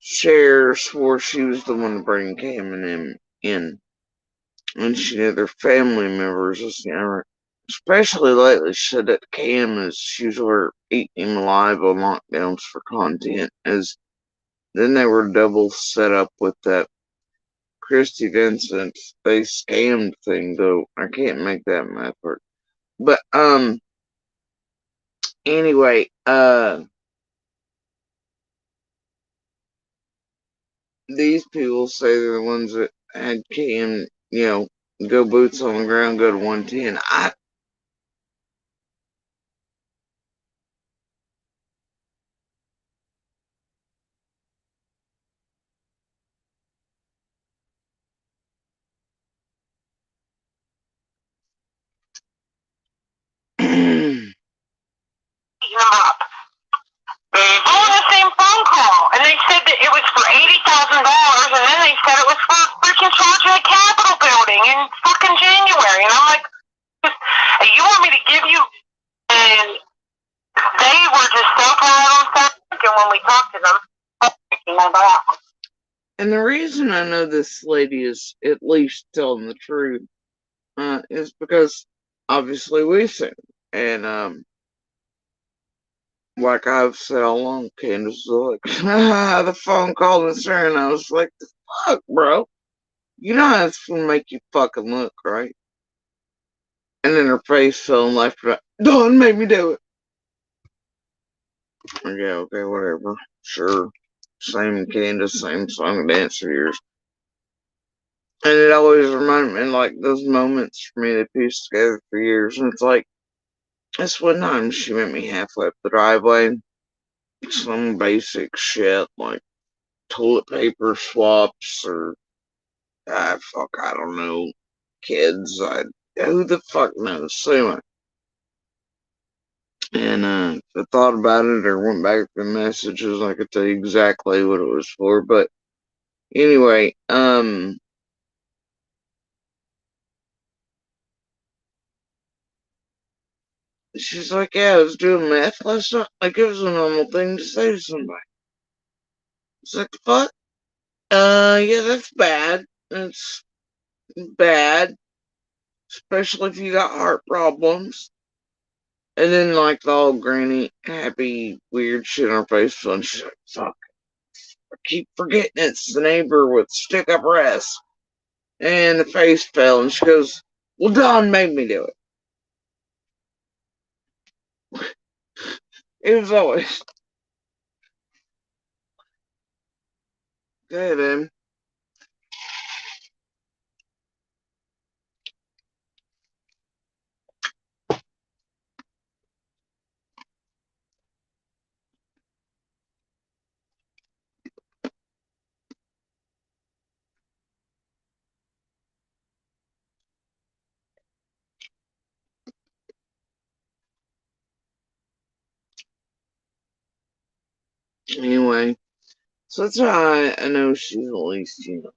Cher swore she was the one to bring Cam and him in. And she knew their family members, especially lately. She said that Cam is, she was eating him alive on lockdowns for content. As then they were double set up with that Christy Vincent, they scammed thing though. I can't make that math work. But anyway, these people say they're the ones that had Cam, you know, go boots on the ground, go to 110. Them up. All in the same phone call, and they said that it was for $80,000, and then they said it was for freaking charging the Capitol building in fucking January, and I'm like, you want me to give you? And they were just so proud on Facebook, and when we talked to them, And the reason I know this lady is at least telling the truth is because obviously we've seen it. And like I've said all along, Candace was like, the phone call and and I was like, the fuck, bro? You know how it's gonna make you fucking look, right? And then her face fell and left her. Dawn made me do it. Yeah, okay, whatever. Sure. Same Candace, same song and dance for years. And it always reminded me, like, those moments for me that pieced together for years. And it's like, this one time she met me halfway up the driveway. Some basic shit, like toilet paper swaps or, fuck, I don't know, kids. Who the fuck knows? So anyway. And I thought about it or went back to the messages, I could tell you exactly what it was for. But anyway, she's like, yeah, I was doing math last night. Like, it was a normal thing to say to somebody. It's like, the fuck? Yeah, that's bad. That's bad. Especially if you got heart problems. And then, like, the old granny, happy, weird shit on her face. And she's like, fuck. I keep forgetting it's the neighbor with stick up her ass. And the face fell, and she goes, well, Dawn made me do it. It was always. Okay, then. Anyway, so that's how I know she's at least, you know.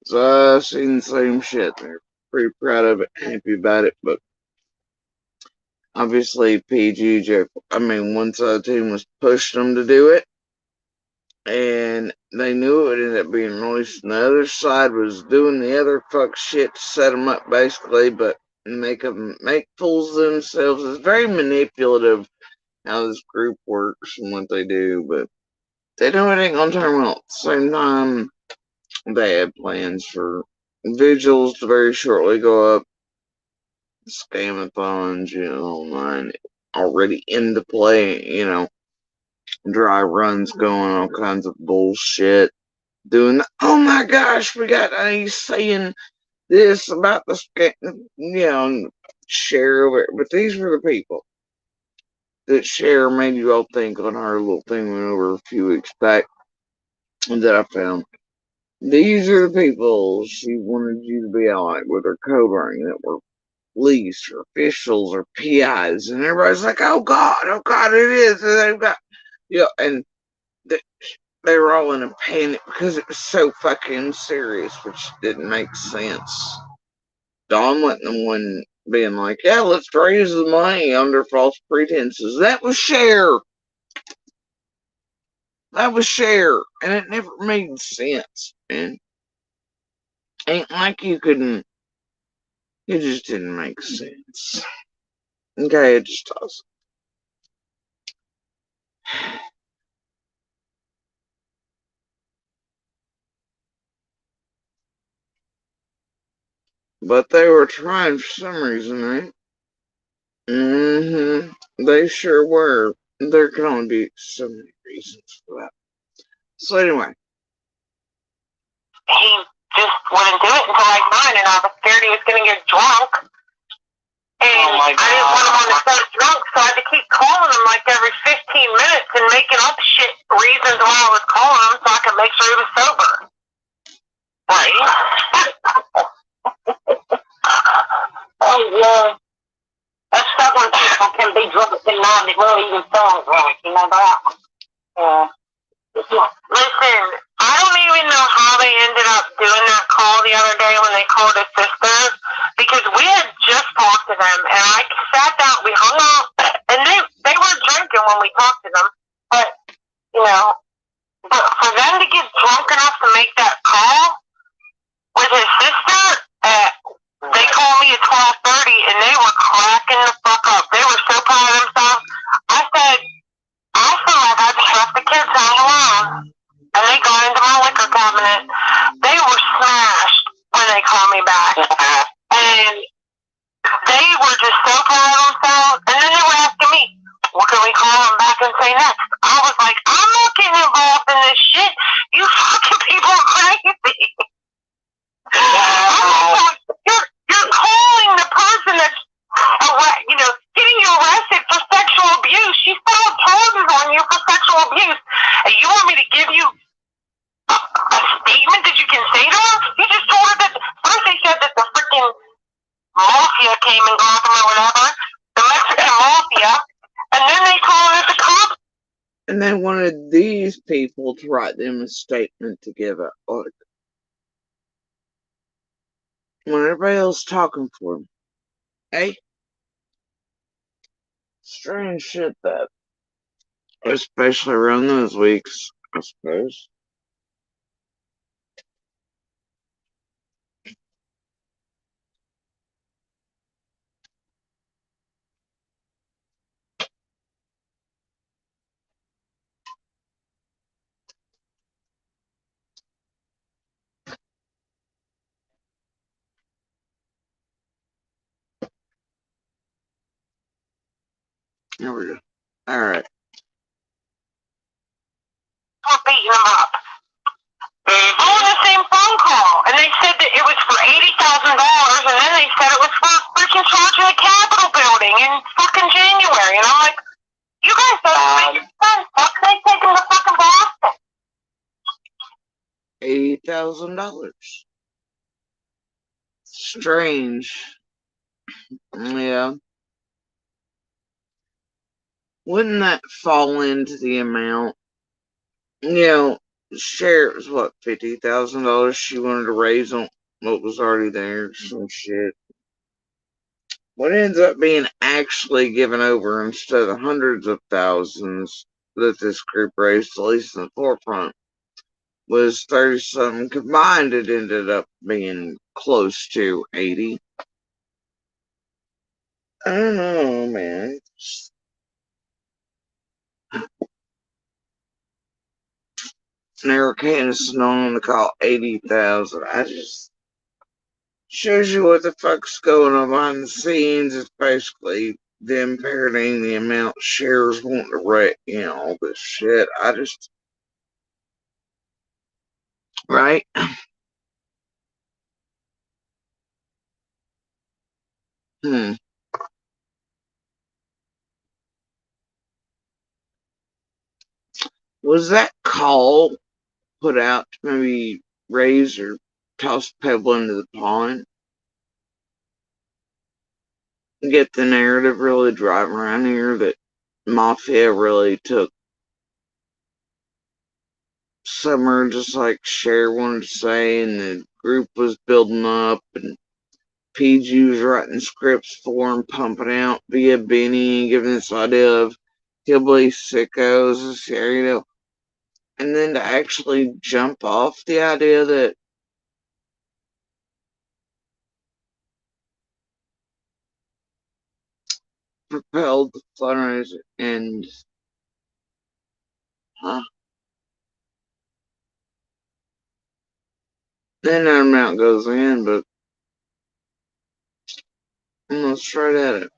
So I've seen the same shit. They're pretty proud of it, happy about it, but obviously PG, one side of the team was pushing them to do it, and they knew it would end up being released, and the other side was doing the other fuck shit to set them up, basically, but and make fools of themselves. It's very manipulative how this group works and what they do, but they know it ain't gonna turn out. At the same time, they have plans for vigils to very shortly go up, scamathons, online already into play, dry runs going, all kinds of bullshit. Doing, oh my gosh, we got saying this about the scam, share over it. But these were the people that Cher made you all think on her little thing went over a few weeks back that I found. These are the people she wanted you to be allied with her covering that were police or officials or PIs, and everybody's like, oh God, it is. And they've got, and they were all in a panic because it was so fucking serious, which didn't make sense. Don wasn't the one being like, yeah, let's raise the money under false pretenses. That was Cher. That was Cher. And it never made sense, man. Ain't like you couldn't. It just didn't make sense. Okay, it just does. But they were trying for some reason, right? They sure were. There can only be so many reasons for that. So anyway. He just wouldn't do it until like 9, and I was scared he was going to get drunk. And I didn't want him on the phone drunk, so I had to keep calling him like every 15 minutes and making up shit reasons why I was calling him so I could make sure he was sober. Right? Oh, yeah. That's stubborn people can be drunk and not really even feeling drunk. You know that? Yeah. Listen, I don't even know how they ended up doing that call the other day when they called his sister, because we had just talked to them, and I sat down, we hung out, and they were drinking when we talked to them, but for them to get drunk enough to make that call with his sister, they called me at 12:30, and they were cracking the fuck up. They were so proud of themselves. I said, I feel like I just left the kids home alone. And they got into my liquor cabinet. They were smashed when they called me back. And they were just so proud of themselves. And then they were asking me, what can we call them back and say next? I was like, I'm not getting involved in this shit. You fucking people are crazy. You're calling the person that's getting you arrested for sexual abuse. She filed charges on you for sexual abuse. And you want me to give you a statement that you can say to her? You just told her that first they said that the freaking mafia came and got them or whatever, the Mexican mafia, and then they called it the cops. And they wanted these people to write them a statement to give an article. When everybody else talking for them. Hey? Strange shit that. Especially around those weeks, I suppose. There we go. Alright. Beating them up. All in the same phone call. And they said that it was for $80,000, and then they said it was for freaking charging the Capitol building in fucking January. And I'm like, you guys don't make sense. How can they take them to fucking Boston? $80,000. Strange. Yeah. Wouldn't that fall into the amount? Share it was what, $50,000 she wanted to raise on what was already there, some shit. What ends up being actually given over instead of the hundreds of thousands that this group raised, at least in the forefront, was 30-something combined. It ended up being close to 80. I don't know, man. Never Candace known to call 80,000. I just shows you what the fuck's going on behind the scenes. It's basically them parroting the amount shares want to wreck, all this shit. Right? Hmm. Was that call put out to maybe raise or toss a pebble into the pond? Get the narrative really driving around here that Mafia really took Summer, just like Cher wanted to say, and the group was building up, and PG was writing scripts for him, pumping out via Benny, giving this idea of hillbilly sickos, and then to actually jump off the idea that propelled the fundraiser, and huh? Then that amount goes in, but I'm gonna straight at it.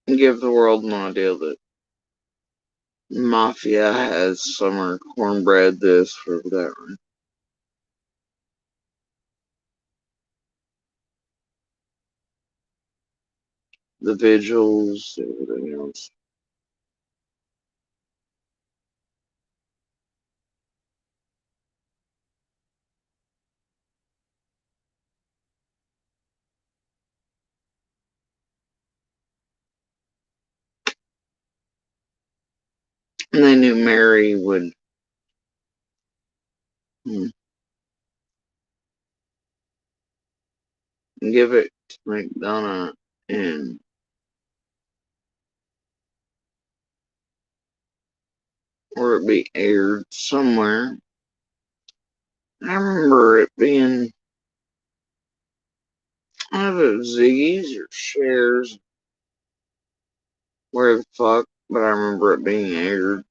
And give the world an idea that Mafia has Summer cornbread this or that. The vigils, everything else. And they knew Mary would give it to McDonough and or it be aired somewhere. I remember it being I don't know if it was Ziggy's or Shares, where the fuck, but I remember it being aired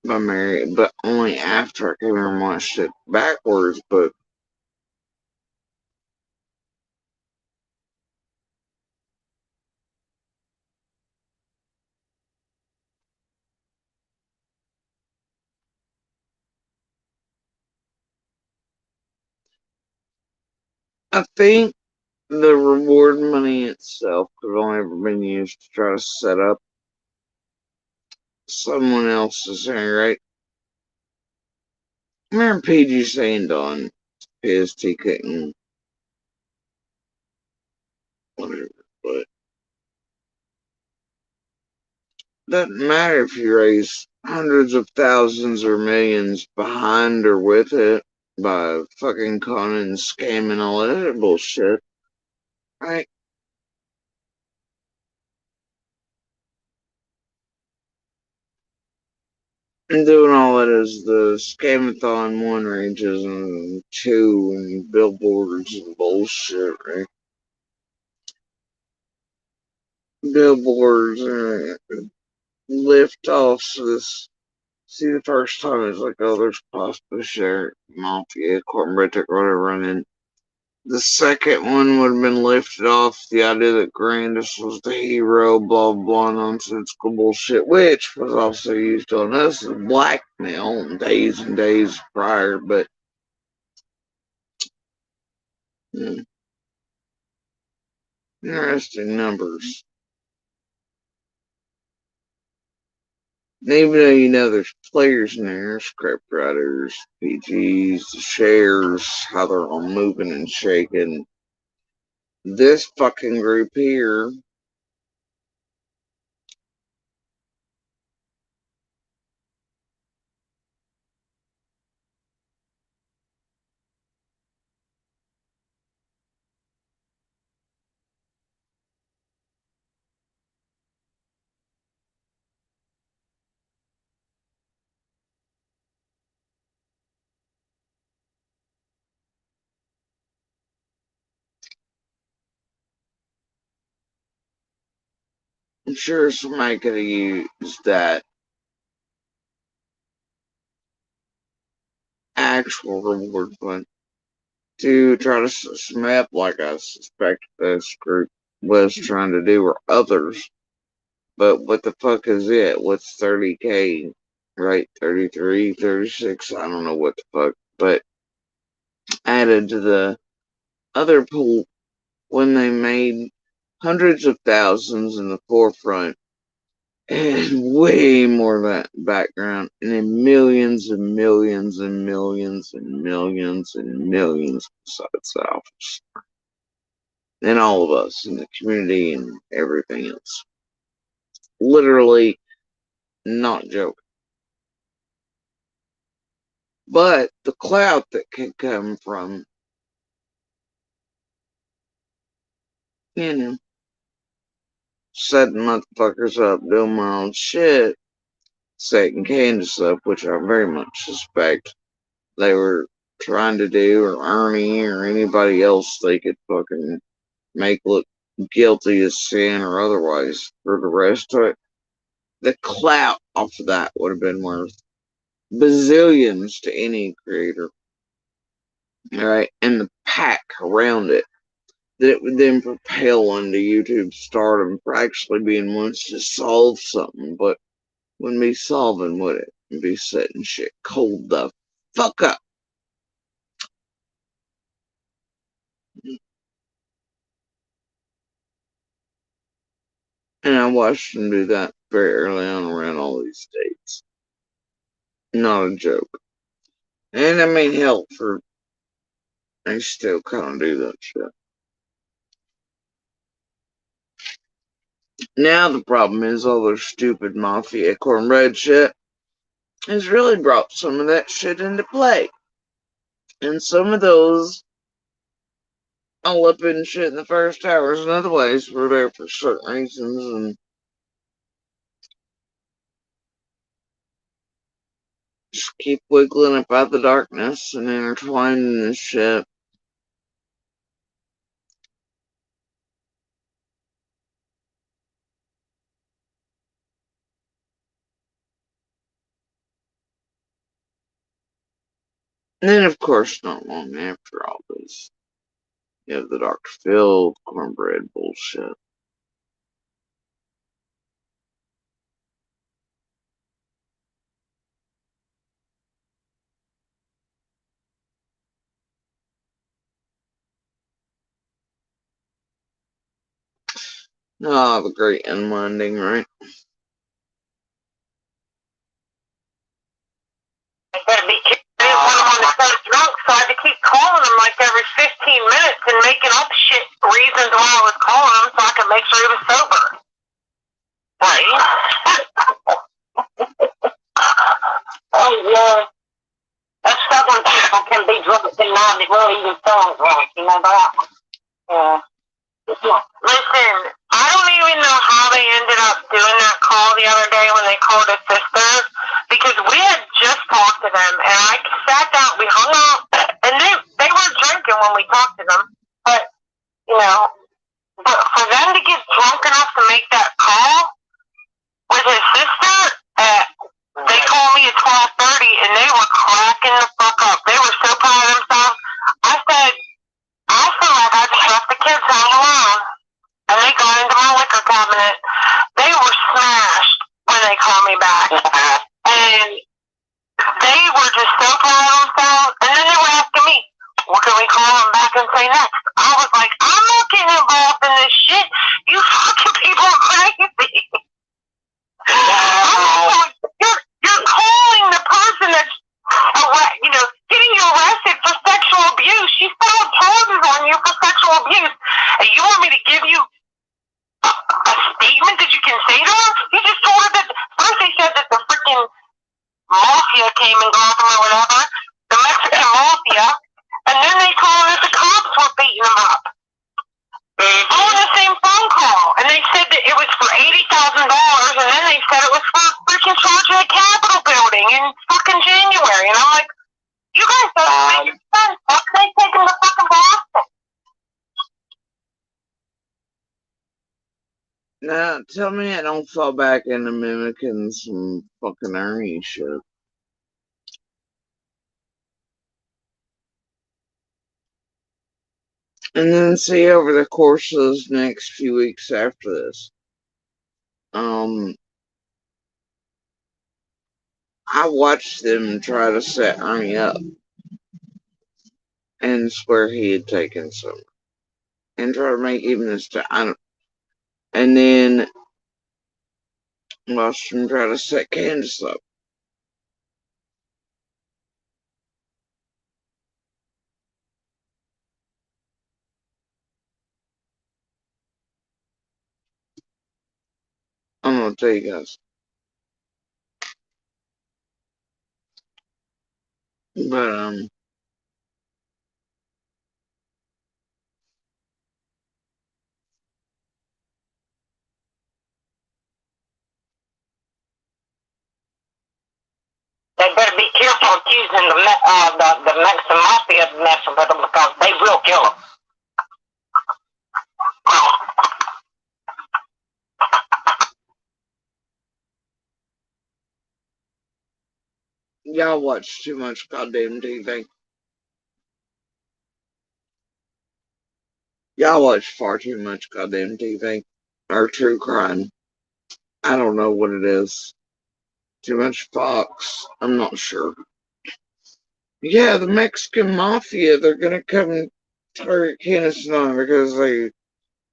by Mary, but only after I came and watched it backwards. But I think the reward money itself could have only ever been used to try to set up someone else's thing, right? I remember PG saying Don pissed he couldn't whatever, but doesn't matter if you raise hundreds of thousands or millions behind or with it by fucking conning and scamming all that other bullshit, right? And doing all that is the scamathon one ranges and two and billboards and bullshit, right? Billboards and lift offs. This see the first time it's like, oh, there's pasta share, mafia, cornbread, whatever, and then the second one would have been lifted off the idea that Grandis was the hero, blah blah nonsensical bullshit, which was also used on us as blackmail days and days prior. But interesting numbers. And even though there's players in there, script writers, PGs, the shares, how they're all moving and shaking. This fucking group here I'm sure somebody could have used that actual reward fund to try to some up like I suspect this group was trying to do, or others. But what the fuck is it? What's 30K? Right? 33, 36? I don't know what the fuck. But added to the other pool when they made hundreds of thousands in the forefront and way more of that background, and then millions and millions and millions and millions and millions besides the office. And all of us in the community and everything else. Literally not joking. But the clout that can come from, setting motherfuckers up, doing my own shit, setting Candace up, which I very much suspect they were trying to do, or Ernie, or anybody else they could fucking make look guilty as sin or otherwise for the rest of it. The clout off of that would have been worth bazillions to any creator. Alright, and the pack around it that it would then propel into YouTube stardom for actually being ones to solve something, but wouldn't be solving, would it? And be setting shit cold the fuck up. And I watched them do that very early on around all these dates. Not a joke. And I mean, hell, they still kind of do that shit. Now the problem is all their stupid mafia cornbread shit has really brought some of that shit into play. And some of those all up in shit in the first hours and other ways were there for certain reasons, and just keep wiggling up out the darkness and intertwining this shit. And then, of course, not long after all this, you have the Dr. Phil cornbread bullshit. Oh, the great unwinding, right? I better be careful. I didn't want him on the phone drunk, so I had to keep calling him like every 15 minutes and making up shit reasons why I was calling him so I could make sure he was sober. Right? Oh, yeah. That's stubborn people can be drunk and not really even feeling drunk, you know that? Yeah. Listen, I don't even know how they ended up doing that call the other day when they called his sister, because we had just talked to them, and I sat down, we hung out, and they were drinking when we talked to them, but, you know, but for them to get drunk enough to make that call with his sister, they called me at 12:30, and they were cracking the fuck up. They were so proud of themselves. I said, I feel like I just left the kids home alone. And they got into my liquor cabinet. They were smashed when they called me back. And they were just so proud of themselves. And then they were asking me, what can we call them back and say next? I was like, I'm not getting involved in this shit. You fucking people are crazy. You're calling the person that's, getting you arrested for sexual abuse. She filed charges on you for sexual abuse. And you want me to give you a statement that you can say to her? You just told her that, first they said that the freaking mafia came and got them or whatever, the Mexican mafia, and then they told her that the cops were beating them up. All in the same phone call. And they said that it was for $80,000, and then they said it was for freaking charging a Capitol building in fucking January. And I'm like, you guys don't make sense. How can they take them to fucking Boston? Now, tell me I don't fall back into mimicking some fucking Ernie shit. And then see over the course of those next few weeks after this. I watched them try to set Ernie up and swear he had taken some. And try to make even this time. And then watched him try to set Candace up. I'm gonna tell you guys. But They better be careful accusing the Mexican mafia of messing with them because they will kill them. y'all watch too much goddamn TV. Y'all watch far too much goddamn TV. Or true crime. I don't know what it is. Too much Fox. I'm not sure. Yeah, the Mexican mafia, they're gonna come target Candace and I because they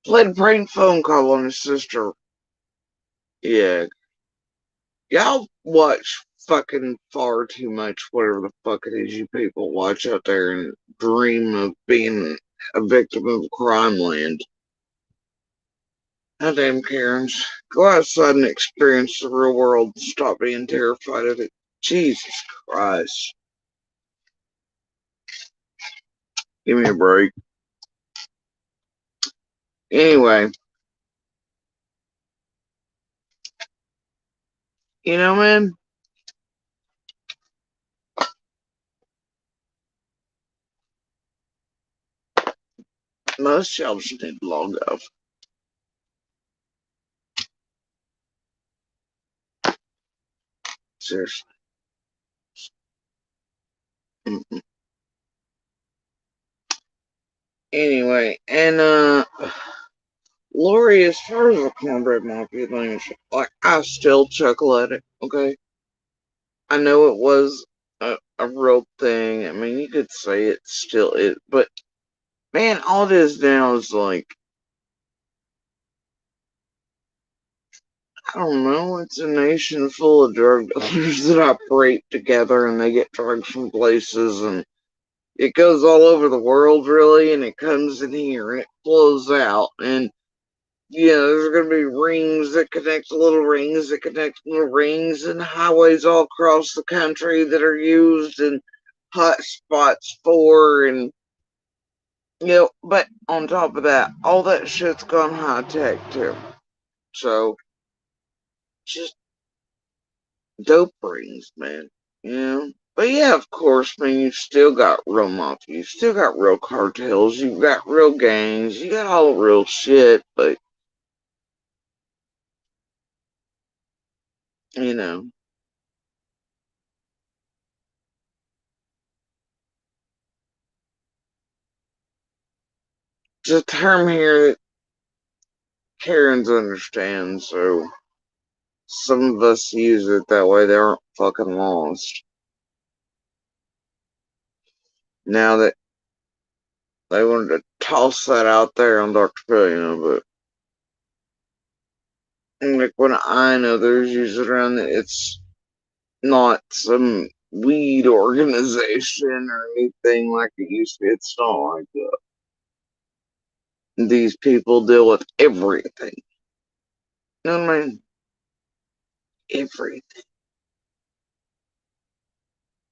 played a prank phone call on his sister. Yeah. Y'all watch fucking far too much whatever the fuck it is you people watch out there and dream of being a victim of crime land. Goddamn Karens. Go outside and experience the real world and stop being terrified of it. Jesus Christ. Give me a break. Anyway, you know, man, most y'all just need to log off. Seriously. Mm-mm. Anyway, and Lori, as far as the cornbread mafia thing, like, I still chuckle at it, okay? I know it was a real thing. I mean, you could say it still is, but man, all it is now is like, I don't know, it's a nation full of drug dealers that operate together and they get drugs from places and it goes all over the world really and it comes in here and it flows out and yeah, there's going to be rings that connect little rings that connect little rings and highways all across the country that are used and hot spots for and but on top of that, all that shit's gone high tech too. So just dope rings, man. But yeah, of course, man, you've still got real mafia, you've still got real cartels, you've got real gangs, you got all the real shit, but you know, it's a term here that Karens understand, so some of us use it that way. They aren't fucking lost. Now that they wanted to toss that out there on Dr. Phil, but like when I know there's usually around it, it's not some weed organization or anything like it used to be. It's not like that. These people deal with everything. You know what I mean? Everything.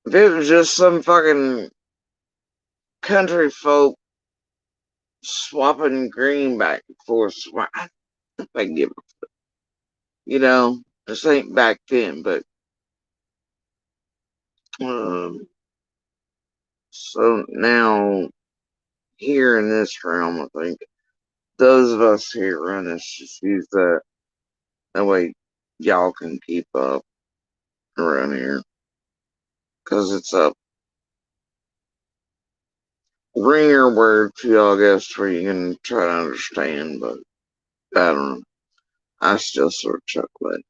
If it was just some fucking country folk swapping green back and forth, I think I give a fuck. This ain't back then, but um, so now here in this realm, I think those of us here run this just use that That way y'all can keep up around here. Because it's a ringer word to y'all, I guess, where you can try to understand, but I don't know. I still sort of chuckle at it.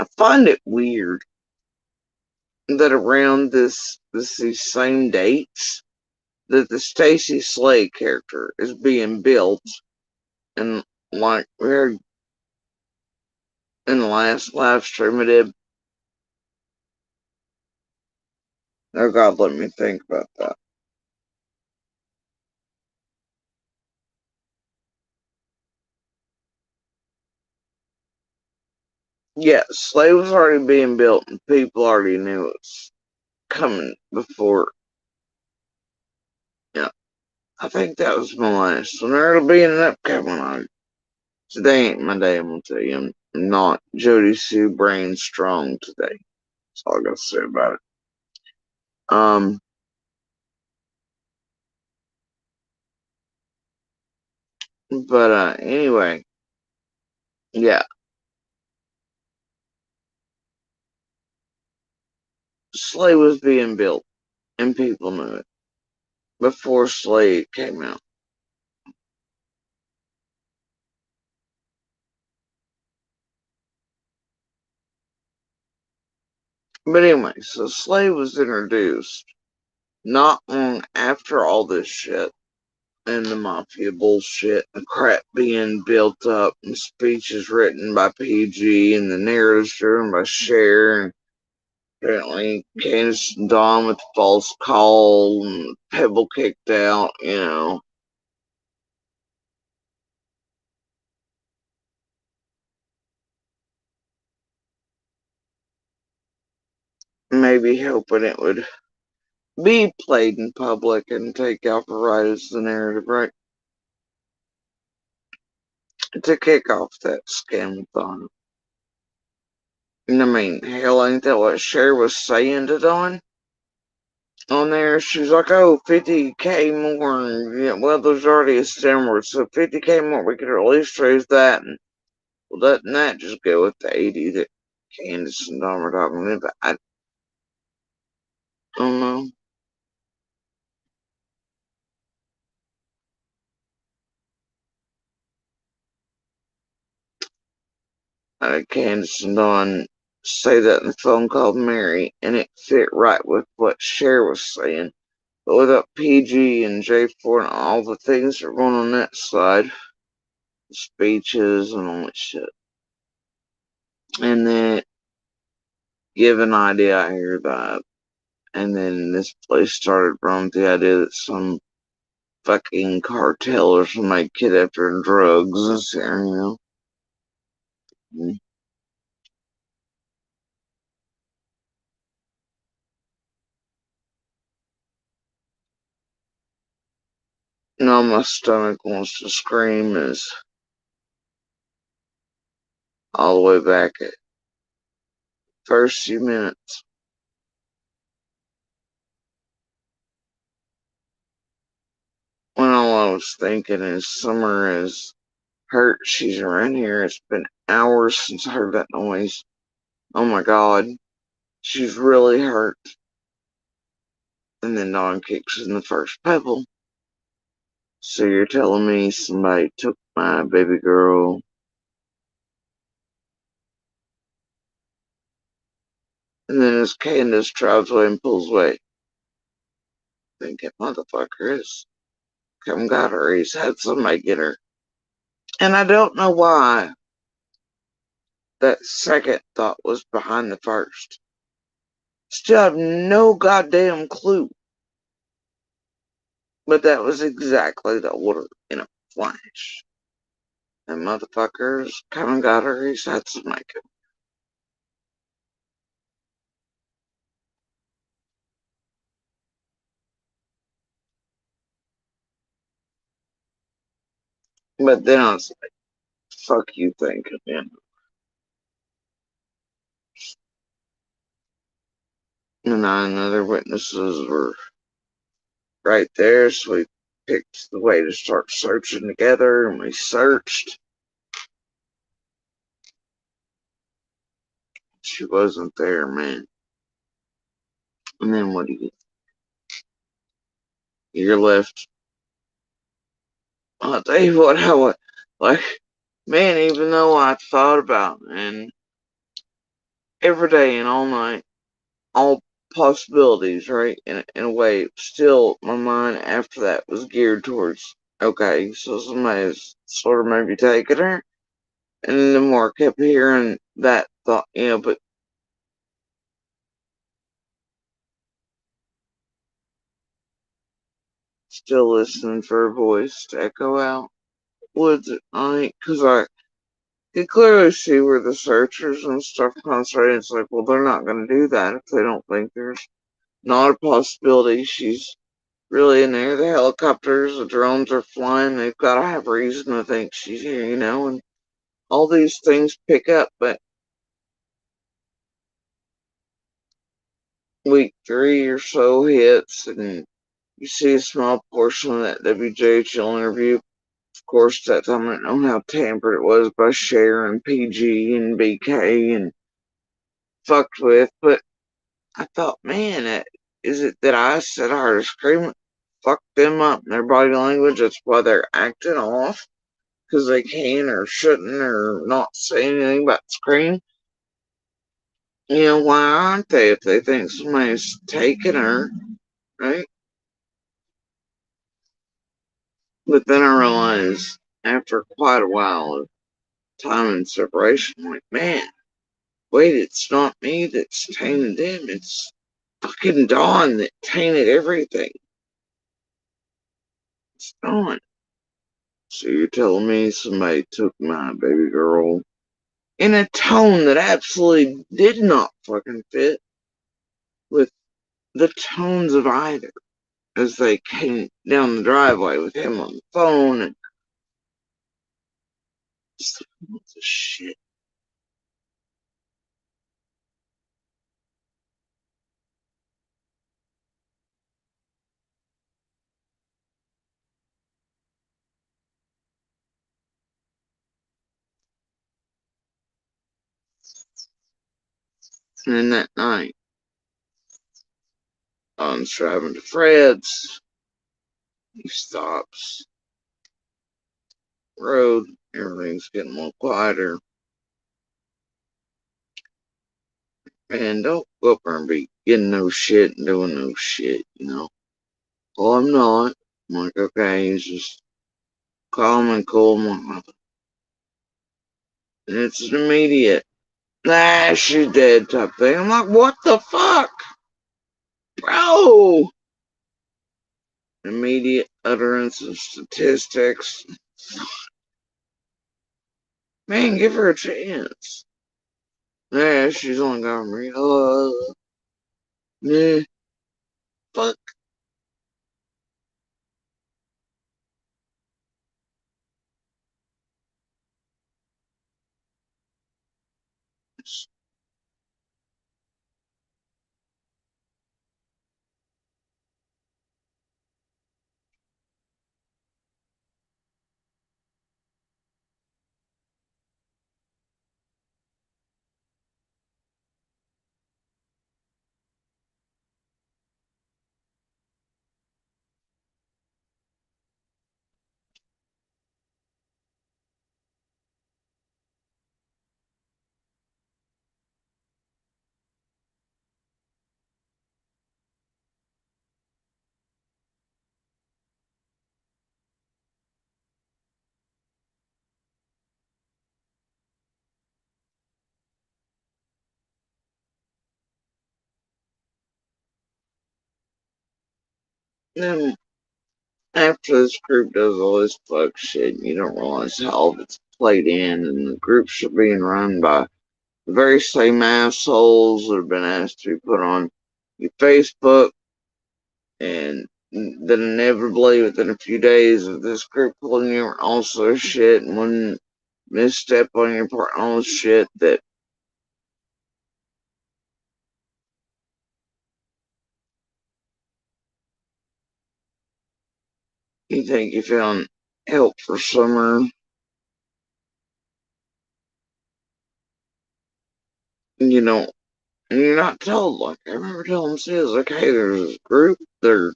I find it weird that around these same dates that the Stacy Slade character is being built, and like we heard in the last live stream I did. Oh God, let me think about that. Yeah, Slade was already being built, and people already knew it was coming before. Yeah, I think that was my last one. There'll be an upcoming one. Today ain't my day, I'm gonna tell you. I'm not Jody Sue brain strong today. That's all I gotta say about it. But anyway, yeah. Slade was being built, and people knew it before Slade came out. But anyway, so Slade was introduced not long after all this shit and the mafia bullshit, the crap being built up, and speeches written by PG, and the narratives driven by Cher, and apparently Candace and Dawn with the false call, and Pebble kicked out, you know. Maybe hoping it would be played in public and take off the right as the narrative, right? To kick off that scamathon. I mean, hell, ain't that what Cher was saying to Dawn? On there, she was like, oh, 50K more. And, yeah, well, there's already a stimmer, so 50K more, we could at least raise that. And, well, doesn't that just go with the 80 that Candace and Dawn were talking about? I don't know. Candace and Dawn say that in the phone called Mary, and it fit right with what Cher was saying. But without PG and J4 and all the things that are going on that side, the speeches and all that shit. And then give an idea I hear that. And then this place started running with the idea that some fucking cartel or somebody kidnapped her and drugs and shit, you know. Now my stomach wants to scream is all the way back at first few minutes. When all I was thinking is Summer is hurt. She's around here. It's been hours since I heard that noise. Oh my God. She's really hurt. And then Dawn kicks in the first pebble. So you're telling me somebody took my baby girl? And then as Candace drives away and pulls away, I think that motherfucker is come got her. He's had somebody get her. And I don't know why that second thought was behind the first. Still have no goddamn clue. But that was exactly the order in a flash. That motherfuckers come and got her. He's had some makeup. But then I was like, fuck you thinking, man. And 9 other witnesses were right there, so we picked the way to start searching together, and we searched. she wasn't there, man. And then what do you? You're left. I'll tell you what, how like, man, even though I thought about it, and every day and all night, all possibilities, right? In a way, still my mind after that was geared towards, okay, so somebody's sort of maybe taking her. And the more I kept hearing that thought, but still listening for a voice to echo out woods at night, because I could clearly see where the searchers and stuff concentrated. It's like, well, they're not going to do that if they don't think there's not a possibility she's really in there. The helicopters, the drones are flying. They've got to have reason to think she's here, and all these things pick up. But week 3 or so hits, and you see a small portion of that WJHL interview. Of course, that time I didn't know how tampered it was by Cher and PG and BK and fucked with. But I thought, man, is it that I said I heard a scream? Fuck them up in their body language. That's why they're acting off. Because they can or shouldn't or not saying anything about scream. Why aren't they if they think somebody's taking her, right? But then I realized after quite a while of time and separation, I'm like, man, wait, it's not me that's tainted them. It's fucking Dawn that tainted everything. It's Dawn. So you're telling me somebody took my baby girl in a tone that absolutely did not fucking fit with the tones of either as they came down the driveway with him on the phone and just what the shit. And then that night, I was driving to Fred's. He stops. Road, everything's getting a little quieter. Man, don't go up there and be getting no shit and doing no shit. Well, I'm not. I'm like, okay, he's just calm and cool. And it's an immediate, nah, she's dead type thing. I'm like, what the fuck? Bro! Immediate utterance of statistics. Man, give her a chance. Yeah, she's only got me. Nah, fuck. Then after this group does all this fuck shit, you don't realize how all of it's played in, and the groups are being run by the very same assholes that have been asked to be put on your Facebook, and then inevitably within a few days of this group pulling you also shit, and one misstep on your part, all shit that you think you found help for summer, you know, and you're not told. Like, I remember telling Sis, like, hey, there's this group, they're,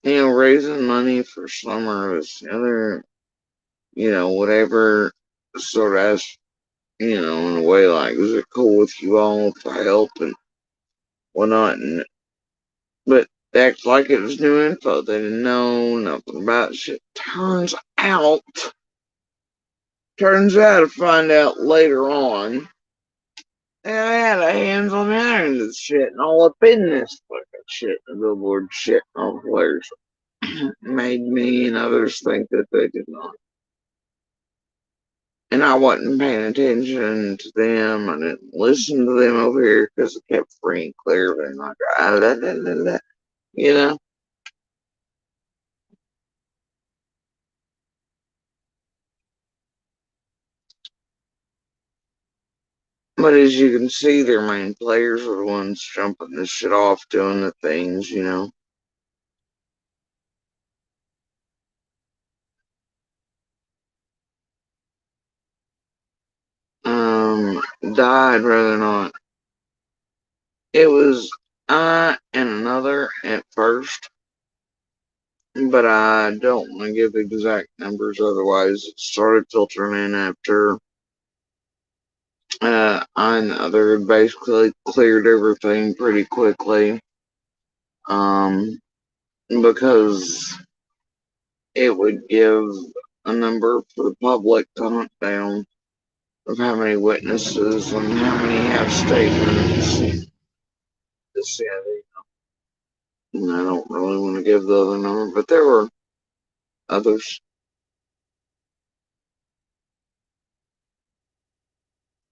raising money for summer, this other, whatever, sort of, in a way, like, is it cool with you all to help and whatnot? But they act like it was new info. They didn't know nothing about shit. Turns out to find out later on, they had a hands on matter in this shit and all up in this fucking shit, the billboard shit and all the players. Made me and others think that they did not. And I wasn't paying attention to them. I didn't listen to them over here because it kept free and clear and like, you know. But as you can see, their main players are the ones jumping this shit off, doing the things, Died rather not. It was I and another at first, but I don't want to give exact numbers, otherwise it started filtering in after I and the other had basically cleared everything pretty quickly. Because it would give a number for the public to hunt down of how many witnesses and how many have statements. And I don't really want to give the other number, but there were others.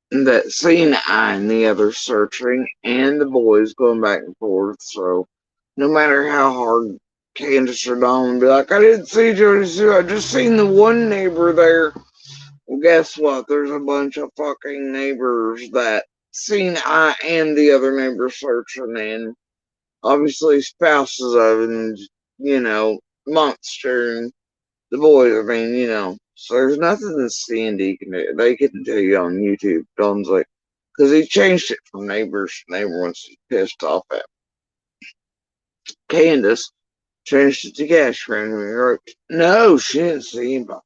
That seen I and the other searching and the boys going back and forth. So no matter how hard Candace or Dawn would be like, I didn't see Jody Sue, I just seen the one neighbor there. Well, guess what? There's a bunch of fucking neighbors that seen I and the other neighbor searching, and obviously spouses of, and Monster and the boys. I mean, so there's nothing that Sandy can do. They can tell you on YouTube. Don's like, because he changed it from neighbors to neighbor once he's pissed off at Candace. Changed it to Cash Friend. No, she didn't see anybody.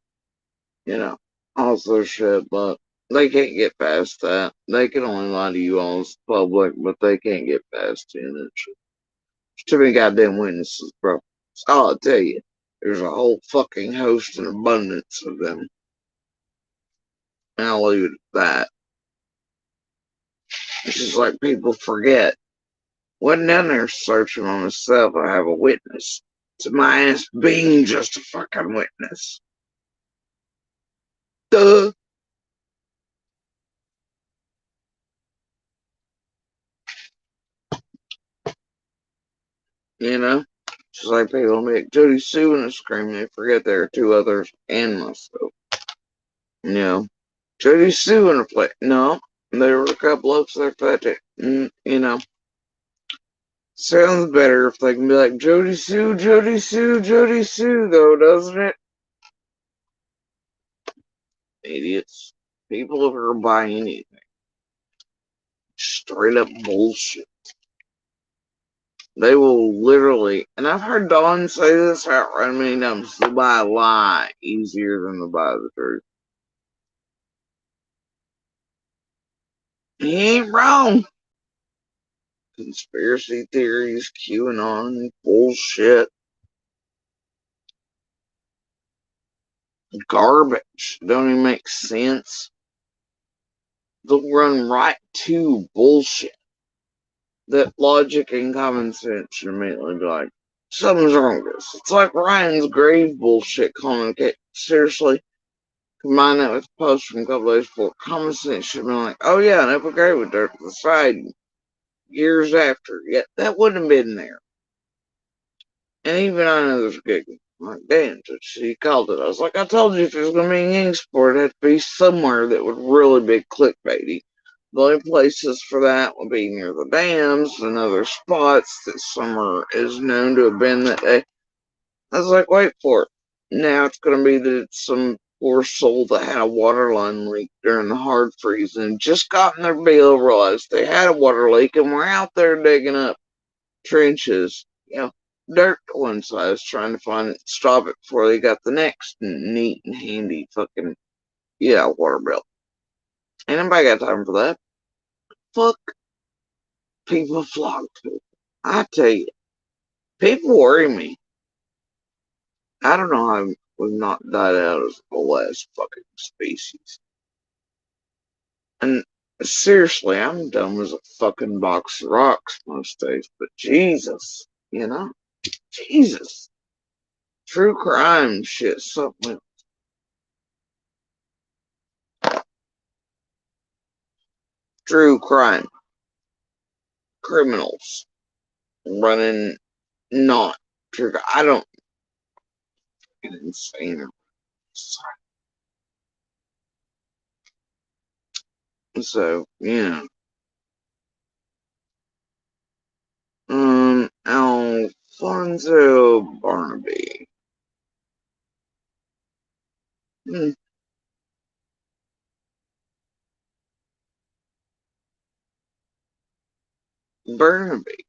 All this shit, but they can't get past that. They can only lie to you all as public, but they can't get past it. There's too many goddamn witnesses, bro. That's all I'll tell you. There's a whole fucking host and abundance of them. And I'll leave it at that. It's just like people forget. Wasn't down there searching on myself. I have a witness to my ass being just a fucking witness. Duh. Just like people make Jody Sue and scream, they forget there are two others and myself. Jody Sue in a play. No, there were a couple of there for that too. Sounds better if they can be like Jody Sue, Jody Sue, Jody Sue, though, doesn't it? Idiots. People who are buying anything. Straight up bullshit. They will literally, and I've heard Dawn say this outright many times, they'll buy a lie easier than to buy the truth. He ain't wrong. Conspiracy theories, QAnon, bullshit. Garbage. Don't even make sense. They'll run right to bullshit. That logic and common sense should immediately be like, something's wrong with this. It's like Ryan's grave bullshit comment. Seriously, combine that with the post from a couple days before. Common sense should be like, oh yeah, an open grave with dirt to the side years after. Yet that wouldn't have been there. And even I know there's giggling. Like, damn, she called it. I was like, I told you if there's going to be a gang sport, it had to be somewhere that would really be clickbaity. The only places for that would be near the dams and other spots that summer is known to have been that day. I was like, wait for it. Now it's going to be that it's some poor soul that had a water line leak during the hard freeze and just gotten their bill, realized they had a water leak and were out there digging up trenches, dirt coincides, trying to find it, stop it before they got the next neat and handy fucking, water bill. Ain't nobody got time for that. Fuck people flock to it. I tell you, people worry me. I don't know how we've not died out as the last fucking species. And seriously, I'm dumb as a fucking box of rocks most days, but Jesus, Jesus. True crime shit, something. True crime. Criminals running not true. I don't get insane. So, Alfonso Barnaby. Barnaby.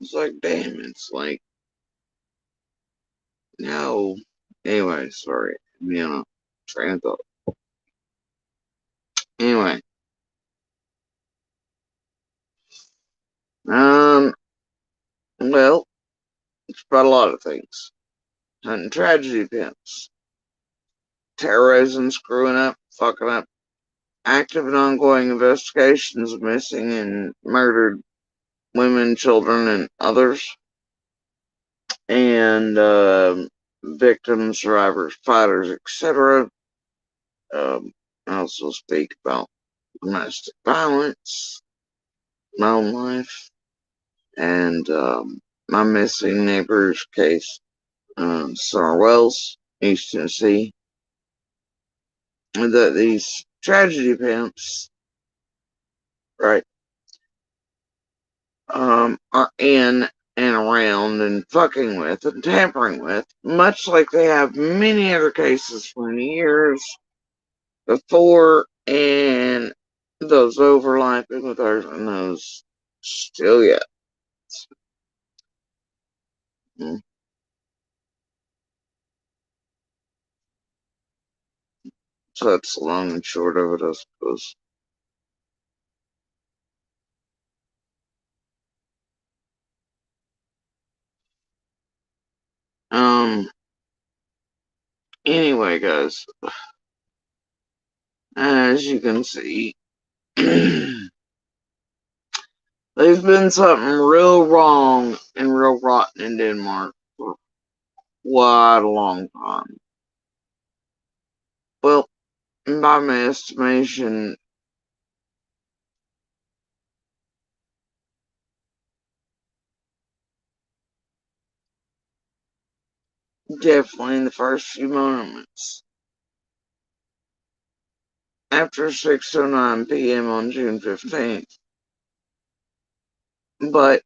It's like, damn, it's like, no. Anyway, sorry. Train of thought. Anyway. Well, it's about a lot of things. Hunting tragedy pimps. Terrorism, screwing up, fucking up. Active and ongoing investigations of missing and murdered women, children, and others. And victims, survivors, fighters, etc. I also speak about domestic violence, my own life, and my missing neighbor's case, Summer Wells, East Tennessee. That these tragedy pimps, right, are in and around and fucking with and tampering with, much like they have many other cases for years before, and those overlapping with ours and those still yet. So that's the long and short of it, I suppose. Anyway, guys, as you can see, there's been something real wrong and real rotten in Denmark for quite a long time. Well, by my estimation, definitely in the first few moments. After 6:09 p.m. on June 15th. But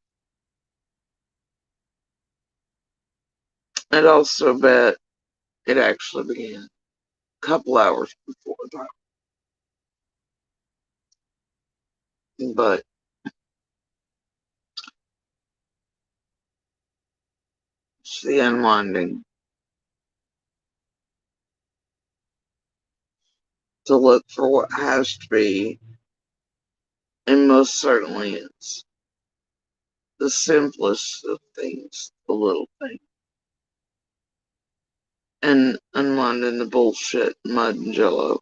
I'd also bet it actually began a couple hours before that. But it's the unwinding to look for what has to be, and most certainly is, the simplest of things, the little thing. And unwinding the bullshit, mud and jello.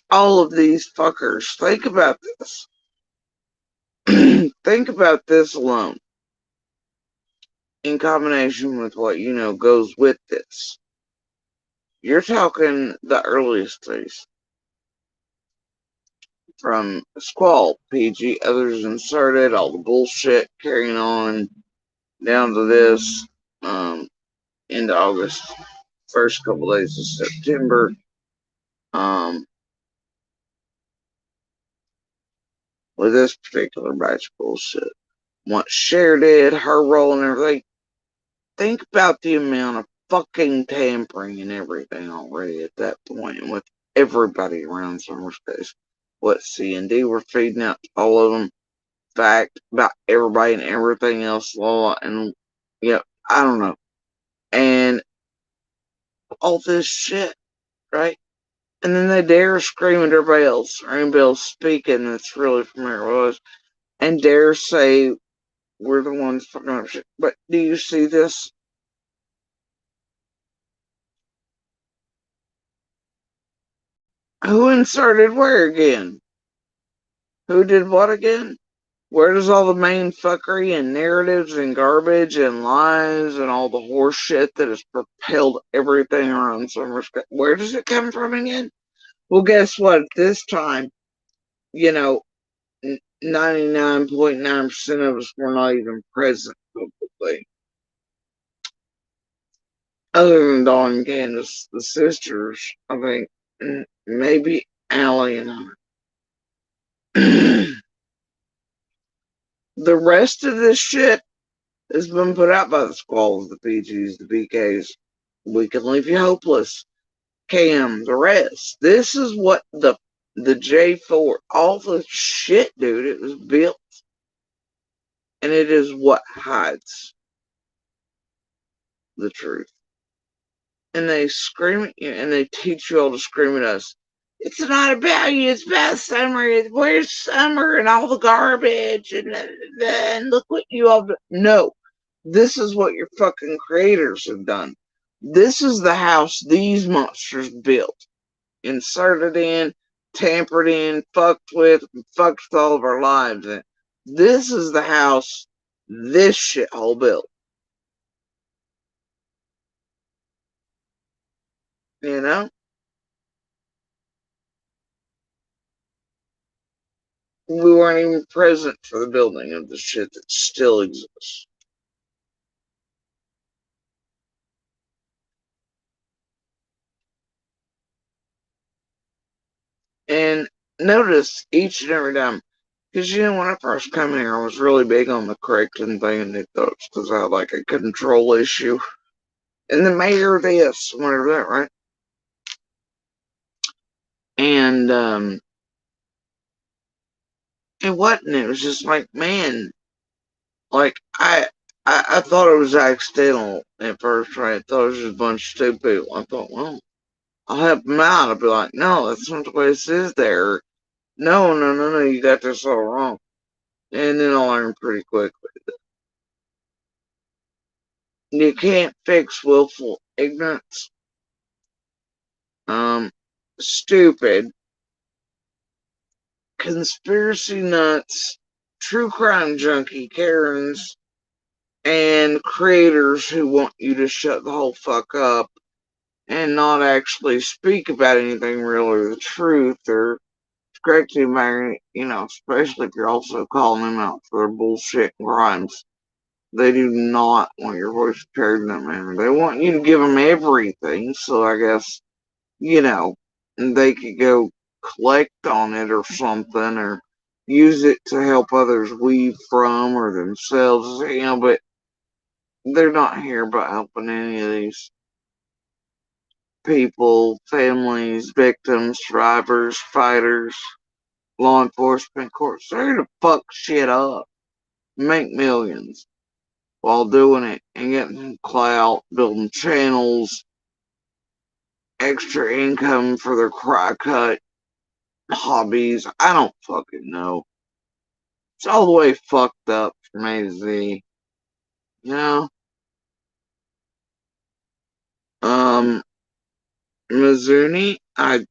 All of these fuckers, think about this. Think about this alone. In combination with what goes with this. You're talking the earliest days. From Squall, PG, others inserted, all the bullshit carrying on down to this, into August, first couple days of September. with this particular batch of bullshit. What Cher did, her role and everything. Think about the amount of fucking tampering and everything already at that point with everybody around Summer's case. What C&D were feeding out to all of them. Fact about everybody and everything else, law, and I don't know. And all this shit, right? And then they dare scream at everybody else. Everybody else speaking that's really familiar with us. And dare say we're the ones fucking up shit. But do you see this? Who inserted where again? Who did what again? Where does all the main fuckery and narratives and garbage and lies and all the horse shit that has propelled everything around Summer's, where does it come from again? Well, guess what? This time, 99.9% of us were not even present publicly. Other than Dawn and Candace, the sisters, I think, maybe Allie and I. The rest of this shit has been put out by the Squalls, the PGs, the BKs. We Can Leave You Hopeless, Cam, the rest. This is what the J4, all the shit, dude, it was built. And it is what hides the truth. And they scream at you, and they teach you all to scream at us. It's not about you, it's about Summer. Where's Summer and all the garbage? And look what you all do. No, this is what your fucking creators have done. This is the house these monsters built. Inserted in, tampered in, fucked with all of our lives in. This is the house this shithole built. You know? We weren't even present for the building of the shit that still exists. And notice each and every time, because when I first came here, I was really big on the correcting thing, and they thought it's because I had like a control issue. And the mayor this, whatever that, right? And it wasn't. It was just like, man, like I thought it was accidental at first, right? I thought it was just a bunch of stupid people. I thought, well, I'll help them out. I'll be like, no, that's not the way this is there. No, you got this all wrong. And then I learned pretty quickly that you can't fix willful ignorance. Stupid, conspiracy nuts, true crime junkie Karens, and creators who want you to shut the whole fuck up and not actually speak about anything real or the truth or correct anybody, especially if you're also calling them out for their bullshit and crimes. They do not want your voice carried in that manner. They want you to give them everything, so I guess, they could go collect on it or something, or use it to help others weave from or themselves, but they're not here about helping any of these people, families, victims, survivors, fighters, law enforcement, courts. They're here to fuck shit up, make millions while doing it and getting clout, building channels, extra income for their cry cut hobbies. I don't fucking know. It's all the way fucked up from A to Z. Mizuni, I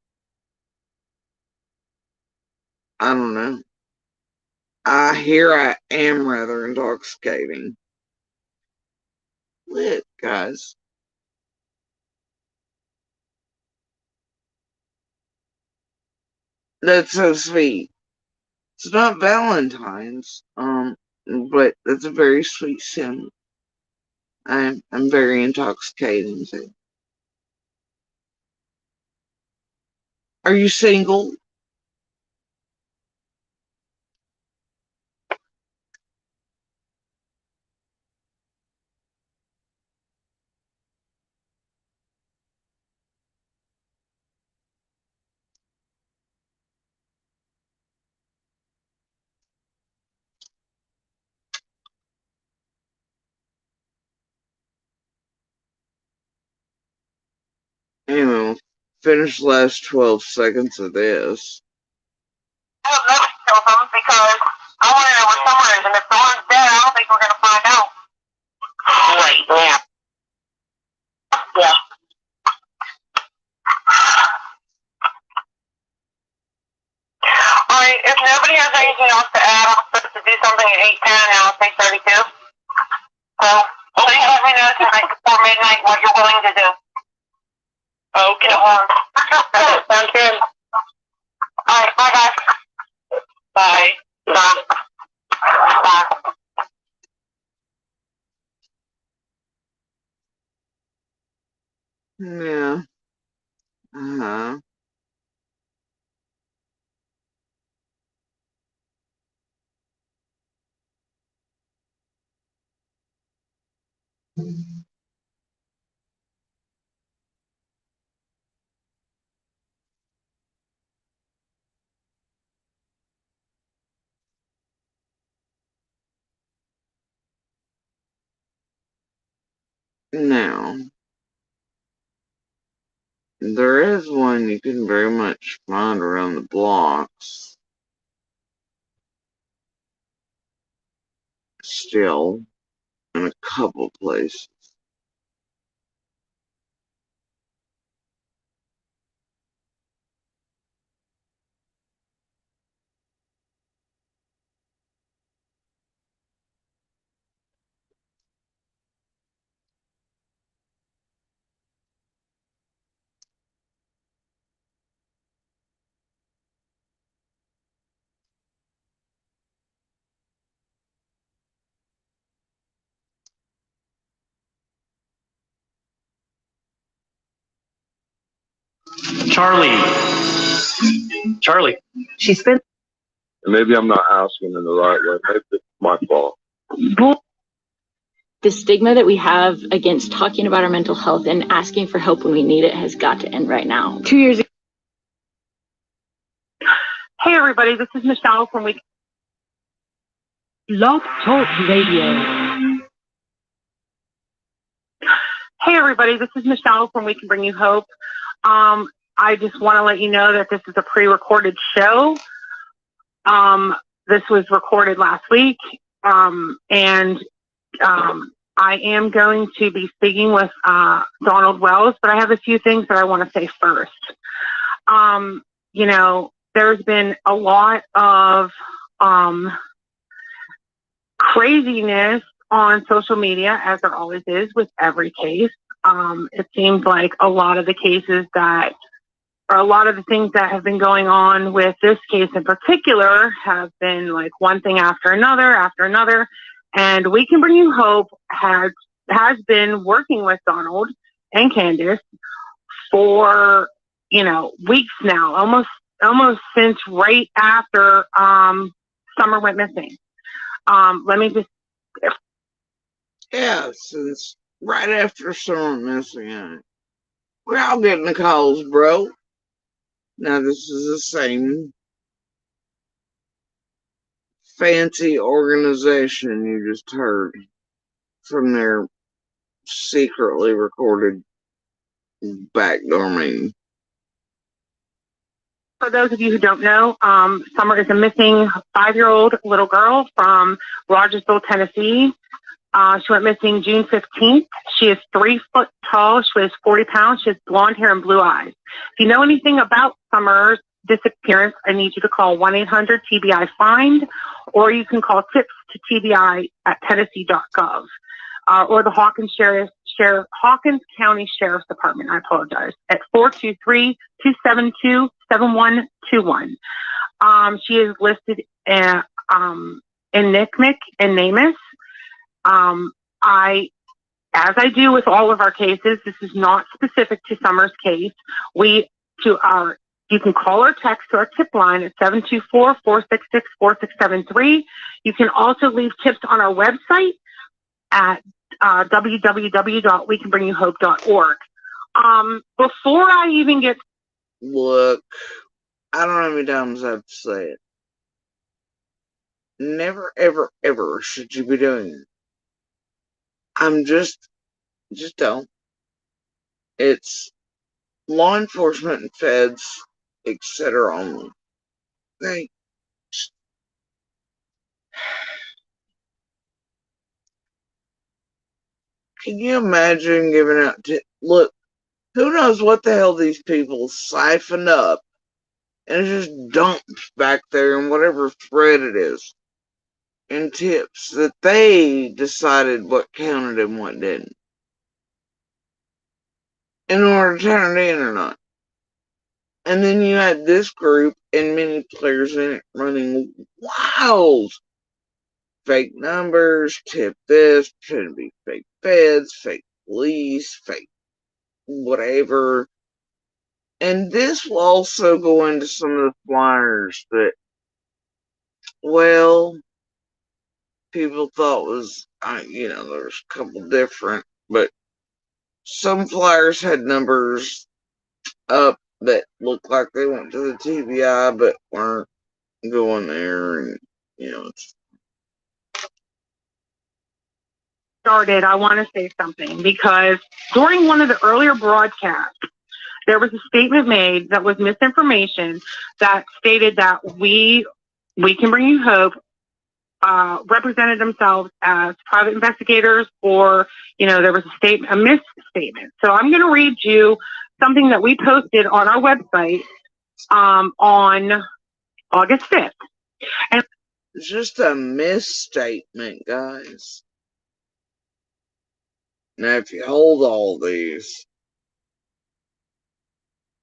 don't know. I hear I am rather intoxicating. Lit, guys. That's so sweet. It's not Valentine's, but that's a very sweet sentiment. I'm very intoxicating too. Are you single? finish the last 12 seconds of this. I would love to kill them because I want to know where Summer is, and if Summer's dead, I don't think we're going to find out. Right, yeah. Yeah. Alright, if nobody has anything else to add, I'm supposed to do something at 8:10, now it's 8:32. So, please let me know tonight before midnight what you're willing to do. Okay. Sounds good. Alright, bye guys. Bye. Bye. Bye. Yeah. Uh-huh. Now, there is one you can very much find around the blocks. Still, in a couple places. Charlie. She's been. Maybe I'm not asking in the right way. Maybe it's my fault. The stigma that we have against talking about our mental health and asking for help when we need it has got to end right now. 2 years ago. Hey everybody, this is Michelle from Week. Blog Talk Radio. Hey everybody, this is Michelle from We Can Bring You Hope. I just want to let you know that this is a pre-recorded show. This was recorded last week, and I am going to be speaking with Donald Wells, but I have a few things that I want to say first. You know, there's been a lot of craziness on social media, as there always is with every case. It seems like a lot of the cases that, or a lot of the things that have been going on with this case in particular have been like one thing after another. And We Can Bring You Hope has been working with Donald and Candace for, you know, weeks now, almost since right after Summer went missing. Let me just. Yeah, since right after Summer missing, we're all getting the calls, bro. Now, this is the same fancy organization you just heard from their secretly recorded backdoor meeting. For those of you who don't know, Summer is a missing 5-year-old little girl from Rogersville, Tennessee. She went missing June 15th. She is 3 foot tall. She weighs 40 pounds. She has blonde hair and blue eyes. If you know anything about Summer's disappearance, I need you to call 1-800-TBI-FIND, or you can call tips to TBI at Tennessee.gov, or the Hawkins County Sheriff's Department, I apologize, at 423-272-7121. She is listed in NCMEC and NamUs. As I do with all of our cases, this is not specific to Summer's case. You can call or text to our tip line at 724-466-4673. You can also leave tips on our website at www.wecanbringyouhope.org. Before I even get... Look, I don't know how many times I have to say it. Never, ever, ever should you be doing it. I'm just don't. It's law enforcement and feds, etc. only. They Can you imagine giving out look, who knows what the hell these people siphon up and just dump back there in whatever thread it is in tips that they decided what counted and what didn't in order to turn it in or not. And then you had this group and many players in it running wild fake numbers, tip this, pretend to be fake feds, fake police, fake whatever. And this will also go into some of the flyers that, well, people thought was, there's a couple different, but some flyers had numbers up that looked like they went to the TBI but weren't going there, and it's started, I want to say something because during one of the earlier broadcasts, there was a statement made that was misinformation that stated that we can bring you hope represented themselves as private investigators, or there was a misstatement. So I'm going to read you something that we posted on our website on August 5th. And it's just a misstatement, guys. Now, if you hold all these,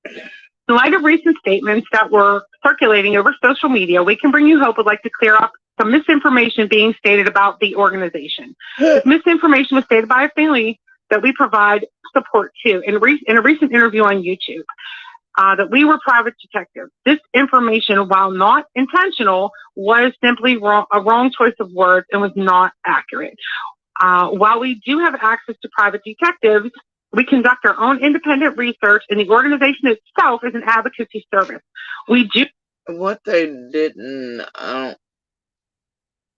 in light of recent statements that were circulating over social media, We Can Bring You Hope would like to clear up some misinformation being stated about the organization. This misinformation was stated by a family that we provide support to in a recent interview on YouTube, that we were private detectives. This information, while not intentional, was simply a wrong choice of words and was not accurate. While we do have access to private detectives, we conduct our own independent research, and the organization itself is an advocacy service. We do. What they didn't, I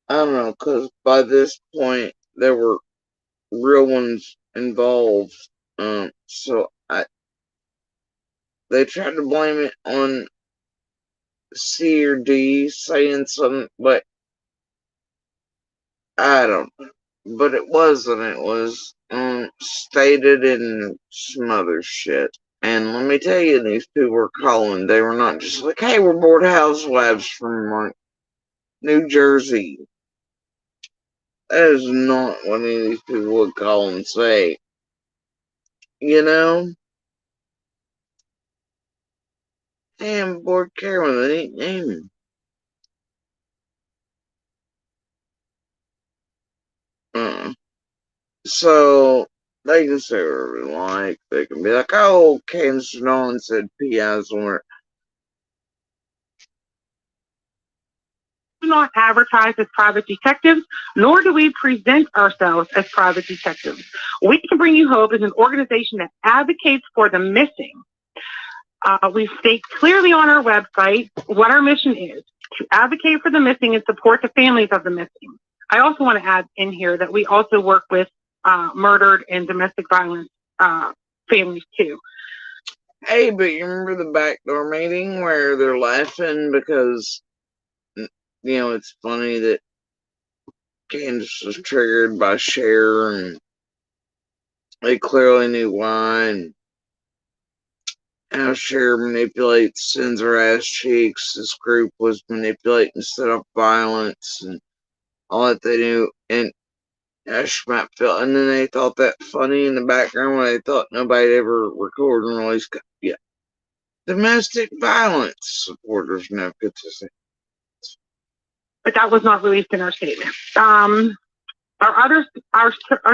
don't know, because by this point there were real ones involved. So they tried to blame it on C or D saying something, but I don't know. But it wasn't. It was stated in some other shit. And let me tell you, these people were calling. They were not just like, hey, we're bored housewives from like New Jersey. That is not what any of these people would call and say. Hey, I'm bored Karen with a neat name. So they can say whatever they like. They can be like, oh, Candace Nolan said PIs on her. Do not advertise as private detectives, nor do we present ourselves as private detectives. We Can Bring You Hope is an organization that advocates for the missing. We state clearly on our website what our mission is: to advocate for the missing and support the families of the missing. I also want to add in here that we also work with murdered and domestic violence families too. Hey, but you remember the backdoor meeting where they're laughing because, it's funny that Candace was triggered by Cher and they clearly knew why, and how Cher manipulates, sends her ass cheeks. This group was manipulating to set up violence and all that they knew, and Ash might feel, and then they thought that funny in the background when they thought nobody'd ever record and release. Yeah, domestic violence supporters now get to say. But that was not released in our statement. Our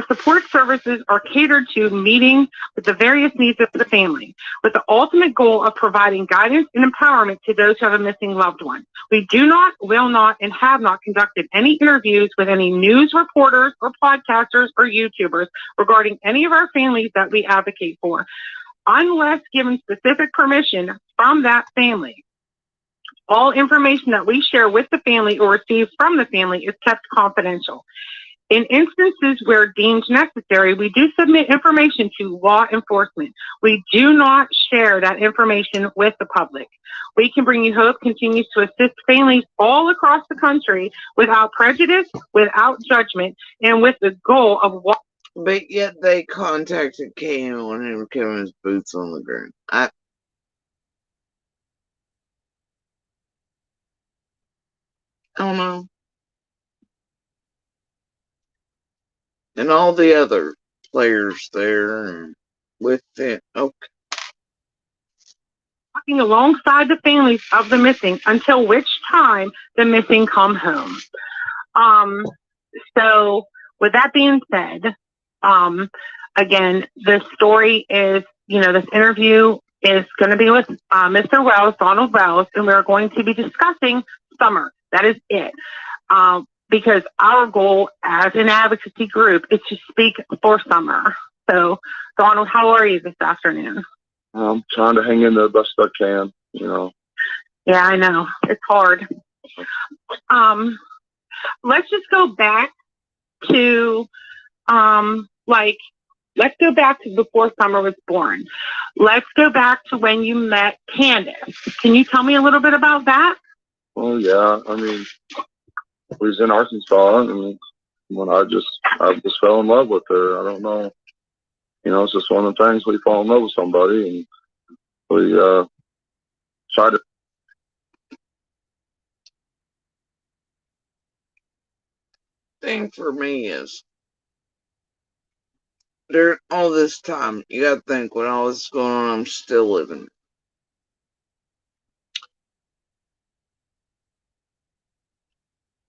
support services are catered to meeting with the various needs of the family, with the ultimate goal of providing guidance and empowerment to those who have a missing loved one. We do not, will not, and have not conducted any interviews with any news reporters or podcasters or YouTubers regarding any of our families that we advocate for, unless given specific permission from that family. All information that we share with the family or receive from the family is kept confidential. In instances where deemed necessary, we do submit information to law enforcement. We do not share that information with the public. We Can Bring You Hope continues to assist families all across the country without prejudice, without judgment, and with the goal of But yet they contacted Kano and him having his boots on the ground. I don't know. And all the other players there and with it. Okay. walking alongside the families of the missing until which time the missing come home. So with that being said, again, the story is, this interview is going to be with Mr. Wells, Donald Wells, and we're going to be discussing summer. That is it. Because our goal as an advocacy group is to speak for summer. So, Donald, how are you this afternoon? I'm trying to hang in there the best I can, Yeah, I know. It's hard. Let's just go back to, let's go back to before Summer was born. Let's go back to when you met Candace. Can you tell me a little bit about that? Well, yeah, we was in Arkansas, and when I just fell in love with her. I don't know. It's just one of the things we fall in love with somebody, and we try to. Thing for me is, during all this time, you gotta think, when all this is going on, I'm still living.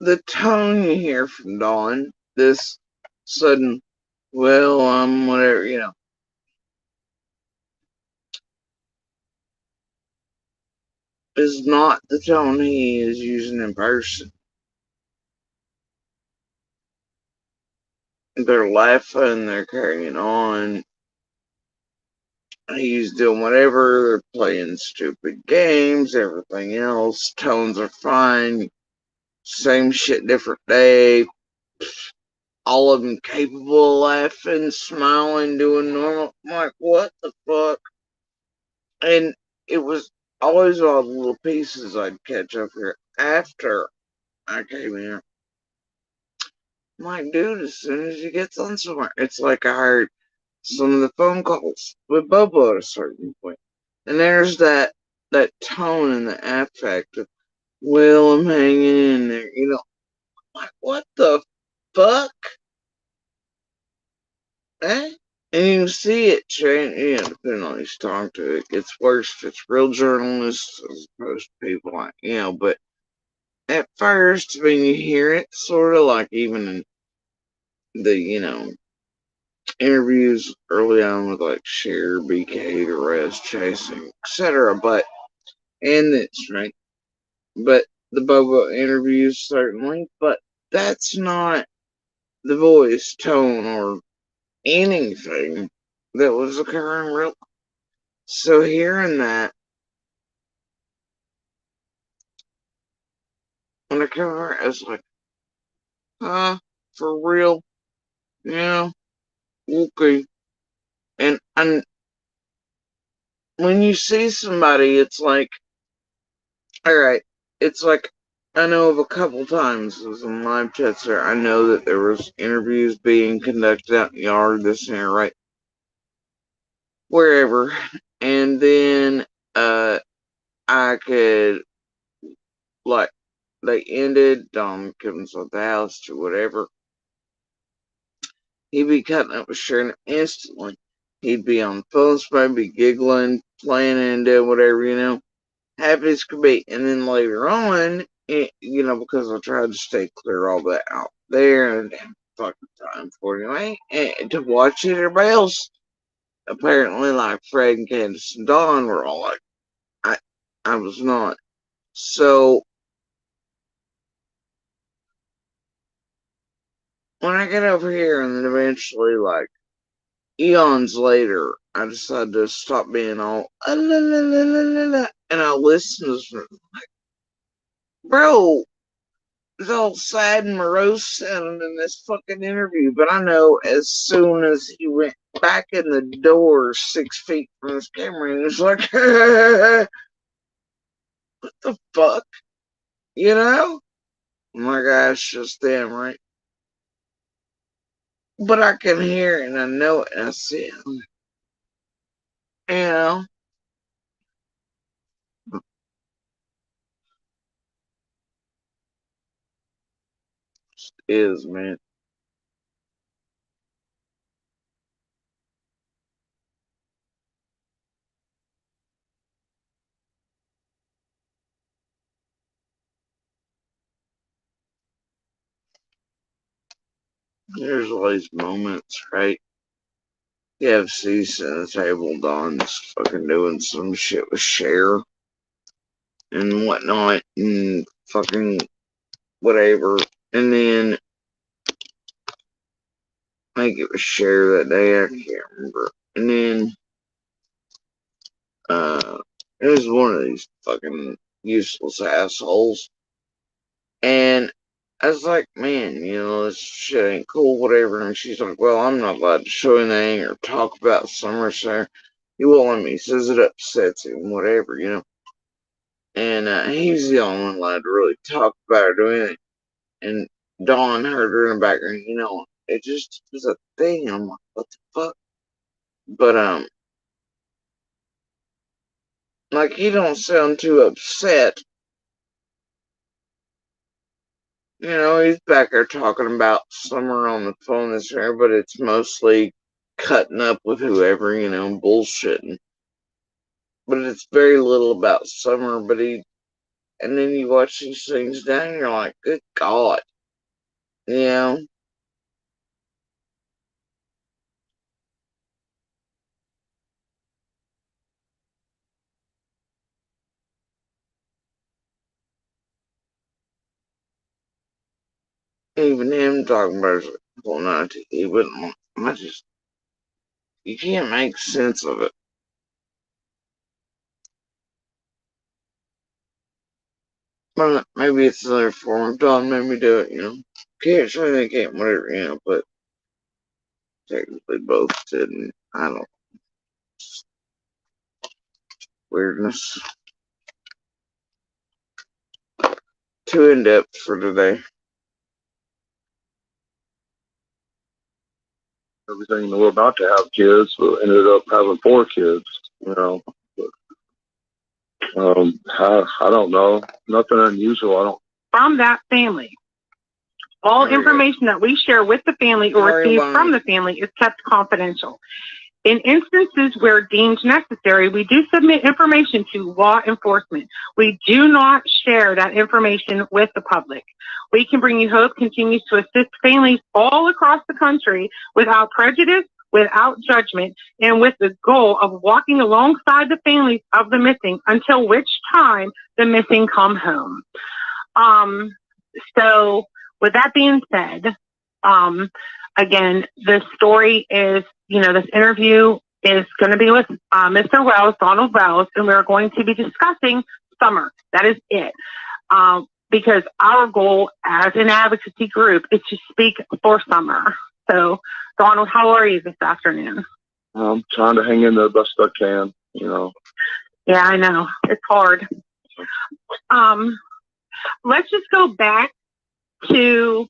The tone you hear from Dawn, this sudden, well, whatever, is not the tone he is using in person. They're laughing, they're carrying on. He's doing whatever, they're playing stupid games, everything else. Tones are fine. Same shit, different day. All of them capable of laughing, smiling, doing normal. I'm like, what the fuck? And it was always all the little pieces I'd catch up here after I came here. I'm like, dude, as soon as he gets on somewhere, it's like I heard some of the phone calls with Bobo at a certain point. And there's that tone and the affect of, well, I'm hanging in there, like, what the fuck? Eh? And you can see it change, depending on who you talk to, it gets worse if it's real journalists as opposed to people like, but at first, when you hear it, sort of like even in the, interviews early on with like Cher, BK, the rest, Chasing, etc. And it's right. But the Bobo interviews certainly, but that's not the voice, tone, or anything that was occurring real. So hearing that, when I come here, I was like, for real? Yeah, okay. And when you see somebody, it's like, alright, it's like, I know of a couple times as in live chats there, I know that there was interviews being conducted out in the yard, this and that, right? Wherever. And then, I could, like, they ended, Dom comes with the house to whatever. He'd be cutting up with Sharon instantly. He'd be on the phone, maybe giggling, playing and doing whatever, happy as could be. And then later on, because I tried to stay clear all that out there and have fucking time for it anyway, and to watch it, everybody else, apparently, like Fred and Candace and Dawn, were all like, I was not. So, when I get over here and then eventually, like, eons later, I decided to stop being all, la, la, la, la, la, la, and I listened to this, like, bro, was all sad and morose sounding in this fucking interview, but I know as soon as he went back in the door 6 feet from his camera, he was like, what the fuck? You know? I'm like, it's just them, right? But I can hear it and I know it and I see it. You know? It is, man. There's always moments, right? You have seats at the table, Don's fucking doing some shit with Cher and whatnot, and fucking whatever. And then I think it was Cher that day, I can't remember. And then it was one of these fucking useless assholes. And I was like, man, you know, this shit ain't cool, whatever. And she's like, well, I'm not allowed to show anything or talk about Summer, so you won't let me. Says it upsets him, whatever, you know. And he's the only one allowed to really talk about her doing it. And Dawn heard her in the background, you know, it just was a thing. I'm like, what the fuck? But like, he don't sound too upset. You know, he's back there talking about Summer on the phone this year, but it's mostly cutting up with whoever, you know, bullshitting. But it's very little about Summer, and then you watch these things down, and you're like, good God. You know? Even him talking about it, well, not he wouldn't. You can't make sense of it. But maybe it's another form of Don made me do it, you know. Can't say they can't, whatever, you know, but technically both didn't. I don't. Weirdness. Too in depth for today. Everything we're about to have kids, but ended up having 4 kids, you know. But, I don't know. Nothing unusual. I don't. From that family. All information that we share with the family or receive from the family is kept confidential. In instances where deemed necessary, we do submit information to law enforcement. We do not share that information with the public. We Can Bring You Hope continues to assist families all across the country without prejudice, without judgment, and with the goal of walking alongside the families of the missing until which time the missing come home. So with that being said, again, the story is, you know, this interview is going to be with Mr. Wells, Donald Wells, and we're going to be discussing Summer. That is it. Because our goal as an advocacy group is to speak for Summer. So, Donald, how are you this afternoon? I'm trying to hang in there the best I can, you know. Yeah, I know. It's hard. Let's just go back to,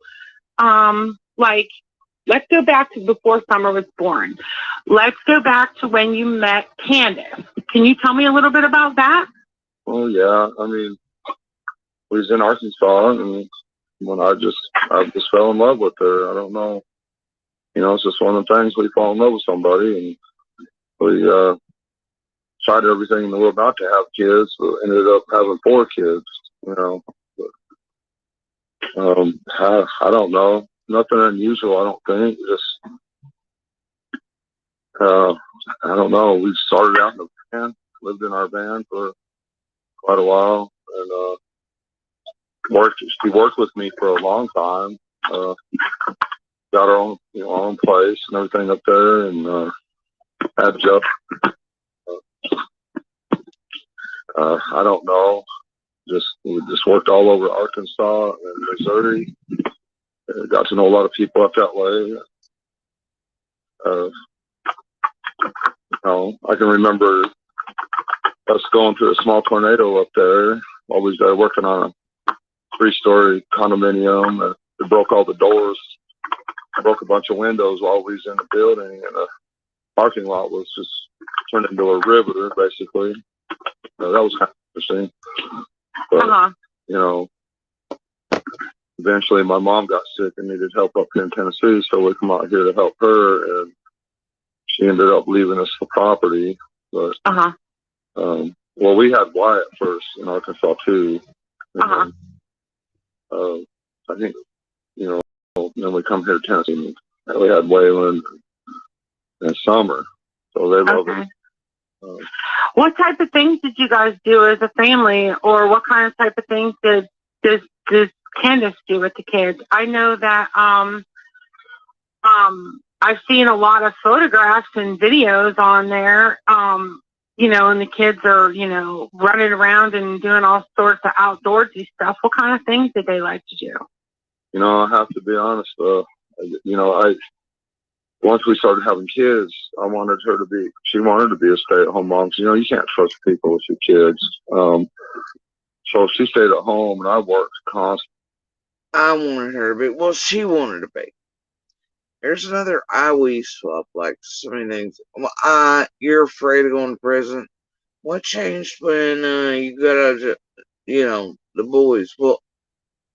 let's go back to before Summer was born. Let's go back to when you met Candace. Can you tell me a little bit about that? Well, yeah. I mean, we was in Arkansas, and when I just fell in love with her. I don't know. You know, it's just one of the things we fall in love with somebody, and we tried everything. We were about to have kids, but ended up having 4 kids. You know, but, I don't know. Nothing unusual. I don't think. Just I don't know. We started out in a van, lived in our van for quite a while, and she worked with me for a long time. Got our own, you know, our own place and everything up there, and had Jeff. I don't know. We just worked all over Arkansas and Missouri. Got to know a lot of people up that way. I can remember us going through a small tornado up there while we was working on a 3-story condominium. It broke all the doors, broke a bunch of windows while we was in the building, and the parking lot was just turned into a river, basically. That was kind of interesting. But, eventually my mom got sick and needed help up here in Tennessee, so we come out here to help her, and she ended up leaving us the property. But we had Wyatt first in Arkansas too. And, I think then we come here to Tennessee, and we had Waylon and Summer, so they love it. What type of things did you guys do as a family, or what kind of type of things does Candace do with the kids? I know that I've seen a lot of photographs and videos on there, and the kids are, running around and doing all sorts of outdoorsy stuff. What kind of things did they like to do? I have to be honest, once we started having kids, she wanted to be a stay-at-home mom. You can't trust people with your kids. So she stayed at home, and I worked constantly. I wanted her to be, well, she wanted to be. There's another we swap, like so many things. You're afraid of going to prison. What changed when you got out of, the boys? Well,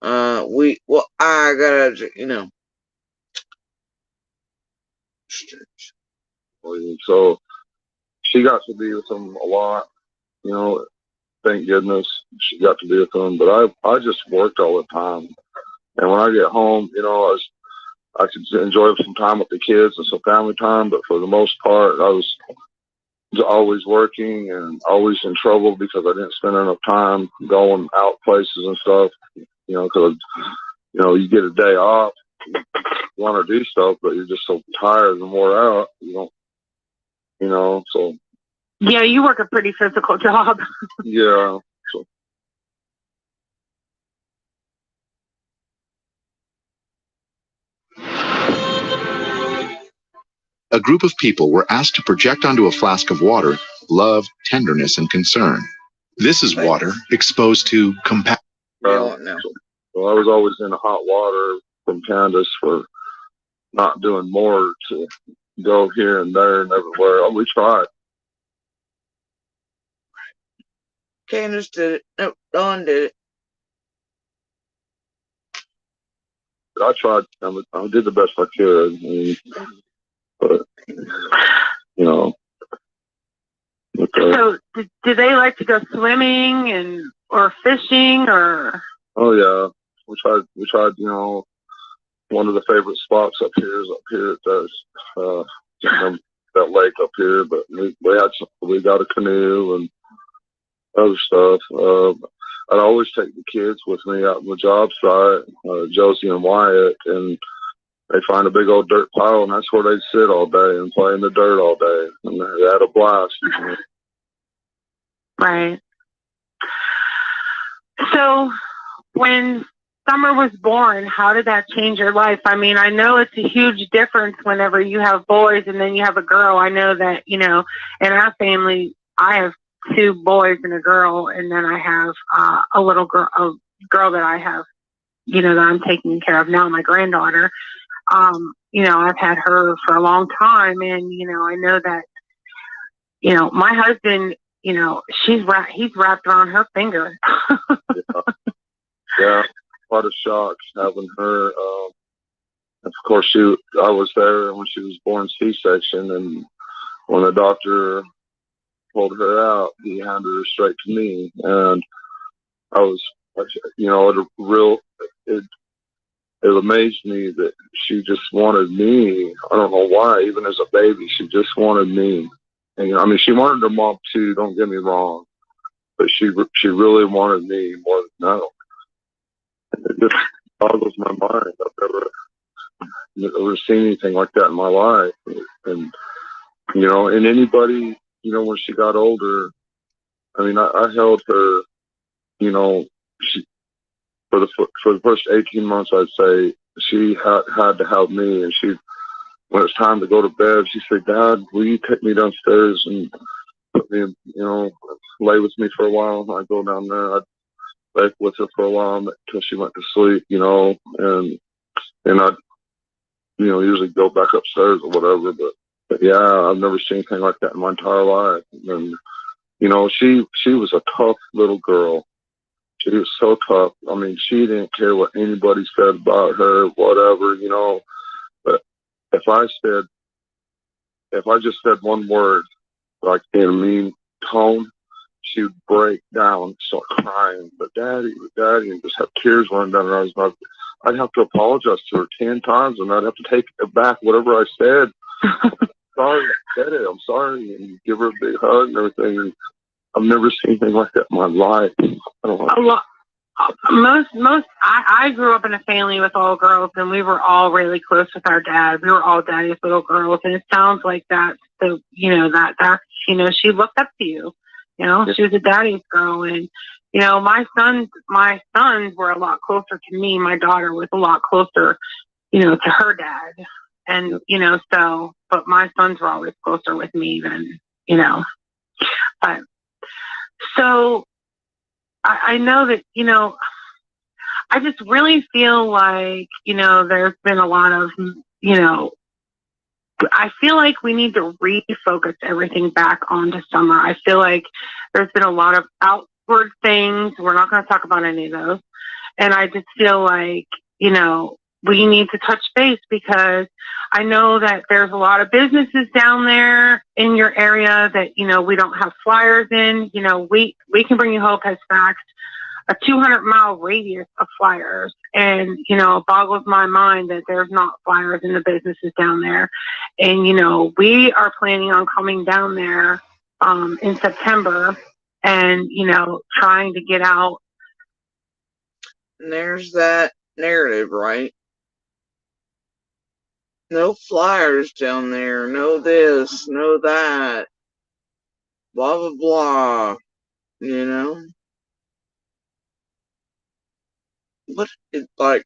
I got out of, So she got to be with them a lot, thank goodness she got to be with them. But I just worked all the time. And when I get home, I could enjoy some time with the kids and some family time, but for the most part, I was always working and always in trouble because I didn't spend enough time going out places and stuff, because, you get a day off, you want to do stuff, but you're just so tired and wore out, so. Yeah, you work a pretty physical job. Yeah. So. A group of people were asked to project onto a flask of water love, tenderness, and concern. This is water exposed to compassion. So I was always in the hot water from Candace for not doing more to go here and there and everywhere. We tried. Candace did it. No, Dawn did it. I tried. I did the best I could. But, So, do they like to go swimming or fishing or? Oh yeah, we tried. One of the favorite spots up here is up here at that lake up here. But we got a canoe and other stuff. I'd always take the kids with me out on the job site, Josie and Wyatt, and they find a big old dirt pile, and that's where they'd sit all day and play in the dirt all day, and they had a blast. Right. So, when Summer was born, how did that change your life? I mean, I know it's a huge difference whenever you have boys and then you have a girl. I know that, in our family, I have 2 boys and a girl, and then I have a girl that I have, that I'm taking care of now, my granddaughter. I've had her for a long time, and, I know that, my husband, he's wrapped around her finger. Yeah, quite a shock having her. Of course, I was there when she was born C-section, and when the doctor pulled her out, he handed her straight to me, and I was, it amazed me that she just wanted me. I don't know why, even as a baby, she just wanted me. And she wanted her mom too, don't get me wrong, but she really wanted me more than that. It just boggles my mind. I've never seen anything like that in my life. And anybody, when she got older, I held her you know, for the first 18 months, I'd say she had to help me. And when it's time to go to bed, she said, "Dad, will you take me downstairs and put me, lay with me for a while?" I go down there. I'd lay with her for a while until she went to sleep, and I'd, usually go back upstairs or whatever. But yeah, I've never seen anything like that in my entire life. And she was a tough little girl. She was so tough. I mean, she didn't care what anybody said about her, whatever, But if I just said one word, like in a mean tone, she would break down, start crying. But daddy, and just have tears running down her eyes. I'd have to apologize to her 10 times, and I'd have to take it back, whatever I said. Sorry, I said it. I'm sorry, and give her a big hug and everything. And I've never seen anything like that in my life. I grew up in a family with all girls, and we were all really close with our dad. We were all daddy's little girls, and it sounds like that's she looked up to you. She was a daddy's girl, and my sons were a lot closer to me. My daughter was a lot closer, to her dad, and but my sons were always closer with me than but so. I know that, I just really feel like, there's been a lot of, I feel like we need to refocus everything back onto summer. I feel like there's been a lot of outward things. We're not going to talk about any of those. And I just feel like, we need to touch base, because I know that there's a lot of businesses down there in your area that, we don't have flyers in. We Can Bring You Hope has faxed a 200-mile radius of flyers. And, it boggles my mind that there's not flyers in the businesses down there. And, we are planning on coming down there in September and, trying to get out. And there's that narrative, right? No flyers down there, no this, no that, blah, blah, blah, What is, like,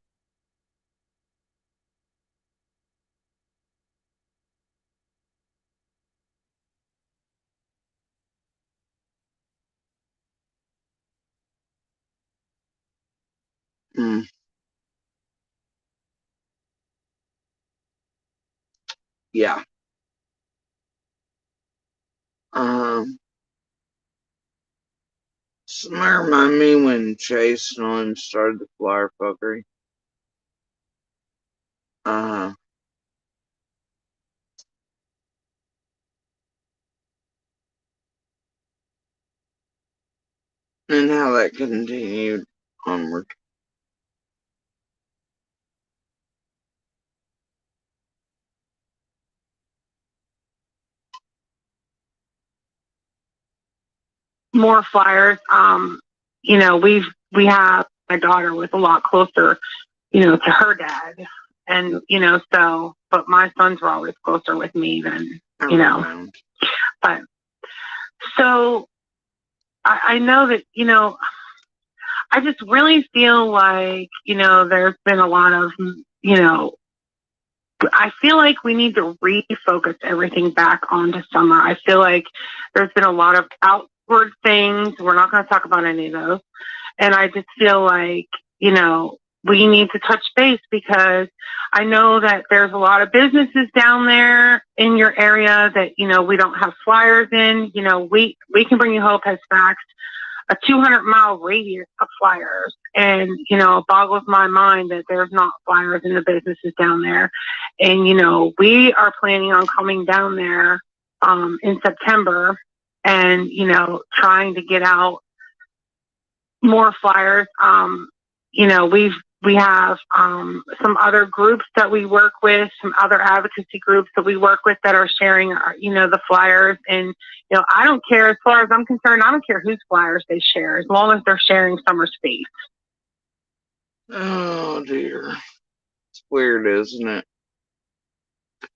yeah. Somewhere remind me when Chase and Lynn started the flyer fuckery. And how that continued onward. More flyers. We have, my daughter was a lot closer, to her dad, and but my sons were always closer with me than But so I know that I just really feel like there's been a lot of I feel like we need to refocus everything back onto summer. I feel like there's been a lot of outward things. We're not going to talk about any of those. And I just feel like, we need to touch base, because I know that there's a lot of businesses down there in your area that, we don't have flyers in. We Can Bring You Hope has faxed a 200-mile radius of flyers. And, it boggles my mind that there's not flyers in the businesses down there. And, we are planning on coming down there in September and, trying to get out more flyers. We have some other groups that we work with, some other advocacy groups that we work with that are sharing, the flyers. And, I don't care, as far as I'm concerned, I don't care whose flyers they share, as long as they're sharing summer space. Oh, dear. It's weird, isn't it?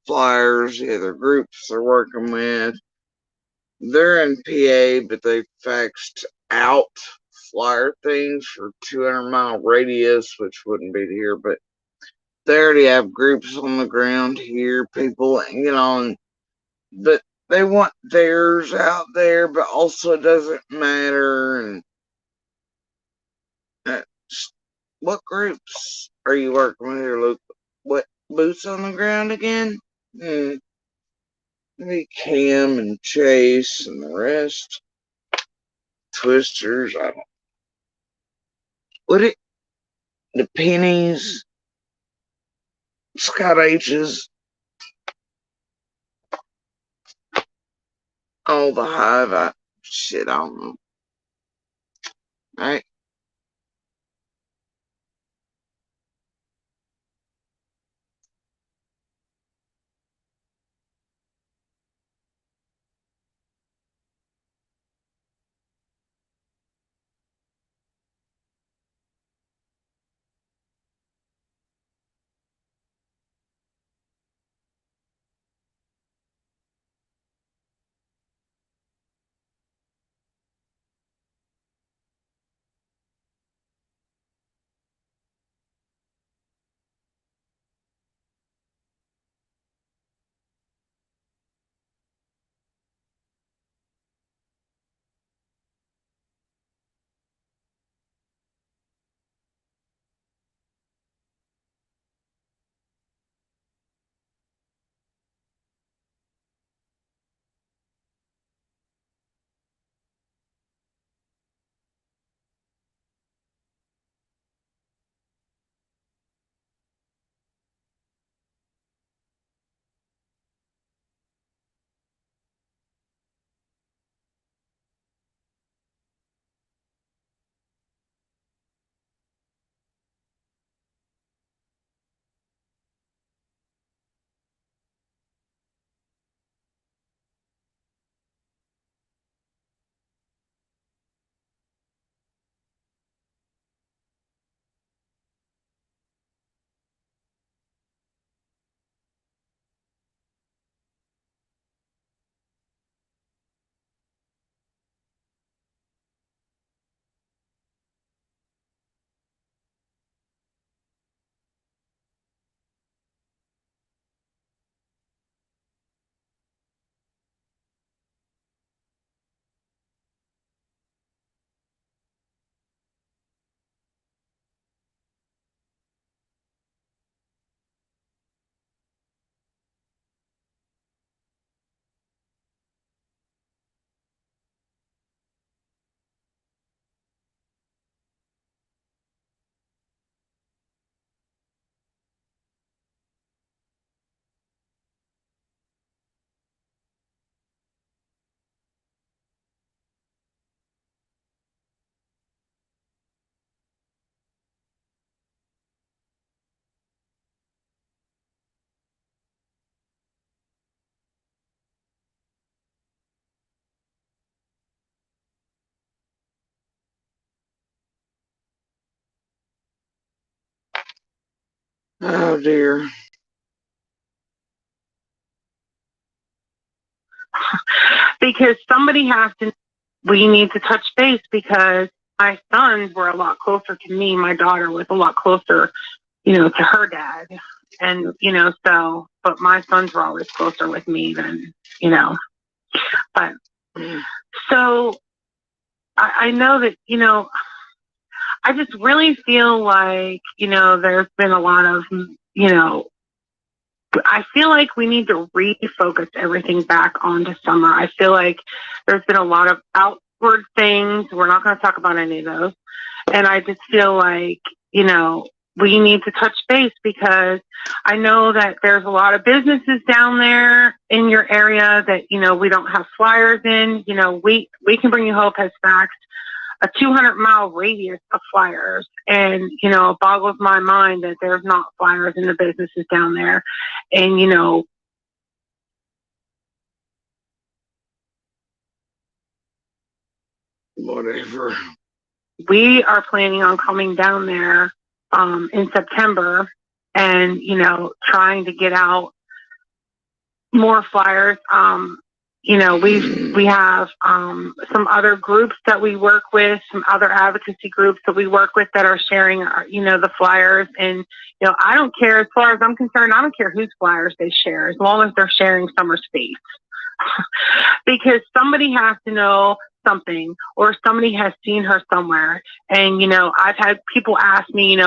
Flyers, the groups they're working with, they're in PA, but they faxed out flyer things for 200-mile radius, which wouldn't be here, but they already have groups on the ground here, people, but they want theirs out there, but also it doesn't matter. And what groups are you working with here, Luke? What, boots on the ground again? Maybe Cam and Chase and the rest. Twisters, I don't. The pennies, Scott H's, all the Hive, I don't know. Alright. Oh dear. Because somebody has to, we need to touch base because my sons were a lot closer to me. My daughter was a lot closer, to her dad. And, but my sons were always closer with me than, but so I know that, I just really feel like, there's been a lot of, I feel like we need to refocus everything back onto summer. I feel like there's been a lot of outward things. We're not going to talk about any of those. And I just feel like, we need to touch base because I know that there's a lot of businesses down there in your area that, we don't have flyers in. We Can Bring You Hope has faxed a 200-mile radius of flyers. And, it boggles my mind that there's not flyers in the businesses down there. And, whatever. We are planning on coming down there in September and, trying to get out more flyers. we have some other groups that we work with, some other advocacy groups that we work with that are sharing the flyers. And I don't care, as far as I'm concerned, I don't care whose flyers they share, as long as they're sharing Summer's face. Because somebody has to know something, or somebody has seen her somewhere. And I've had people ask me,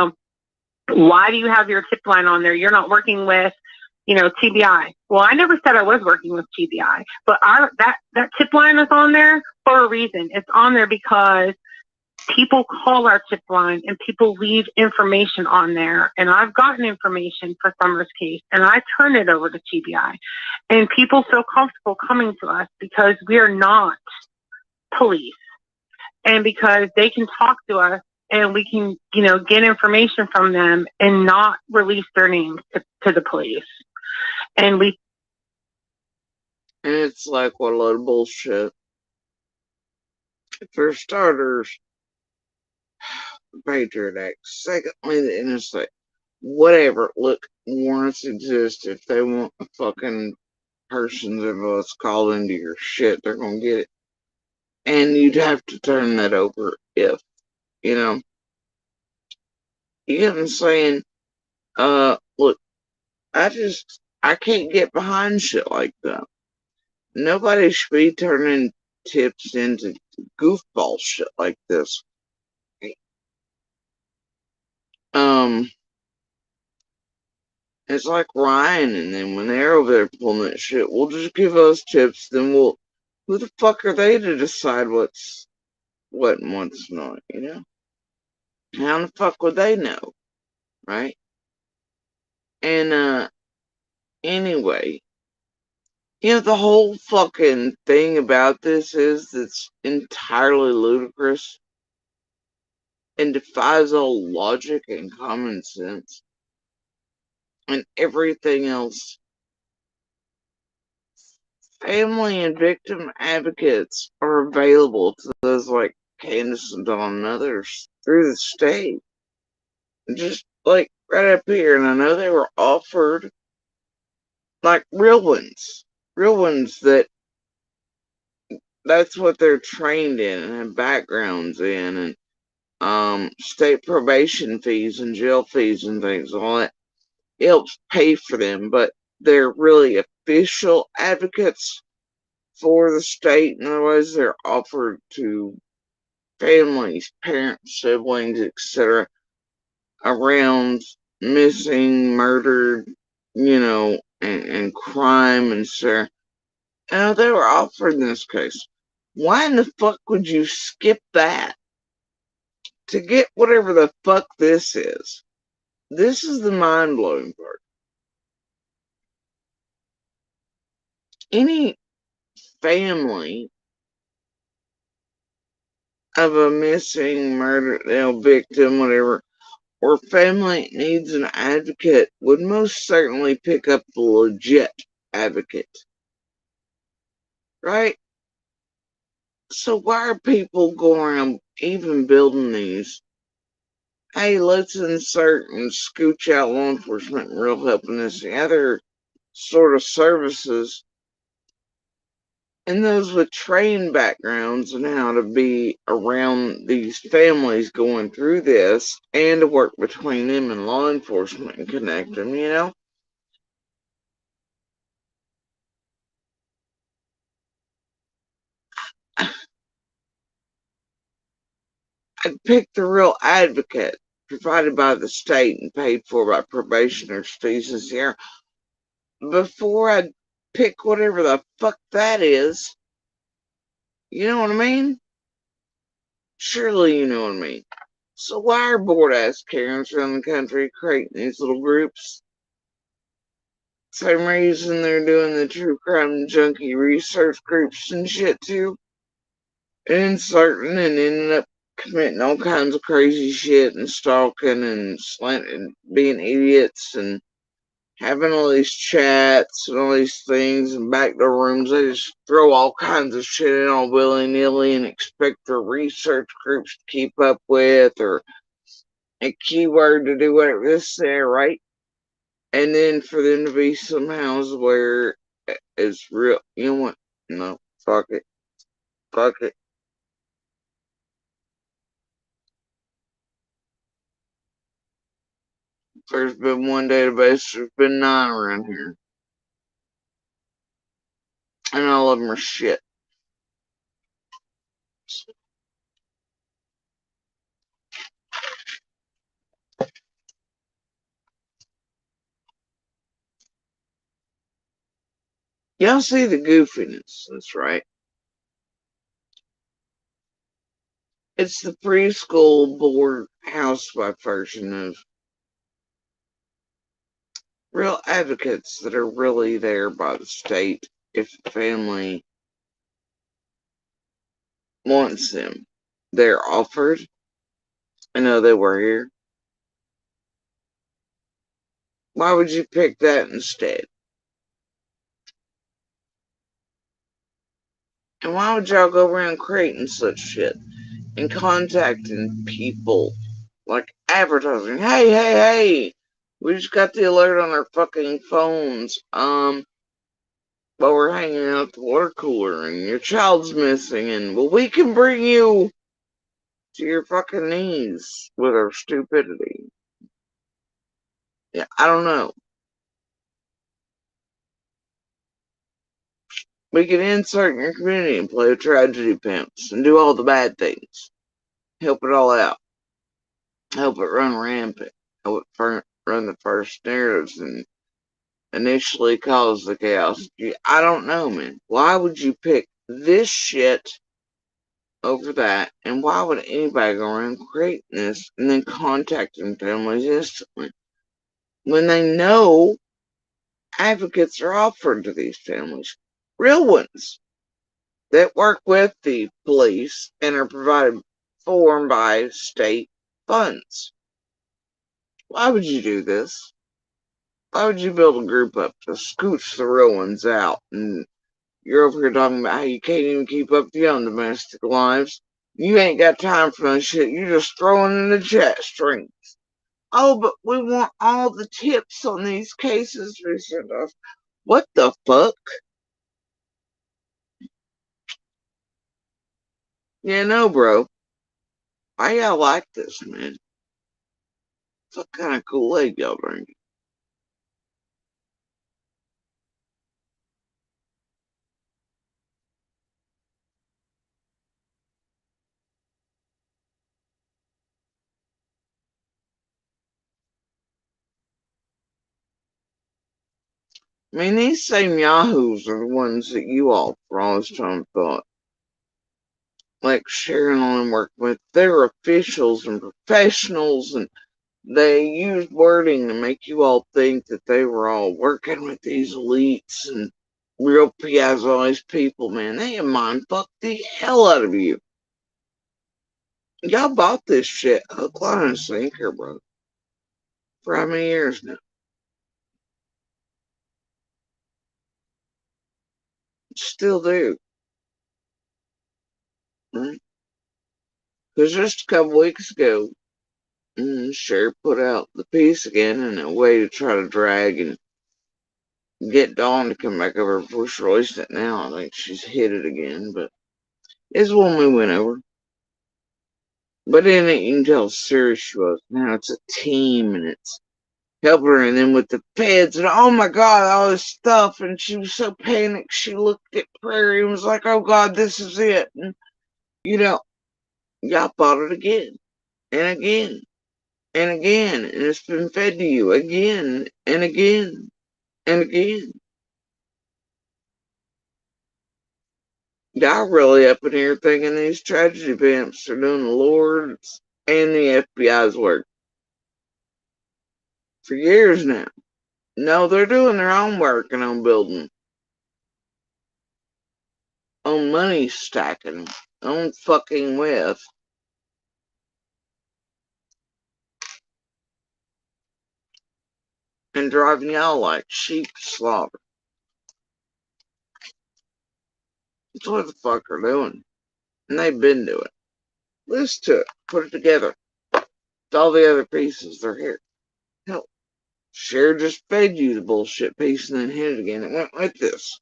why do you have your tip line on there? You're not working with TBI. Well, I never said I was working with TBI, but that tip line is on there for a reason. It's on there because people call our tip line and people leave information on there. And I've gotten information for Summer's case, and I turn it over to TBI. And people feel comfortable coming to us because we are not police, and because they can talk to us and we can, get information from them and not release their names to the police. And it's like, what a load of bullshit. For starters, Patriot Act. Secondly, the interstate. Whatever. Look, warrants exist. If they want a fucking person's of us called into your shit, they're gonna get it. And you'd have to turn that over if, you know what I'm saying? Look, I can't get behind shit like that. Nobody should be turning tips into goofball shit like this. It's like Ryan and them when they're over there pulling that shit. We'll just give us tips, then who the fuck are they to decide what's what and what's not, How the fuck would they know? Right? And, anyway, the whole fucking thing about this is it's entirely ludicrous and defies all logic and common sense and everything else. Family and victim advocates are available to those like Candace and Dawn and others through the state. Just like right up here, and I know they were offered like real ones that's what they're trained in and have backgrounds in, and state probation fees and jail fees and things, all that helps pay for them, but they're really official advocates for the state. In other words, they're offered to families, parents, siblings, etc. around missing, murdered, and crime and stuff. They were offered in this case. Why in the fuck would you skip that to get whatever the fuck this is? This is the mind-blowing part. Any family of a missing, murdered, victim, whatever, or family needs an advocate would most certainly pick up the legit advocate. Right? So why are people going around even building these? Hey, let's insert and scooch out law enforcement and real help and this and the other sort of services, and those with trained backgrounds and how to be around these families going through this and to work between them and law enforcement and connect them, I'd pick the real advocate provided by the state and paid for by probationers, fees, and Sierra before I'd pick whatever the fuck that is. You know what I mean? Surely you know what I mean. So why are bored-ass Karens around the country creating these little groups? Same reason they're doing the true crime junkie research groups and shit too. And inserting and ending up committing all kinds of crazy shit and stalking and slanting, being idiots and having all these chats and all these things and backdoor rooms. They just throw all kinds of shit in all willy-nilly and expect their research groups to keep up with, or a keyword to do whatever this there, right? And then for them to be somehow where it's real, you know what? No, fuck it. Fuck it. There's been one database, there's been 9 around here. And all of them are shit. Y'all see the goofiness, that's right. It's the preschool board housewife version of real advocates that are really there by the state if the family wants them. They're offered. I know they were here. Why would you pick that instead? And why would y'all go around creating such shit and contacting people like advertising? Hey, hey, hey! We just got the alert on our fucking phones. While we're hanging out at the water cooler and your child's missing, and well, we can bring you to your fucking knees with our stupidity. Yeah, I don't know. We can insert in your community and play tragedy pimps and do all the bad things. Help it all out. Help it run rampant. Help it run the first narratives and initially cause the chaos. I don't know, man. Why would you pick this shit over that? And why would anybody go around creating this and then contacting families instantly? When they know advocates are offered to these families. Real ones that work with the police and are provided for by state funds. Why would you do this? Why would you build a group up to scooch the real ones out? And you're over here talking about how you can't even keep up with your own domestic lives. You ain't got time for that shit. You're just throwing in the chat strings. Oh, but we want all the tips on these cases we sent off. What the fuck? Yeah, no, bro. Why y'all like this, man? What kind of Kool-Aid y'all drinking? I mean, these same yahoos are the ones that you all, for all this time, thought like sharing on and working with. They're officials and professionals, and they used wording to make you all think that they were all working with these elites and real piazzalized people, man. They have mind fucked the hell out of you. Y'all bought this shit hook, line, and sinker, bro. For how many years now? Still do. Right? Because just a couple weeks ago, Cher put out the piece again in a way to try to drag and get Dawn to come back over before she released it now. I think she's hit it again, but it's one we went over. But in it, you can tell how serious she was. Now it's a team and it's helping her, and then with the feds and oh my god, all this stuff, and she was so panicked. She looked at Prairie and was like, oh god, this is it. And y'all bought it again and again and again, and it's been fed to you again and again and again. Y'all really up in here thinking these tragedy pimps are doing the Lord's and the FBI's work for years now. No, they're doing their own work and on building, on money stacking, on fucking with. And driving y'all like sheep to slaughter. That's what the fuck they're doing. And they've been doing. Listen to it. Put it together. With all the other pieces, they're here. Hell, Cher just fed you the bullshit piece and then hit it again. It went with this.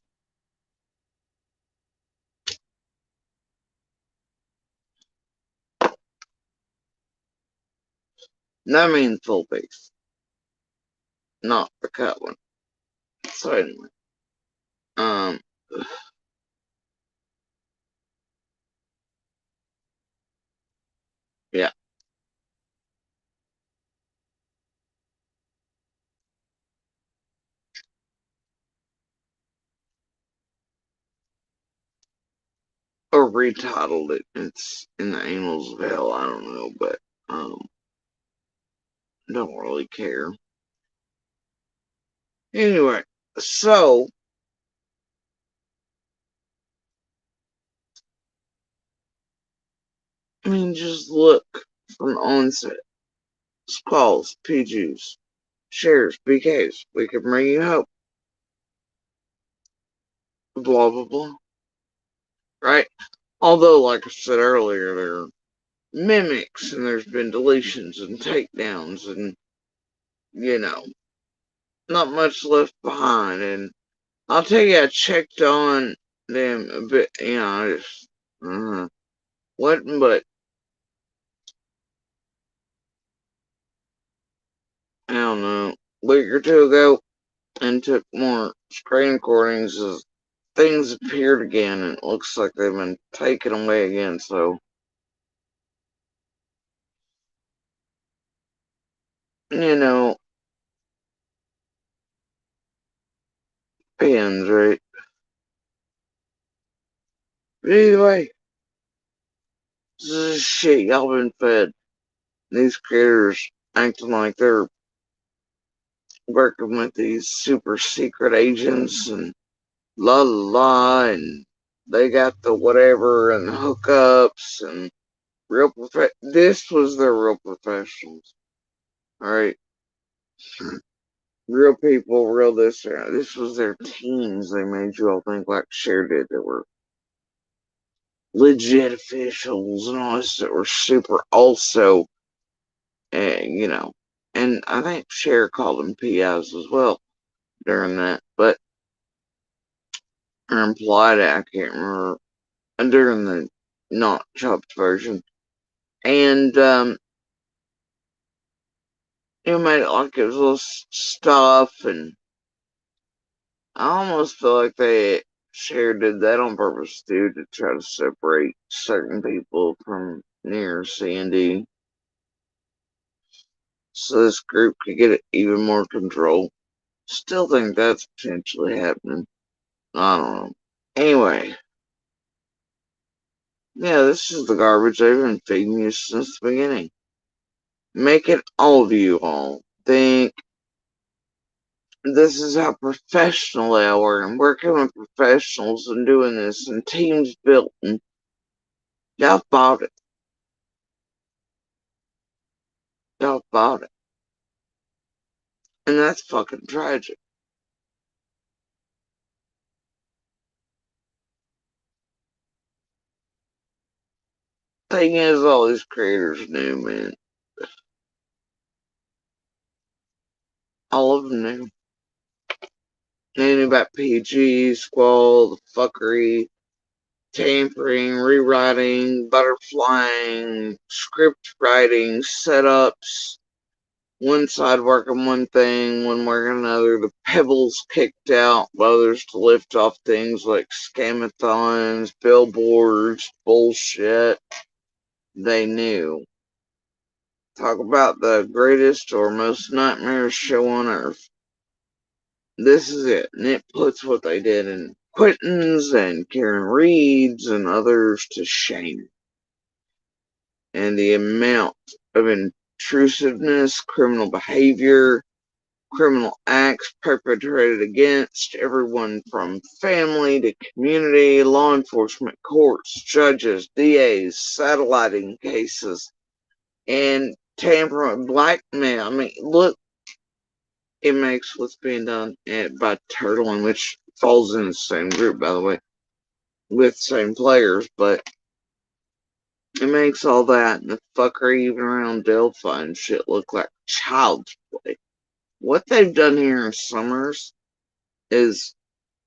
That means full beef, not the cut one. So anyway, yeah. Or retitled it. It's in the Annals of Hell. I don't know, but don't really care. Anyway, so I mean, just look from onset. Squalls, PGs, shares, BKs. We can bring you hope. Blah blah blah. Right? Although, like I said earlier, there are mimics and there's been deletions and takedowns and not much left behind. And I'll tell you, I checked on them a bit, I just wasn't but I don't know, a week or two ago, and took more screen recordings as things appeared again, and it looks like they've been taken away again. So pins, right? But either way, this is shit y'all been fed. These creators acting like they're working with these super secret agents and la la la, and they got the whatever and the hookups and this was their real professionals. Alright? Real people, real this. This was their teams. They made you all think like Cher did. They were legit officials and all this that were super also, and I think Cher called them PIs as well during that, but or implied it, I can't remember, during the not chopped version. And made it like it was little stuff, and I almost feel like Cher did that on purpose too, to try to separate certain people from near Sandy, so this group could get even more control. Still think that's potentially happening. I don't know. Anyway, yeah, this is the garbage they've been feeding you since the beginning. Making all of you all think this is how professional they are, and working with professionals and doing this, and teams built, and y'all bought it. Y'all bought it. And that's fucking tragic. Thing is, all these creators knew, man. All of them knew. They knew about PG, Squall, the fuckery, tampering, rewriting, butterflying, script writing, setups, one side working one thing, one working another, the pebbles kicked out by others to lift off things like scamathons, billboards, bullshit. They knew. Talk about the greatest or most nightmarish show on earth. This is it. And it puts what they did in Quentin's and Karen Reed's and others to shame. And the amount of intrusiveness, criminal behavior, criminal acts perpetrated against everyone from family to community, law enforcement, courts, judges, DAs, satelliting cases, and tampering, blackmail. I mean, look, it makes what's being done by Turtling, which falls in the same group, by the way, with same players, but it makes all that and the fuckery even around Delphi and shit look like child's play. What they've done here in Summers is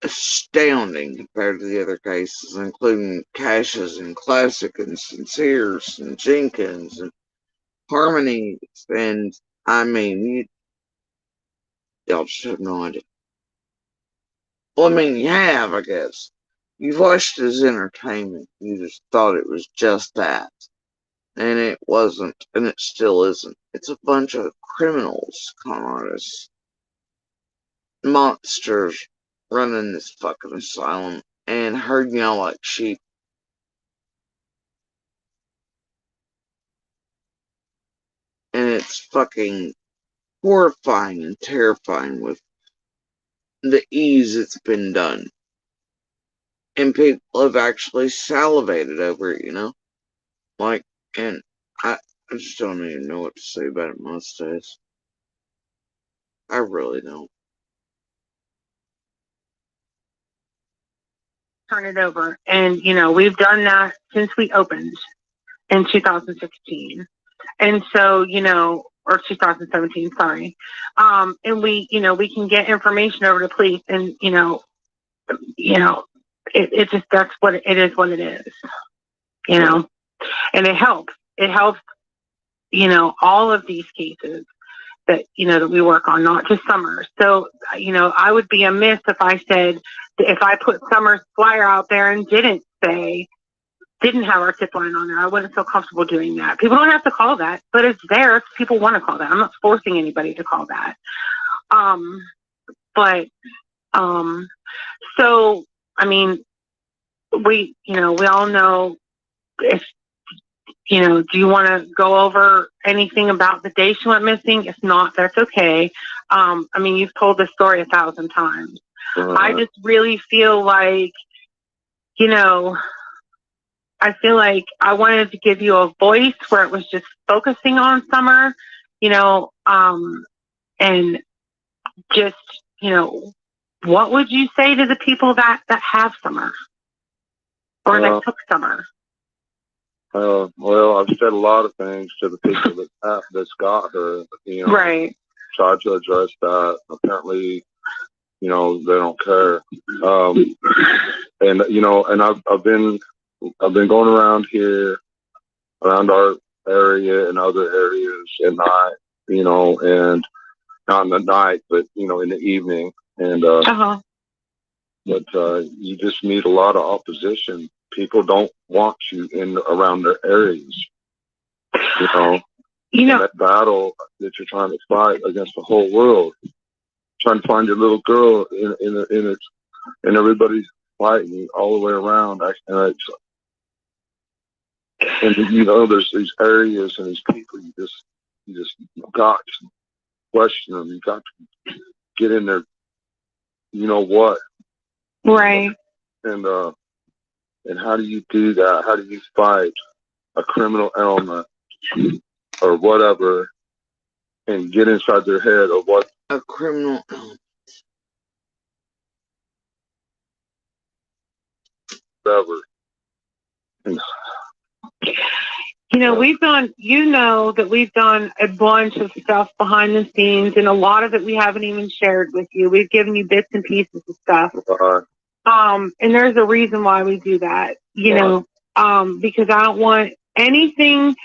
astounding compared to the other cases, including Cash's and Classic and Sincere's and Jenkins and Harmony, and I mean, y'all just have no idea. Well, I mean, you have, I guess. You've watched it as entertainment. You just thought it was just that. And it wasn't, and it still isn't. It's a bunch of criminals, con artists, monsters running this fucking asylum and herding y'all like sheep. And it's fucking horrifying and terrifying with the ease it's been done. And people have actually salivated over it, you know? Like, and I just don't even know what to say about it most days. I really don't. Turn it over. And, you know, we've done that since we opened in 2016. And so, you know, or 2017, sorry. And we, you know, we can get information over to police and, you know, it just, that's what it is, you know, and it helps. It helps, you know, all of these cases that, you know, that we work on, not just Summers. So, you know, I would be amiss if I said, if I put Summers flyer out there and didn't have our tip line on there, I wouldn't feel comfortable doing that. People don't have to call that, but it's there if people want to call that. I'm not forcing anybody to call that. So, I mean, we all know if, you know, do you want to go over anything about the day she went missing? If not, that's okay. I mean, you've told this story 1,000 times. I just really feel like, you know, I feel like I wanted to give you a voice where it was just focusing on Summer, you know, and just, you know, what would you say to the people that have Summer or that took Summer? Well, I've said a lot of things to the people that's got her, you know, right. Tried to address that. Apparently, you know, they don't care. And you know, and I've been going around here, around our area and other areas at night, you know, and not in the night, but you know, in the evening, and but you just meet a lot of opposition. People don't want you in around their areas, you know. That battle that you're trying to fight against the whole world, trying to find your little girl in everybody's fighting all the way around. And you know, there's these areas and these people you just got to question them. You got to get in there. You know what? Right. And how do you do that? How do you fight a criminal element or whatever and get inside their head of what a criminal element? Whatever. You know, we've done a bunch of stuff behind the scenes, and a lot of it we haven't even shared with you. We've given you bits and pieces of stuff. And there's a reason why we do that, you know, because I don't want anything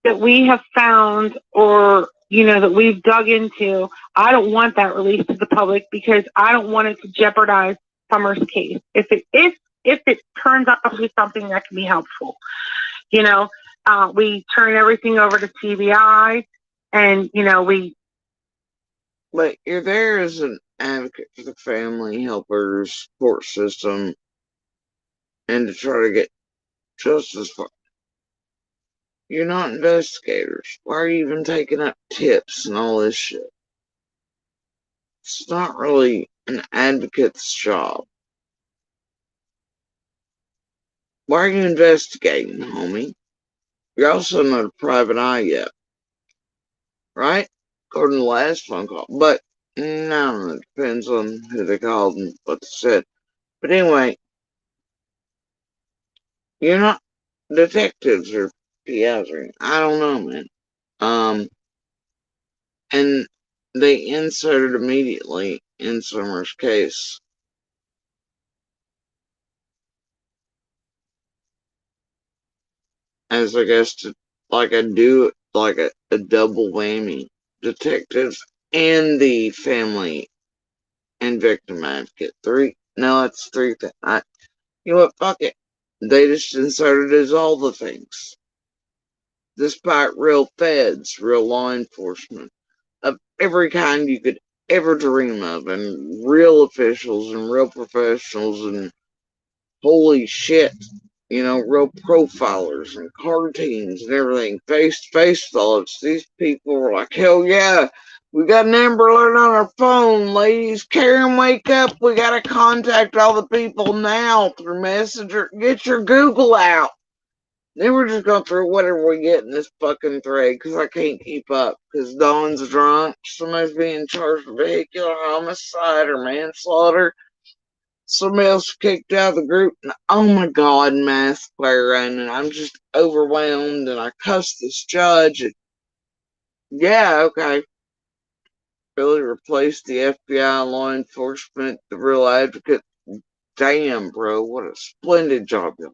that we have found or, you know, that we've dug into. I don't want that released to the public because I don't want it to jeopardize Summer's case. If it turns out to be something that can be helpful, you know, we turn everything over to TBI, and you know But you're there as an advocate for the family, helpers, support system, and to try to get justice for. You're not investigators. Why are you even taking up tips and all this shit? It's not really an advocate's job. Why are you investigating, homie? You're also not a private eye yet. Right? According to the last phone call. But, no, it depends on who they called and what they said. But anyway, you're not detectives or PIs or I don't know, man. And they inserted immediately in Summer's case. As I guess to like I do like a double whammy. Detectives and the family and victim advocate. No, that's three things. You know what? Fuck it. They just inserted as all the things. Despite real feds, real law enforcement of every kind you could ever dream of, and real officials and real professionals, and holy shit, real profilers and car teams and everything, face to face fellows. These people were like, hell yeah, we got an Amber Alert on our phone, ladies. Karen, wake up. We gotta contact all the people now through Messenger. Get your Google out. Then we're just going through whatever we get in this fucking thread because I can't keep up. Because Dawn's drunk, somebody's being charged with vehicular homicide or manslaughter. Somebody else kicked out of the group. And oh my god, math player, and I'm just overwhelmed. And I cussed this judge. And yeah, okay. Really replaced the FBI, law enforcement, the real advocate. Damn, bro, what a splendid job y'all.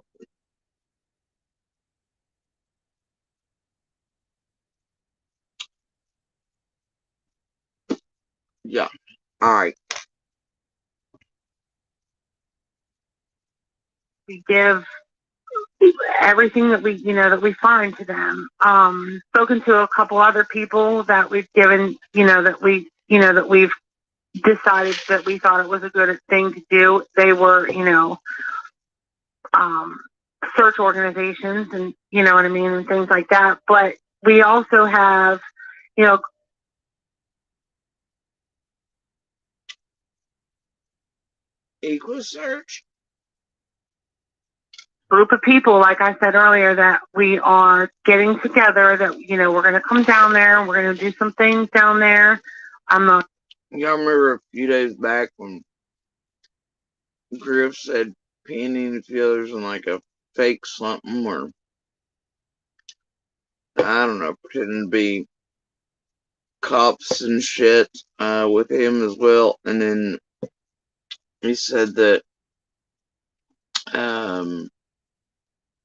Yeah. All right. We give everything that we find to them. Spoken to a couple other people that we've given, that we've decided that we thought it was a good thing to do. They were, search organizations and, you know what I mean, and things like that. But we also have, Equal search. Group of people, like I said earlier, that we are getting together, that, we're going to come down there. We're going to do some things down there. Y'all remember a few days back when Griff said Penny and a few others in like a fake something, or I don't know, pretending to be cops and shit with him as well. And then he said that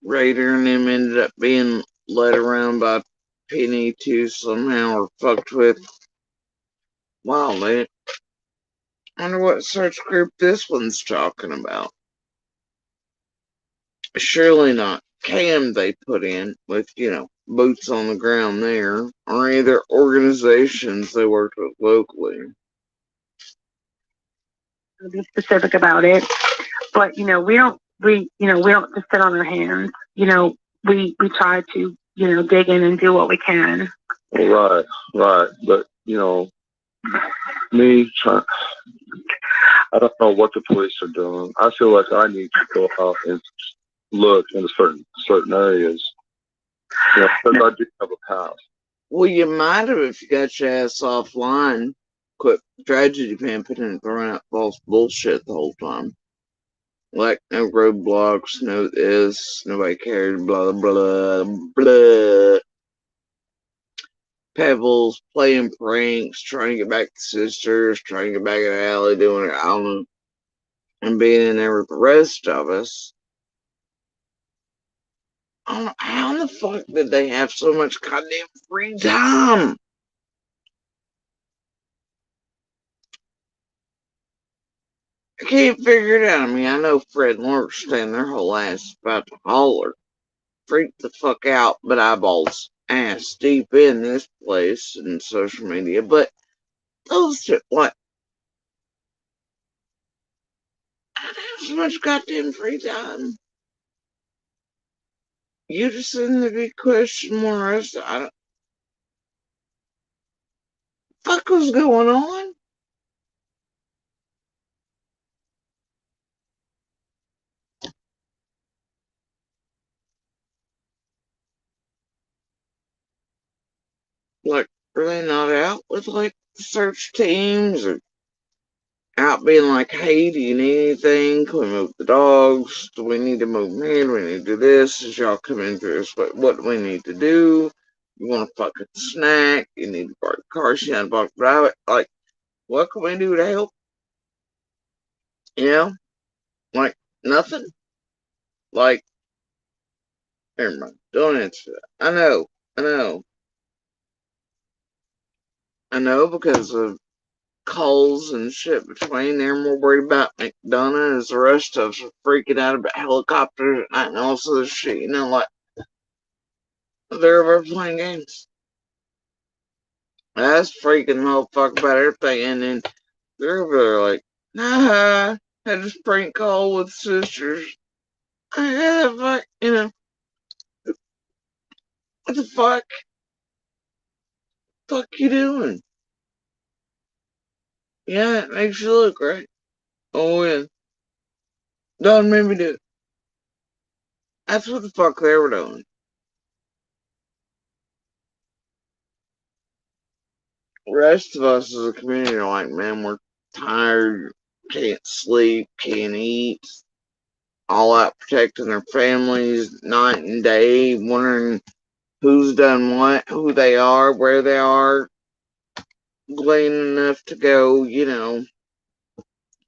Raider and him ended up being led around by Penny too somehow, or fucked with. Wow, man. I wonder what search group this one's talking about. Surely not Cam they put in with, boots on the ground there, or any other organizations they worked with locally. To be specific about it, but we don't just sit on our hands. We try to dig in and do what we can. Right. But me trying, I don't know what the police are doing. I feel like I need to go out and look into certain areas. Because I do have a past. Well, you might have if you got your ass offline, quit tragedy pimping and throwing out false bullshit the whole time. Like no roadblocks, no this, nobody cared, blah blah blah. Pebbles, playing pranks, trying to get back to sisters, trying to get back in the alley, doing it, I don't know, and being in there with the rest of us. I don't know, how in the fuck did they have so much goddamn free time? I can't figure it out. I mean, I know Fred and Laura stand their whole ass about to holler. Freak the fuck out, but eyeballs ass deep in this place and social media. But those shit, like, I don't have so much goddamn free time. You just sitting there be questioning more as to, I don't, fuck was going on? Like, are they not out with like the search teams, or out being like, hey, do you need anything? Can we move the dogs? Do we need to move them here? Do we need to do this? As y'all come in through us, what do we need to do? You want to fuck at the snack? You need to park the car, you need to park the drive it. Like, what can we do to help? Like, nothing? Like, never mind. Don't answer that. I know. I know because of calls and shit between. They're more worried about McDonough as the rest of us are freaking out about helicopters at night and all this shit. You know, like they're over playing games. That's freaking motherfucker about everything. And then they're over there like, nah, had a prank call with sisters. Yeah, fuck, you know, what the fuck? Fuck you doing? Yeah, it makes you look right. Oh, yeah. Don't make me do it. That's what the fuck they were doing. The rest of us as a community are like, man, we're tired, can't sleep, can't eat, all out protecting their families night and day, wondering who's done what, who they are, where they are, glean enough to go, you know,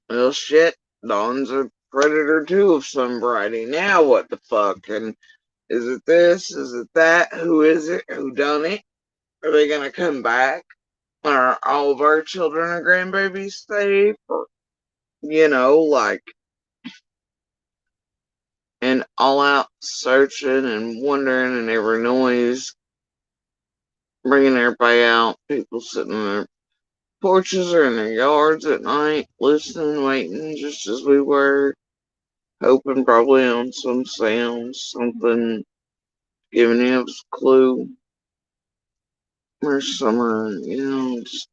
well, shit, Dawn's a predator too of some variety. Now what the fuck? And is it this? Is it that? Who is it? Who done it? Are they gonna come back? Are all of our children or grandbabies safe? Or, you know, like, and all out searching and wondering and every noise, bringing everybody out, people sitting in their porches or in their yards at night, listening, waiting, just as we were, hoping probably on some sounds, something giving us a clue. Or summer, you know, just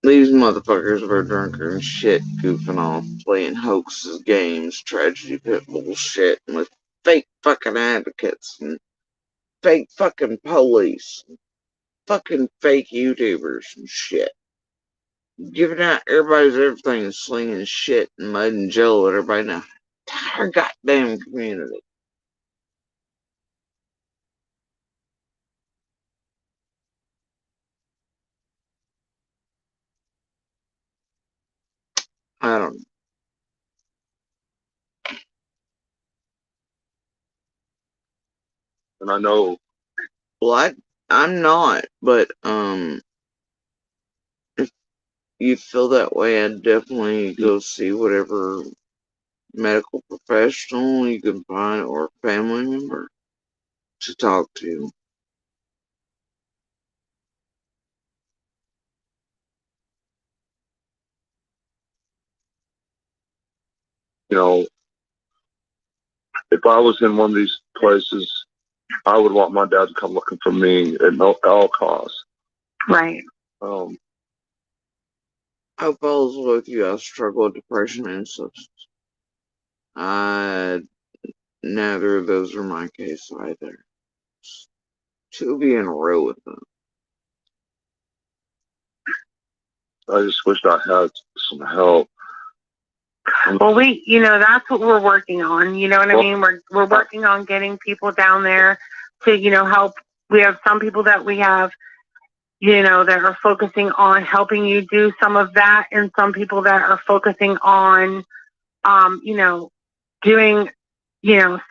these motherfuckers were drunker and shit, goofing off, playing hoaxes, games, tragedy pit bullshit, with fake fucking advocates and fake fucking police, fucking fake YouTubers and shit. Giving out everybody's everything and slinging shit and mud and jello at everybody in the entire goddamn community. I don't know. And I know. Well, I'm not, but if you feel that way, I'd definitely go see whatever medical professional you can find or family member to talk to. You know, if I was in one of these places, I would want my dad to come looking for me at all costs. Right. Hope all's with you. I struggle with depression and substance. Neither of those are my case either. To be in a row with them. I just wished I had some help. Well, that's what we're working on. You know what I mean? We're working on getting people down there to, help. We have some people that we have, that are focusing on helping you do some of that, and some people that are focusing on, doing,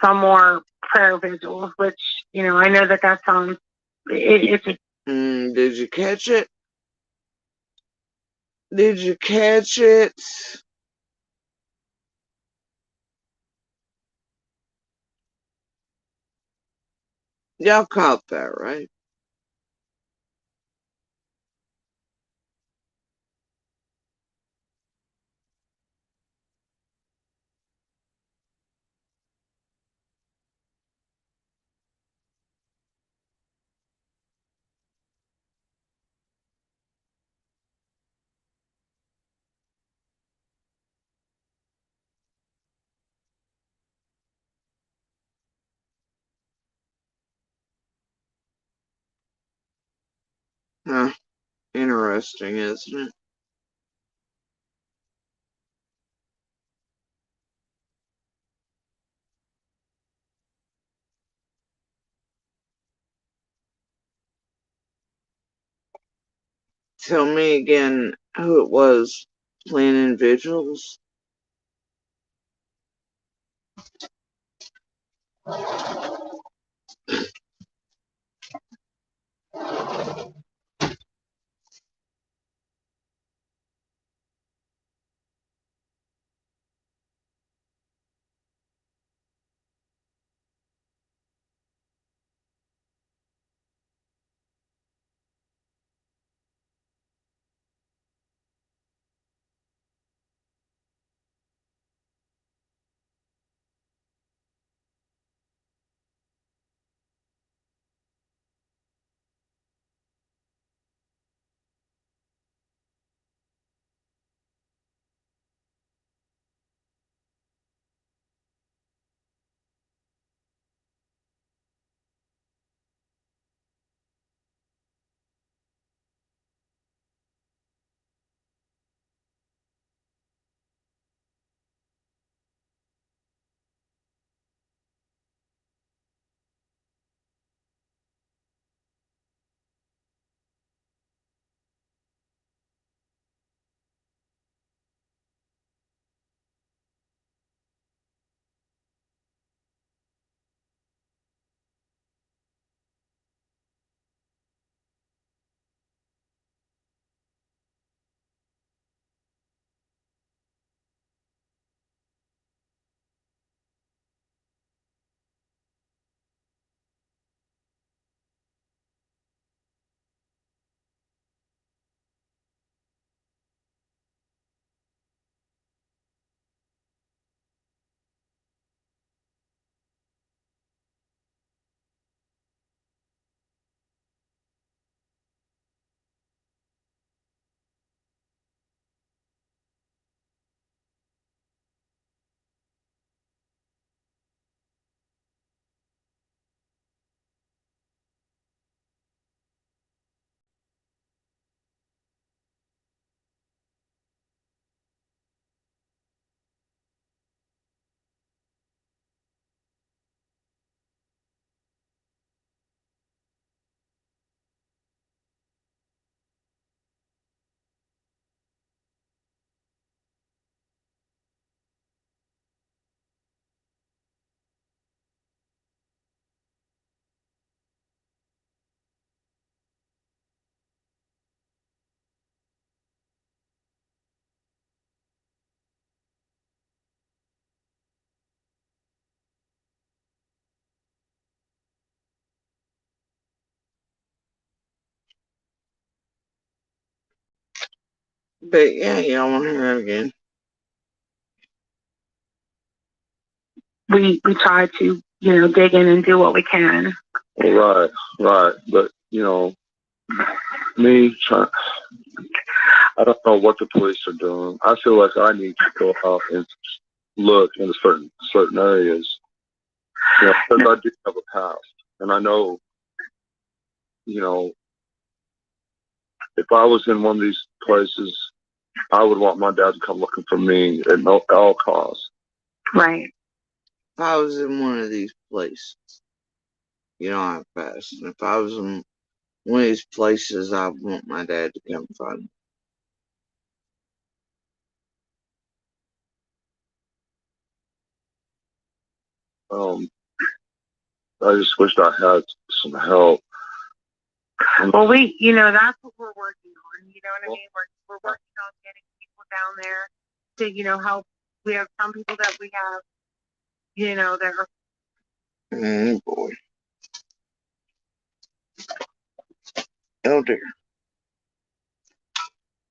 some more prayer vigils, which, I know that sounds, Did you catch it? Did you catch it? Y'all caught that, right? Huh. Interesting, isn't it? Tell me again who it was planning vigils. But yeah, y'all want to hear it again? We try to, dig in and do what we can. Right, right. But, me, I don't know what the police are doing. I feel like I need to go out and look in certain areas. Because I do have a past. And I know, if I was in one of these places, I would want my dad to come looking for me at all costs. Right. If I was in one of these places, I passed. And if I was in one of these places, I want my dad to come find me. I just wished I had some help. Well, that's what we're working on. You know what I mean? We're working on getting people down there to, help. We have some people that we have, that are. Oh boy. Oh dear.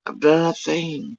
I've done a thing.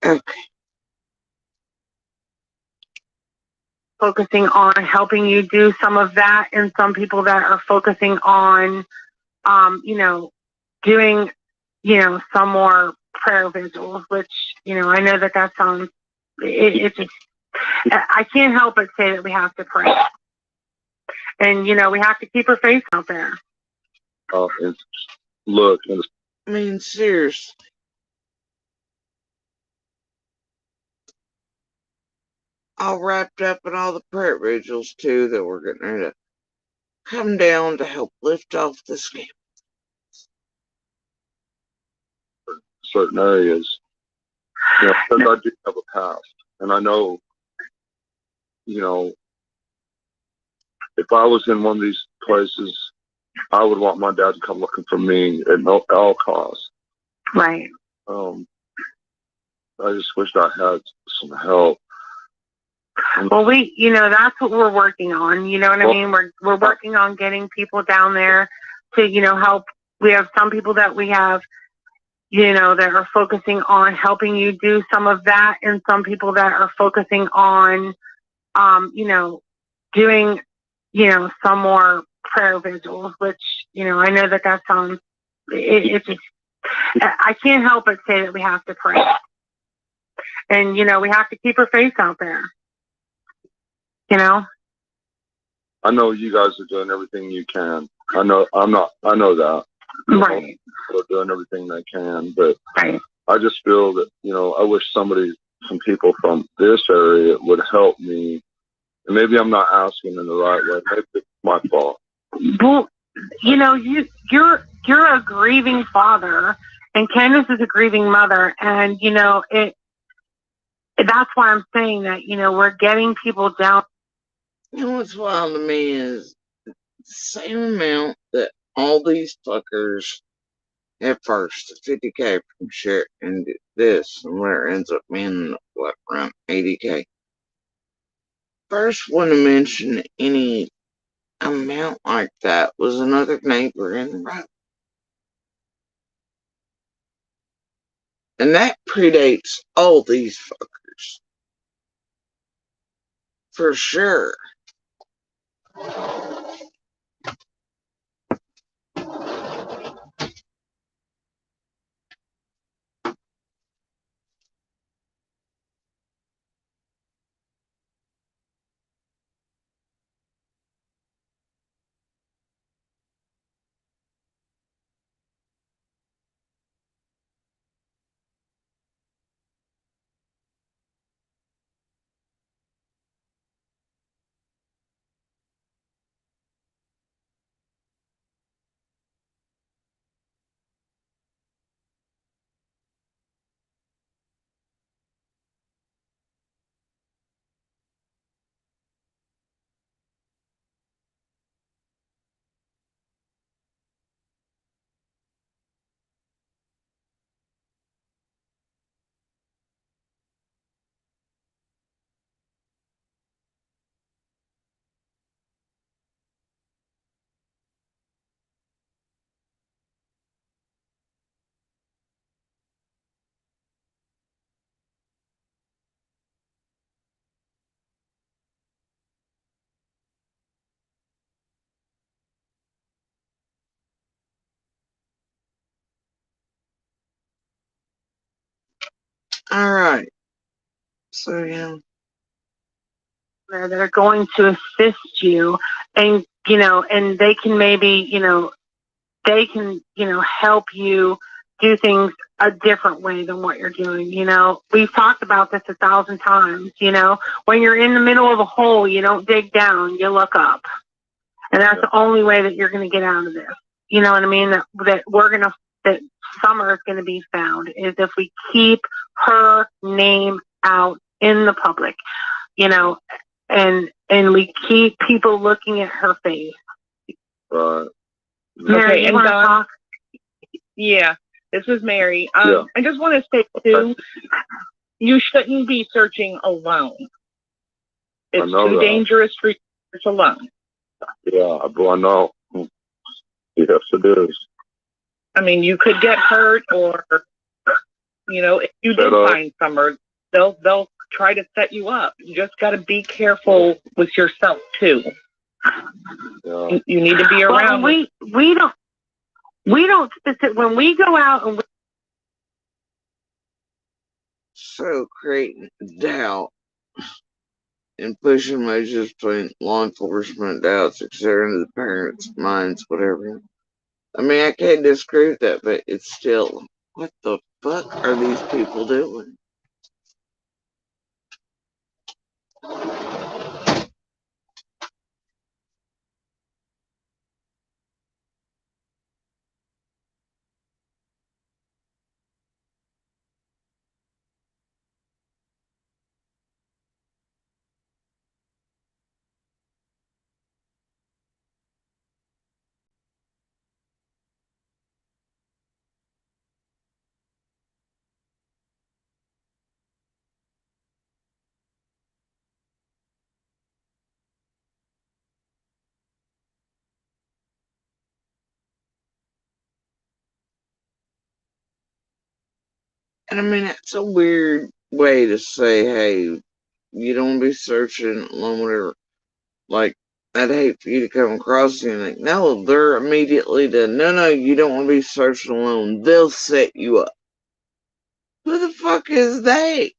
Okay. Focusing on helping you do some of that, and some people that are focusing on, doing, some more prayer vigils, which, I know that sounds, it's just, I can't help but say that we have to pray. And, we have to keep our faith out there. And look. I mean, seriously. All wrapped up in all the prayer vigils, too, that we're getting ready to come down to help lift off this game. Certain areas. Because I do have a past. And I know, if I was in one of these places, I would want my dad to come looking for me at all costs. Right. I just wished I had some help. Well, that's what we're working on. You know what I mean? We're working on getting people down there to, help. We have some people that we have, that are focusing on helping you do some of that, and some people that are focusing on, doing, some more prayer vigils, which, I know that sounds, it's just, I can't help but say that we have to pray. And, we have to keep our faith out there. I know you guys are doing everything you can. I know that. Right. They're doing everything they can, but right. I just feel that, I wish some people from this area would help me. And maybe I'm not asking in the right way. Maybe it's my fault. Well, you're a grieving father, and Candace is a grieving mother, and that's why I'm saying that, we're getting people down. What's wild to me is the same amount that all these fuckers at first, 50K from share and this, and where it ends up being, around 80K. First one to mention any amount like that was another neighbor in the road. And that predates all these fuckers. For sure. All right. So yeah. That are going to assist you, and and they can maybe they can help you do things a different way than what you're doing. We've talked about this 1,000 times. When you're in the middle of a hole, you don't dig down, you look up, and that's the only way that you're going to get out of this. You know what I mean? That Summer is going to be found is if we keep her name out in the public. And we keep people looking at her face. Right. Mary, you want to talk? Yeah, this is Mary. Yeah. I just want to say too, you shouldn't be searching alone. It's too dangerous for you to search alone. Yeah, I know. Yes, it is. I mean, you could get hurt, or if you did find Summer, they'll try to set you up. You just got to be careful with yourself too. Yeah. You need to be around. Well, we don't when we go out and So creating doubt and pushing measures between law enforcement, doubts, etc., into the parents' minds, whatever. I mean, I can't disagree with that, but it's still, what the fuck are these people doing? And I mean, that's a weird way to say, hey, you don't want to be searching alone, whatever. Like, I'd hate for you to come across you and like, no, they're immediately no, you don't want to be searching alone. They'll set you up. Who the fuck is they?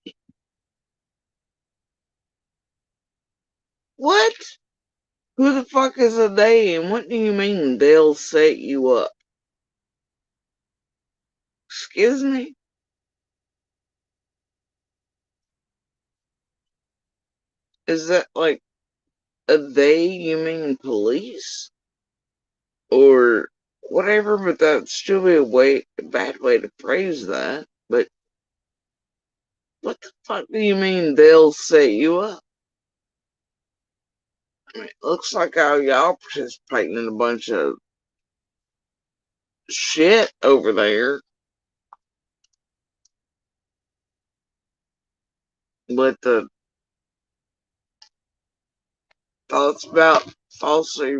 What? Who the fuck is a they, and what do you mean they'll set you up? Excuse me? Is that like a they, you mean police? Or whatever, but that'd still be a bad way to phrase that. But what the fuck do you mean they'll set you up? I mean, it looks like how y'all participating in a bunch of shit over there. With the thoughts about falsely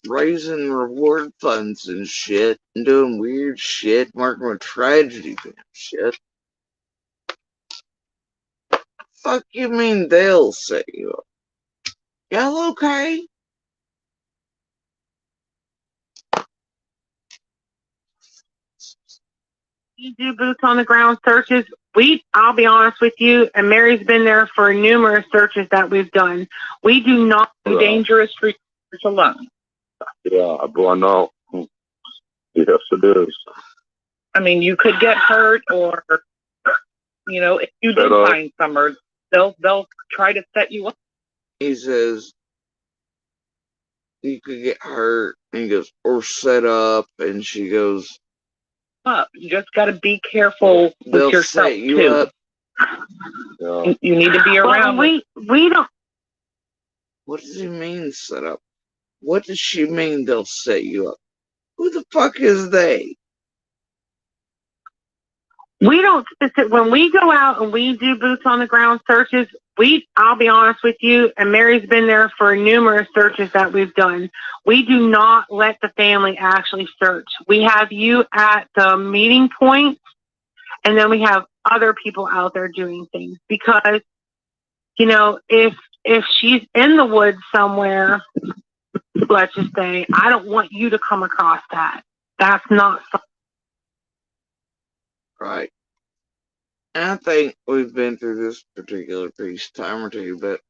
raising reward funds and shit and doing weird shit, working with tragedy and shit. Fuck you mean they'll set you up? Y'all okay? you do boots on the ground searches, I'll be honest with you, and Mary's been there for numerous searches that we've done. We do not do dangerous for you to search alone. Yeah, I know. Yes, it is. I mean, you could get hurt, or if you did find Summer, they'll try to set you up. He says you could get hurt, and he goes, or set up, and she goes, up. You just got to be careful with yourself set you too. Up. Yeah. You need to be around. Well, we don't. What does he mean set up? What does she mean they'll set you up? Who the fuck is they? We don't when we go out and we do boots on the ground searches, I'll be honest with you, and Mary's been there for numerous searches that we've done. We do not let the family actually search. We have you at the meeting point, and then we have other people out there doing things because, if she's in the woods somewhere, let's just say, I don't want you to come across that. That's not something. Right. And I think we've been through this particular piece time or two, but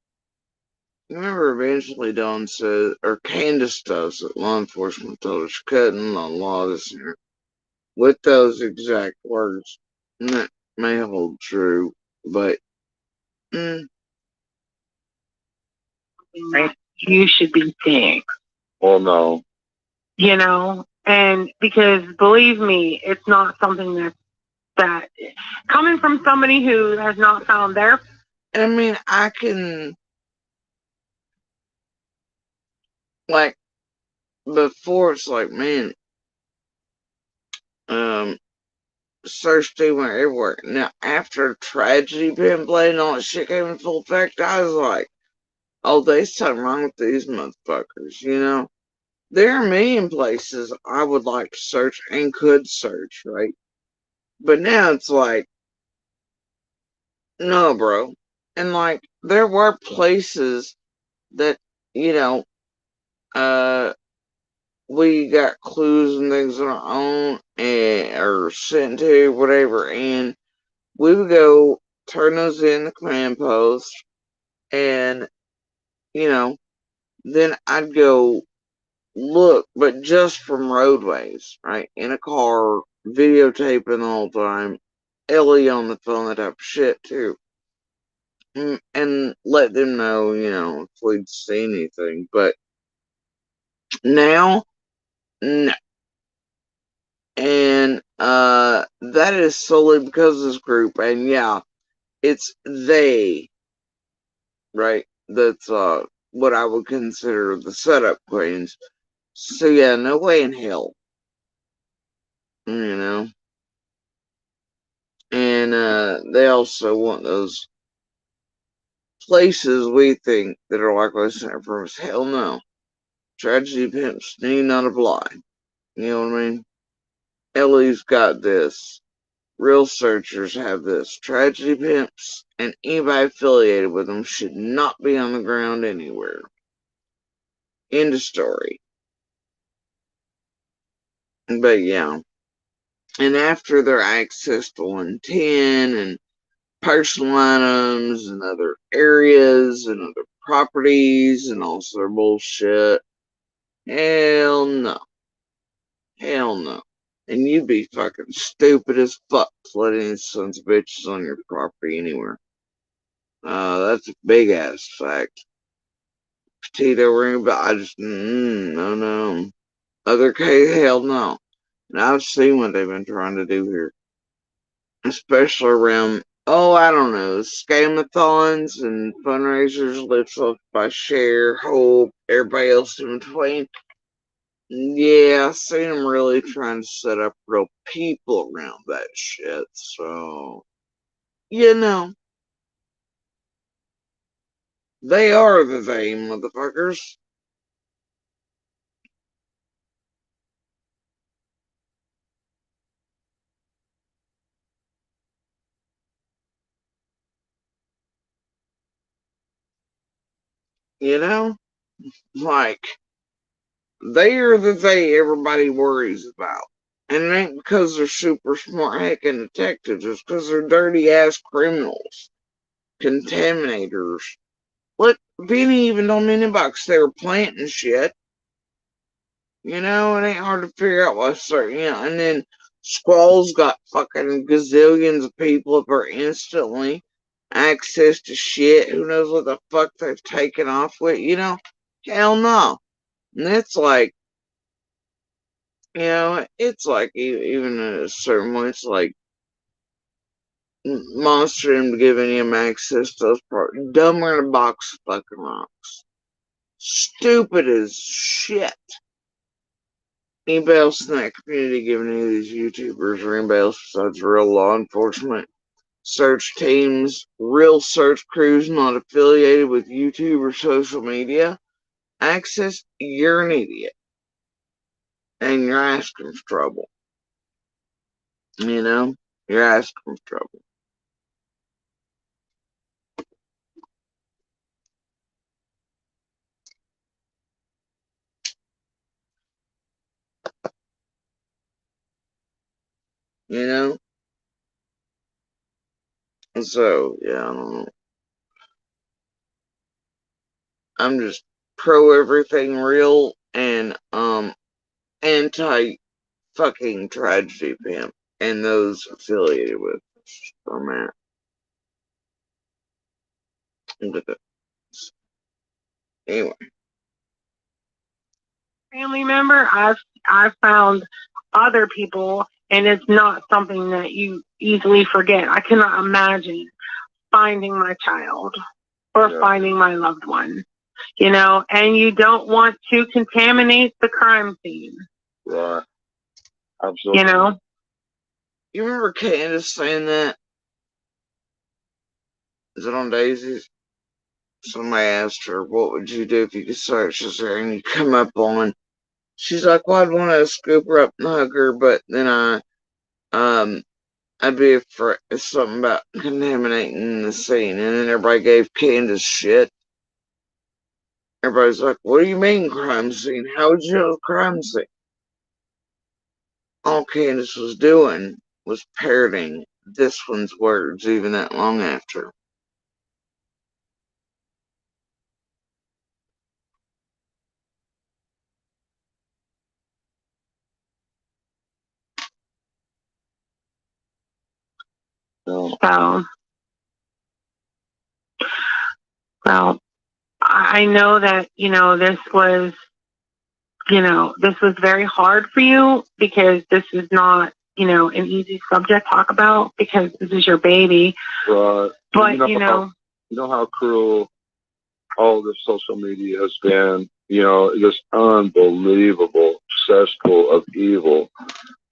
remember eventually Dawn says, or Candace does, that law enforcement told her she's cutting on law this year. With those exact words. And that may hold true, but You should be dead. Well, no. You know, and because believe me, it's not something that coming from somebody who has not found their. I mean, I can, like, before it's like, man, search team went everywhere. Now, after tragedy been played and all that shit came in full effect, I was like, oh, there's something wrong with these motherfuckers, you know? There are a million places I would like to search and could search, right? But now it's like, no, bro. And like, there were places that, you know, we got clues and things on our own and or sent to whatever, and we would go turn those in the command post, and you know, then I'd go look, but just from roadways, right? In a car, videotaping the whole time, Ellie on the phone, that type of shit too. And let them know, you know, if we'd seen anything. But now, no. And that is solely because of this group. And yeah, it's they, right? That's what I would consider the setup queens. So yeah, no way in hell. You know? And they also want those places we think that are likely to center from us. Hell no. Tragedy pimps need not apply. You know what I mean? Ellie's got this. Real searchers have this. Tragedy pimps and anybody affiliated with them should not be on the ground anywhere. End of story. But yeah. And after their access to 110 and personal items and other areas and other properties and also their bullshit, hell no. Hell no. And you'd be fucking stupid as fuck to let any sons of bitches on your property anywhere. That's a big ass fact. Petito ring about, I just, no, no. Other case, hell no. And I've seen what they've been trying to do here. Especially around, oh, I don't know, scamathons and fundraisers, lifts up by Share, Hope, everybody else in between. Yeah, I've seen them really trying to set up real people around that shit, so, you know, they are the they, motherfuckers. You know? Like, they are the they everybody worries about. And it ain't because they're super smart hacking detectives, it's because they're dirty ass criminals. Contaminators. Look, Vinny even told me in the box they were planting shit. You know, it ain't hard to figure out what's certain, you know, and then Squall's got fucking gazillions of people up there instantly access to shit. Who knows what the fuck they've taken off with, you know? Hell no. And it's like, you know, it's like even at a certain point, it's like monstering to giving him access to those parts. Dumber than a box of fucking rocks. Stupid as shit. Anybody else in that community giving any of these YouTubers or anybody else besides real law enforcement search teams, real search crews not affiliated with YouTube or social media access, you're an idiot. And you're asking for trouble. You know? You're asking for trouble. You know? So, yeah, I don't know. I'm just pro everything real and anti fucking tragedy pimp and those affiliated with format. Anyway. Family member, I've found other people, and it's not something that you easily forget. I cannot imagine finding my child or finding my loved one, and you don't want to contaminate the crime scene. Right. Absolutely. You remember Candace saying that? Is it on Daisy's? Somebody asked her, what would you do if you could search this area? And you come up on. She's like, well, I'd want to scoop her up and hug her, but then I'd be afraid of something about contaminating the scene. And then everybody gave Candace shit. Everybody's like, what do you mean crime scene? How would you know the crime scene? All Candace was doing was parroting this one's words even that long after. So, well, I know that, this was very hard for you because this is not, an easy subject to talk about because this is your baby. Right. But, you know how cruel all this social media has been, this unbelievable cesspool of evil.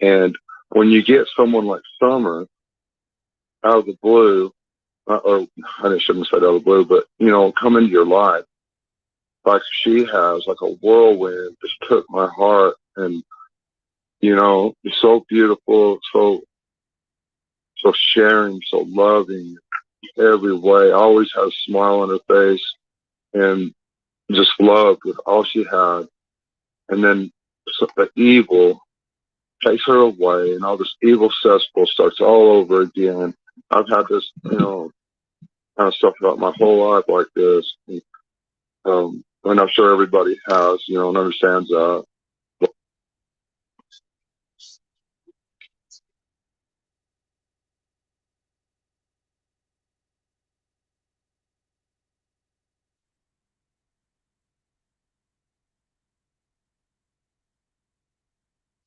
And when you get someone like Summer out of the blue, or I shouldn't say out of the blue, but, come into your life, like she has, like a whirlwind, just took my heart. And, so beautiful, so sharing, so loving every way, always has a smile on her face and just loved with all she had. And then the evil takes her away and all this evil cesspool starts all over again. I've had this, kind of stuff about my whole life like this. And I'm sure everybody has, and understands that.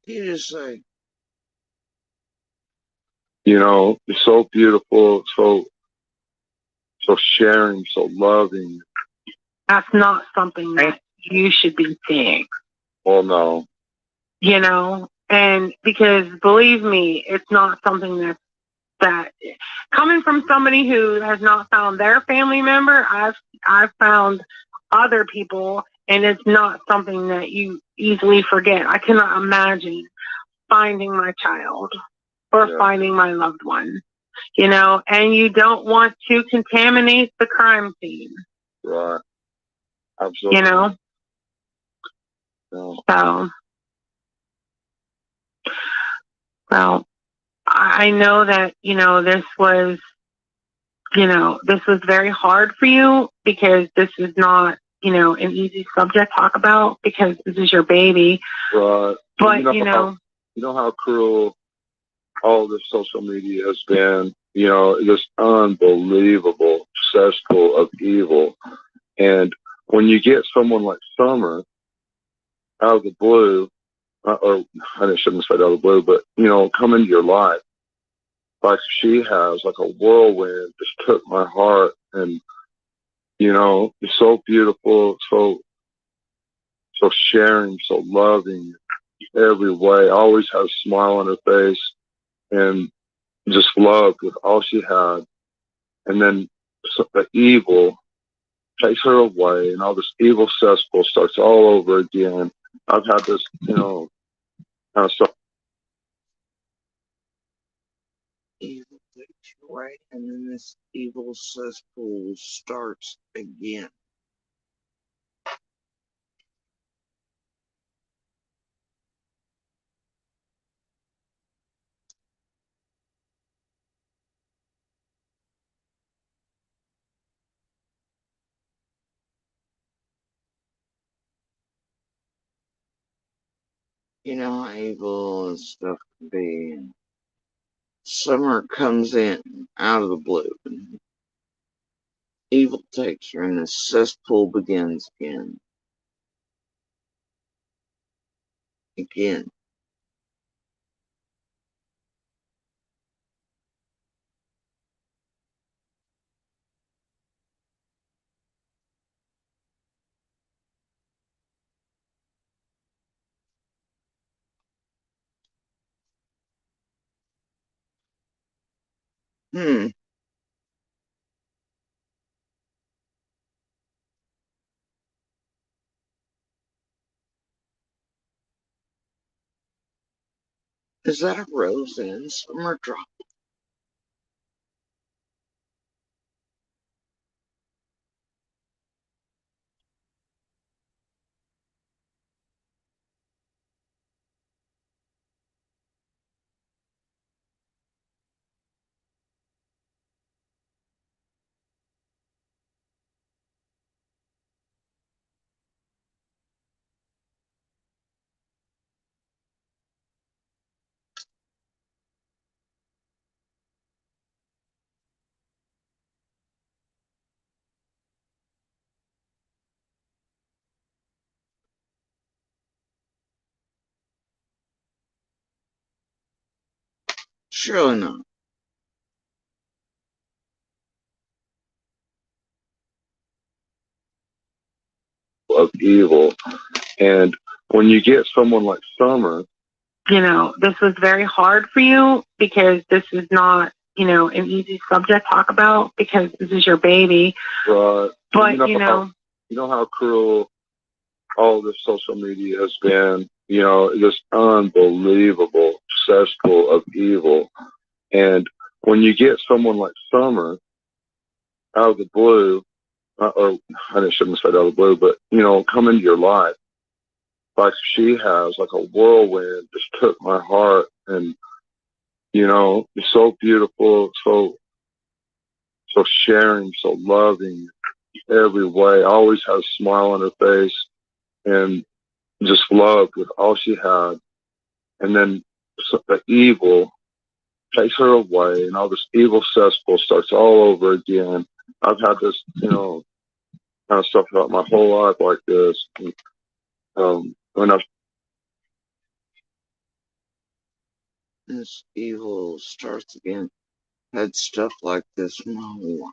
You just say, It's so beautiful, so sharing, so loving. That's not something that you should be seeing. Well, no. And because believe me, it's not something that coming from somebody who has not found their family member, I've found other people, and it's not something that you easily forget. I cannot imagine finding my child or finding my loved one, and you don't want to contaminate the crime scene. Right. Absolutely. So, well, I know that, this was very hard for you because this is not, an easy subject to talk about because this is your baby. Right. But, how cruel all this social media has been, this unbelievable cesspool of evil. And when you get someone like Summer out of the blue, or I shouldn't say out of the blue, but, come into your life, like she has, like a whirlwind, just took my heart. And, it's so beautiful, so sharing, so loving every way, always has a smile on her face and just loved with all she had. And then the evil takes her away and all this evil cesspool starts all over again. I've had this, kind of stuff. evil takes you away, and then this evil cesspool starts again. You know how evil and stuff can be. And summer comes in out of the blue. And evil takes her, and the cesspool begins again. Again. Hmm. Is that a rose in summer drop? Surely not. Of evil. And when you get someone like Summer, You know, this was very hard for you because this is not, you know, an easy subject to talk about because this is your baby. right? But, You know how cruel all this social media has been. You know, this unbelievable cesspool of evil. And when you get someone like Summer out of the blue, or I shouldn't say out of the blue, but you know, come into your life like she has, like a whirlwind, just took my heart, and you know, it's so beautiful, so sharing, so loving every way. Always has a smile on her face, and just loved with all she had. And then the evil takes her away, and all this evil cesspool starts all over again. I've had this, you know, kind of stuff about my whole life like this. And, when I This evil starts again. Had stuff like this my whole life.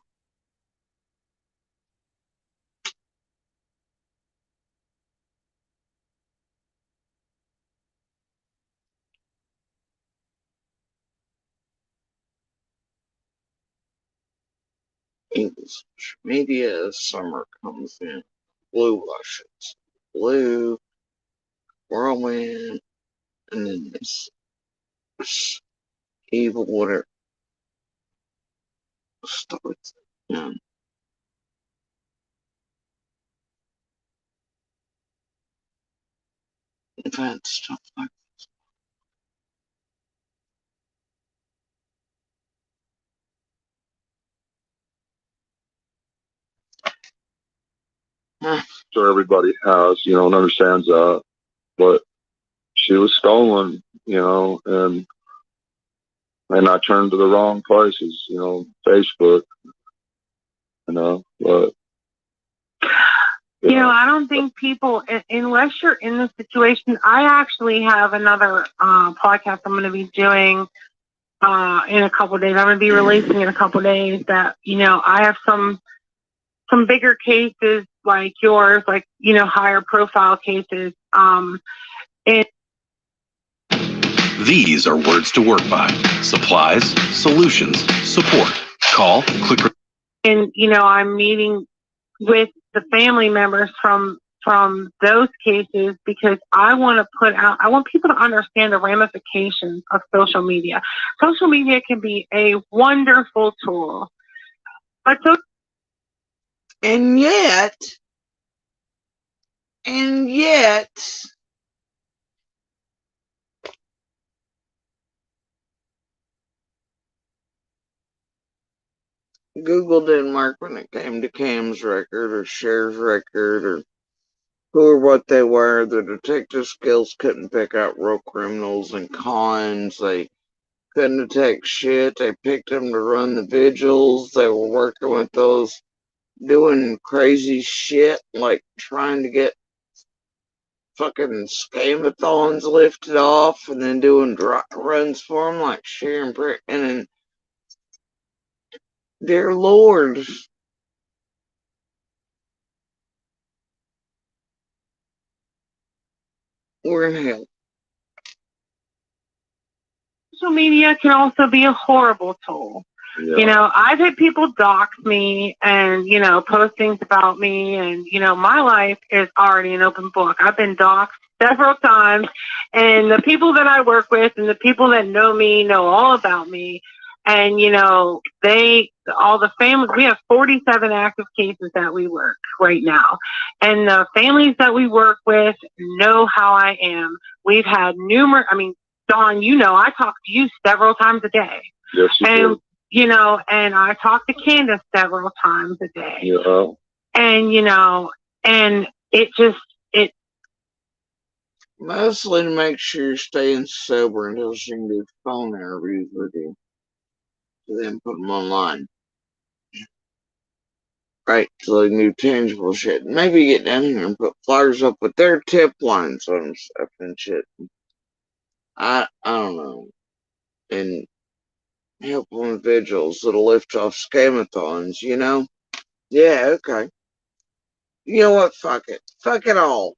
English media summer comes in. Blue rushes. Blue whirlwind, and then this evil water starts. And I've had stuff like sure everybody has, you know, and understands that, but she was stolen, you know, and I turned to the wrong places, you know, Facebook, you know, but you know, I don't think people, unless you're in this situation, I actually have another podcast I'm going to be doing in a couple of days. I'm going to be releasing in a couple of days that, you know, I have some bigger cases like yours, like, you know, higher profile cases. And these are words to work by. Supplies, solutions, support. Call, click. And, you know, I'm meeting with the family members from those cases because I want people to understand the ramifications of social media. Social media can be a wonderful tool, but and yet Google didn't work when it came to Cam's record or Cher's record or who or what they were. Their detective skills couldn't pick out real criminals and cons. They couldn't detect shit. They picked them to run the vigils. They were working with those doing crazy shit, like trying to get fucking scamathons lifted off and then doing runs for them like Sharon Brick. And then, dear Lord, we're in hell. Social media can also be a horrible tool. Yeah. You know, I've had people dox me and, you know, post things about me. And, you know, my life is already an open book. I've been doxxed several times. And the people that I work with and the people that know me know all about me. And, you know, all the families, we have 47 active cases that we work right now. And the families that we work with know how I am. We've had numerous, I mean, Dawn, you know, I talk to you several times a day. Yes, you do. You know, and I talk to Candace several times a day. Yeah. And, you know, and it mostly to make sure you're staying sober until she can do phone interviews with you. To then put them online. Right, so they can do tangible shit. Maybe get down here and put flyers up with their tip lines on stuff and shit. I don't know. And help individuals that'll lift off scamathons, you know? Yeah, okay. You know what? Fuck it. Fuck it all.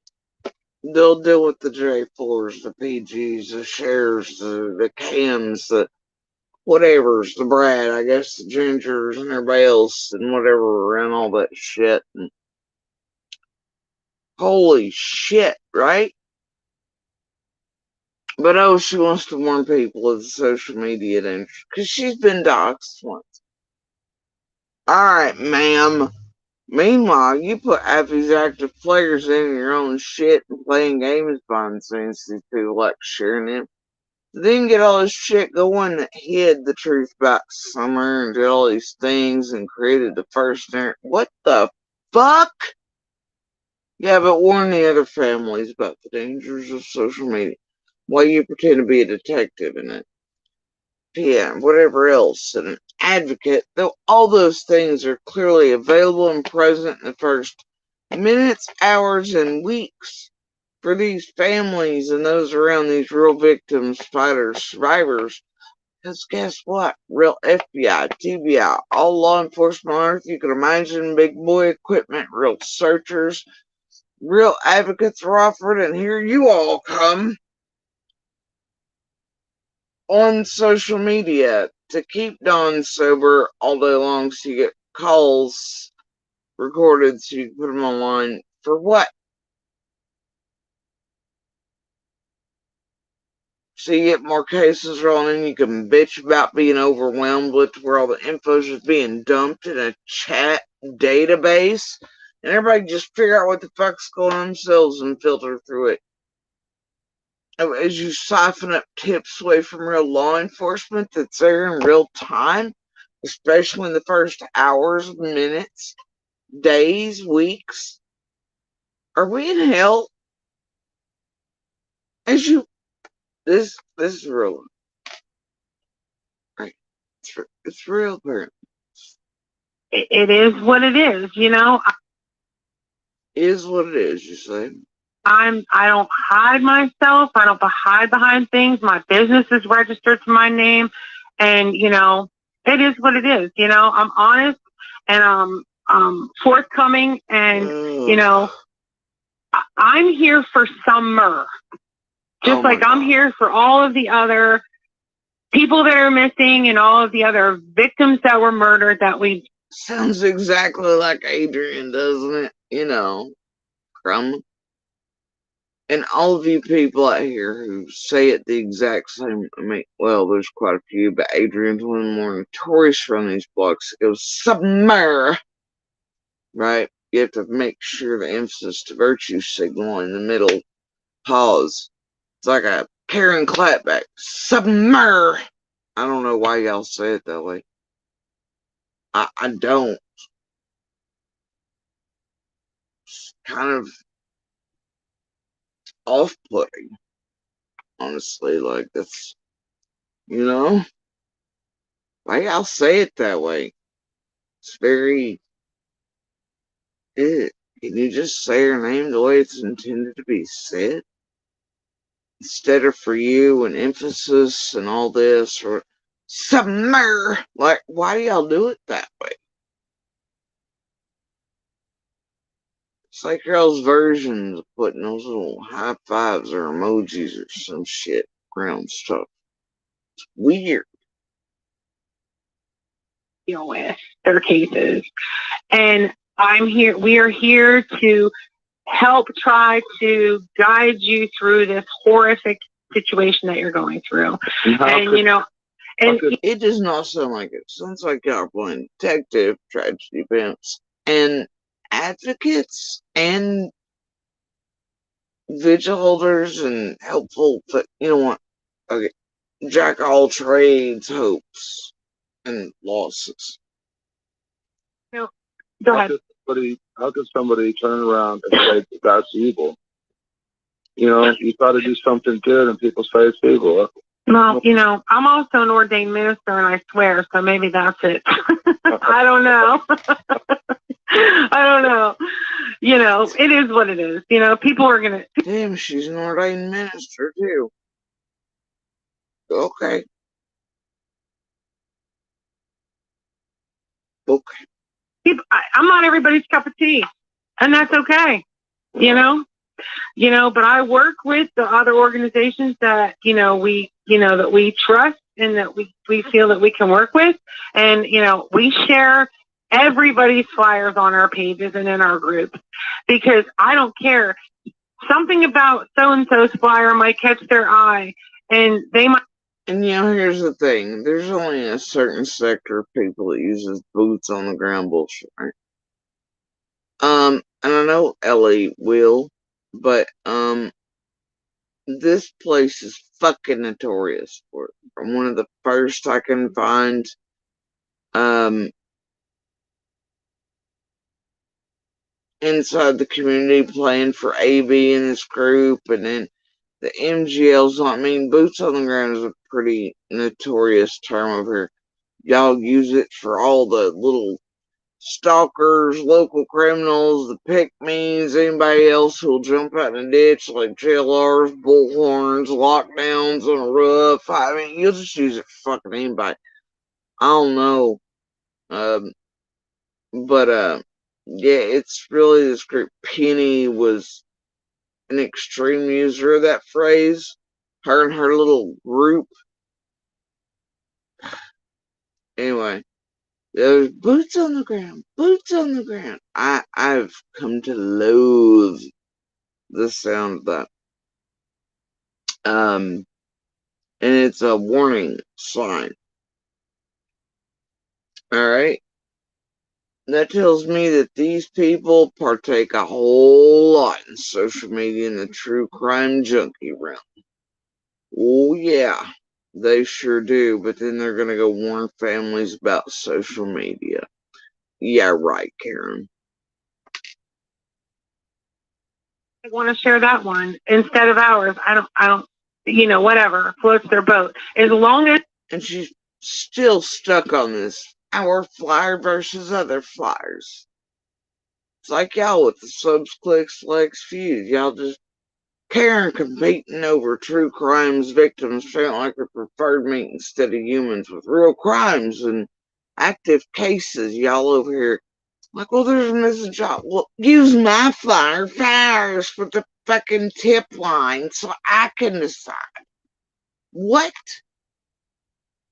They'll deal with the J4s, the PGs, the shares, the cams, the whatever's, the Brad, I guess, the Gingers and everybody else and whatever around all that shit. And holy shit, right? But oh, she wants to warn people of the social media danger because she's been doxxed once. Alright, ma'am. Meanwhile, you put half these active players in your own shit and playing games behind the scenes. These people like sharing it. Then get all this shit going that hid the truth about Summer and did all these things and created the first. What the fuck? Yeah, but warn the other families about the dangers of social media. Why you pretend to be a detective in it? Yeah, whatever else, and an advocate, though all those things are clearly available and present in the first minutes, hours, and weeks for these families and those around these real victims, fighters, survivors. Because guess what? Real FBI, TBI, all law enforcement on earth you can imagine, big boy equipment, real searchers, real advocates are offered, and here you all come on social media to keep Dawn sober all day long so you get calls recorded so you can put them online. For what? So you get more cases rolling in, you can bitch about being overwhelmed with where all the info is just being dumped in a chat database, and everybody just figure out what the fuck's going on themselves and filter through it. As you siphon up tips away from real law enforcement that's there in real time, especially in the first hours, minutes, days, weeks. Are we in hell? As you, this is real. Right. It's real, apparently. it is what it is, you know. Is what it is, you say. I don't hide myself. I don't hide behind things. My business is registered to my name, and you know, it is what it is. You know, I'm honest and forthcoming, and you know, I'm here for Summer, just like I'm here for all of the other people that are missing and all of the other victims that were murdered that we. Sounds exactly like Adrian, doesn't it? You know, Crumb. And all of you people out here who say it the exact same, I mean, well, there's quite a few, but Adrian's one of the more notorious from these blocks. It goes, Summer! Right? You have to make sure the emphasis to virtue signal in the middle pause. It's like a Karen clapback. Summer! I don't know why y'all say it that way. I don't. It's kind of off-putting. Honestly, like, that's, you know, why I'll say it that way. It's very, can you just say her name the way it's intended to be said? Instead of for you and emphasis and all this, or summer, like, why do y'all do it that way? It's like y'all's versions of putting those little high fives or emojis or some shit around stuff. It's weird. Deal with their cases. And we are here to help try to guide you through this horrific situation that you're going through. And, you know, and it does not sound like it. It sounds like y'all are playing detective, tragedy events, and advocates, and vigil holders, and helpful, you know what? Okay. Jack all trades, hopes, and losses. No, go ahead. How could somebody turn around and say that that's evil? You know, you try to do something good and people say it's evil. Well, you know, I'm also an ordained minister and I swear, so maybe that's it. I don't know. I don't know. You know, it is what it is. You know, people are going to... Damn, she's an ordained minister, too. Okay. Okay. I'm not everybody's cup of tea, and that's okay. You know, but I work with the other organizations that, that we trust and that we feel that we can work with. And, we share everybody's flyers on our pages and in our groups, because I don't care. Something about so-and-so's flyer might catch their eye, and they might. And here's the thing. There's only a certain sector of people that uses boots on the ground bullshit, right? And I know Ellie will, but, this place is fucking notorious for it. From one of the first I can find, inside the community playing for AB in this group, and then the MGLs. I mean, boots on the ground is a pretty notorious term over here. Y'all use it for all the little stalkers, local criminals, the pick-me's, anybody else who'll jump out in a ditch, like JLRs, bullhorns, lockdowns on a roof. I mean, you'll just use it for fucking anybody. I don't know. But yeah, it's really this group. Penny was an extreme user of that phrase. Her and her little group. Anyway, there's boots on the ground, boots on the ground. I've come to loathe the sound of that. And it's a warning sign. Alright? That tells me that these people partake a whole lot in social media in the true crime junkie realm. Oh yeah, they sure do, but then they're gonna go warn families about social media. Yeah, right, Karen. I want to share that one instead of ours. I don't, whatever floats their boat. As long as... And she's still stuck on this. Our flyer versus other flyers. It's like y'all with the subs, clicks, likes, views. Y'all just Karen competing over true crimes victims feeling like a preferred meat instead of humans with real crimes and active cases. Y'all over here like, well, there's a missing job. Well, use my flyers with the fucking tip line so I can decide. What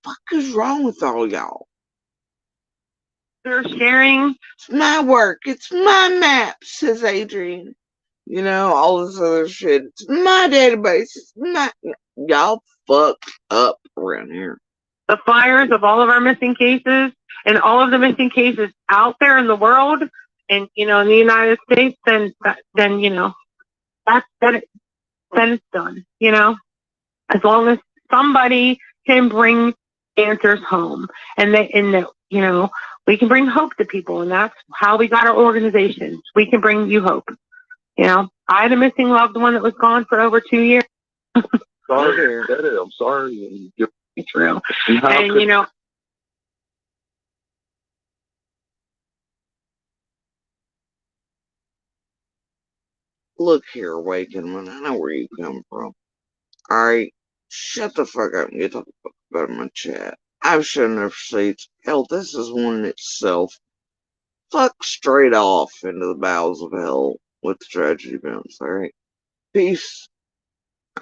the fuck is wrong with all y'all? They're sharing. It's my work. It's my map, says Adrian. All this other shit. It's my database. It's my... Y'all fucked up around here. The flyers of all of our missing cases and all of the missing cases out there in the world and, in the United States, then it's done, as long as somebody can bring answers home and we can bring hope to people, and that's how we got our organizations. We can bring you hope. You know, I had a missing loved one that was gone for over 2 years. Sorry, Daddy, I'm sorry. True. And And, you know, Look here, Awakenman, I know where you come from. Alright, shut the fuck up and get the fuck out of my chat. I've shown enough seats. Hell, this is one in itself. Fuck straight off into the bowels of hell with the tragedy bounce, alright? Peace.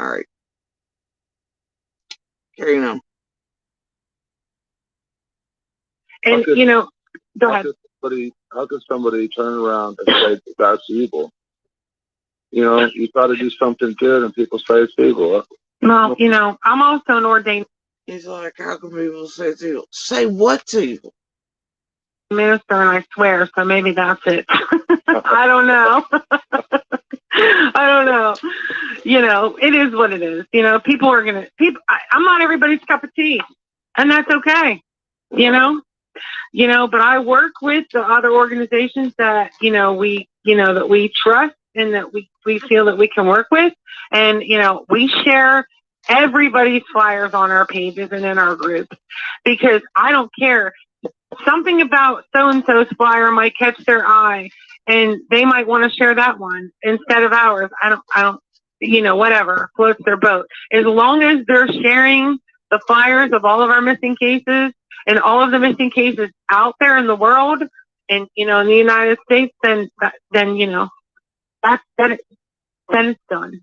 Alright. Carrying on. and, you know, go ahead. How could somebody turn around and say that's evil? You know, you try to do something good and people say it's evil. Well, you know, I'm also an ordained He's like, how can people say it's evil? Say what's evil? minister, and I swear, so maybe that's it. I don't know. I don't know. You know, it is what it is. You know, people are going to, I'm not everybody's cup of tea, and that's okay. You know, but I work with the other organizations that, that we trust and that we feel that we can work with. And, you know, we share everybody's flyers on our pages and in our groups, because I don't care. Something about so-and-so's flyer might catch their eye and they might want to share that one instead of ours. I don't, whatever floats their boat. As long as they're sharing the flyers of all of our missing cases and all of the missing cases out there in the world and, in the United States, then it's done,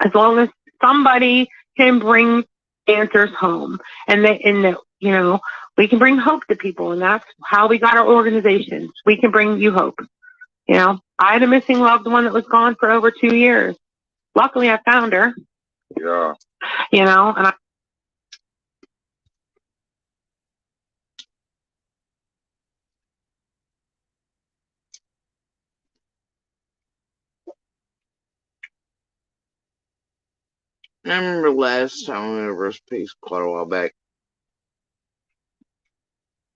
as long as somebody can bring answers home and we can bring hope to people. And that's how we got our organizations. We can bring you hope. I had a missing loved one that was gone for over 2 years. Luckily I found her. Yeah. And I remember last time we were at Peace quite a while back,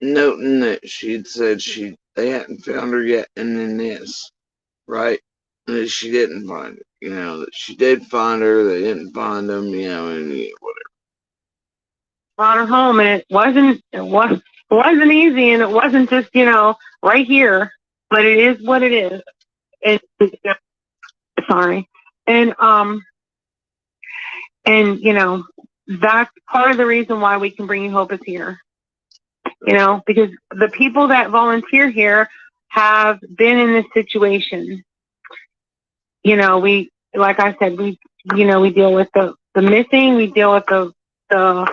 noting that she'd said they hadn't found her yet, and then this, right? That she didn't find her. That she did find her, they didn't find them, and whatever. Brought her home, and it wasn't easy, and it wasn't just right here, but it is what it is. Sorry, and that's part of the reason why we can bring you hope is here. Because the people that volunteer here have been in this situation. We, like I said, we deal with the missing, we deal with the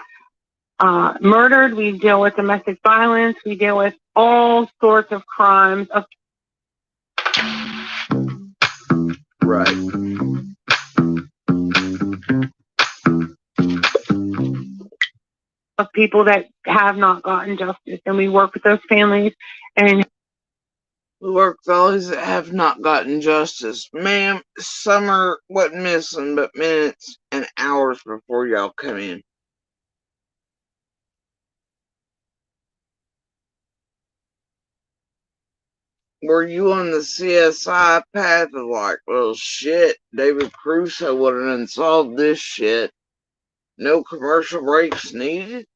murdered, we deal with domestic violence, we deal with all sorts of crimes. Right. Of people that have not gotten justice, and we work with those families, and we work with those that have not gotten justice. Ma'am, Summer wasn't missing but minutes and hours before y'all come in. Were you on the CSI path of like, well, shit, David Caruso would have unsolved this shit? No commercial breaks needed?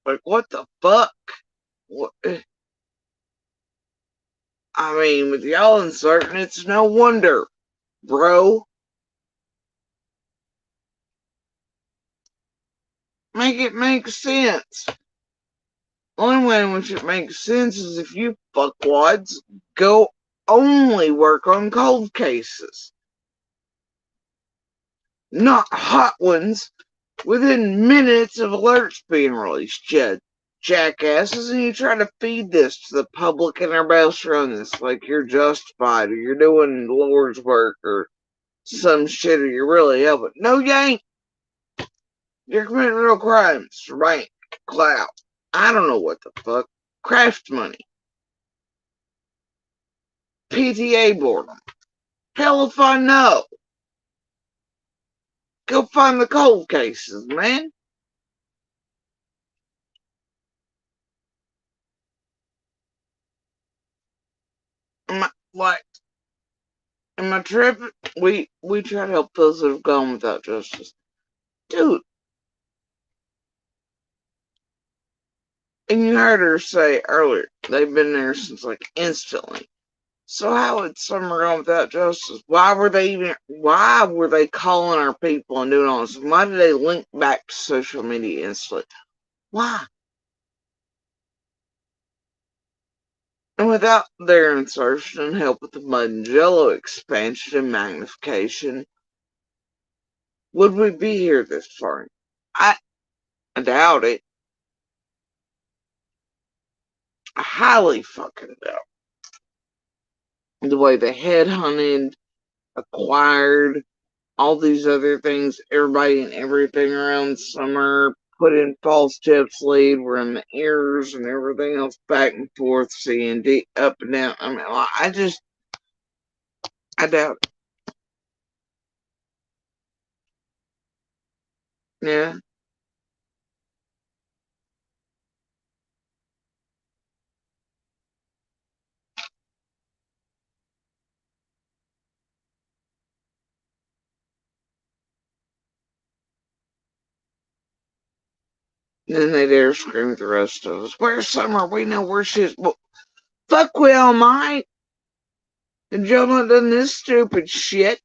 Like, what the fuck? What? I mean, with y'all uncertain, it's no wonder, bro. Make it make sense. Only way in which it makes sense is if you fuckwads go only work on cold cases. Not hot ones within minutes of alerts being released, jackasses, and you try to feed this to the public and everybody else around this like you're justified or you're doing the Lord's work or some shit or you're really helping. No, you ain't. You're committing real crimes for bank, clout. I don't know what the fuck. Craft money. PTA boredom. Hell if I know. Go find the cold cases, man. Like, in my trip, we try to help those that have gone without justice. Dude. And you heard her say earlier, they've been there since, like, instantly. So how would Summer go without justice? Why were they calling our people and doing all this? Why did they link back to social media instantly? Why? And without their insertion and help with the Mud and Jello expansion and magnification, would we be here this far? I doubt it. I highly fucking doubt it. The way they headhunted, acquired, all these other things, everybody and everything around Summer, put in false tips, lead, were in the ears and everything else, back and forth, C and D, up and down. I mean, I doubt it. Yeah. Then they dare scream at the rest of us. Where's Summer? We know where she is. Well, fuck we all might. And Joe not done this stupid shit.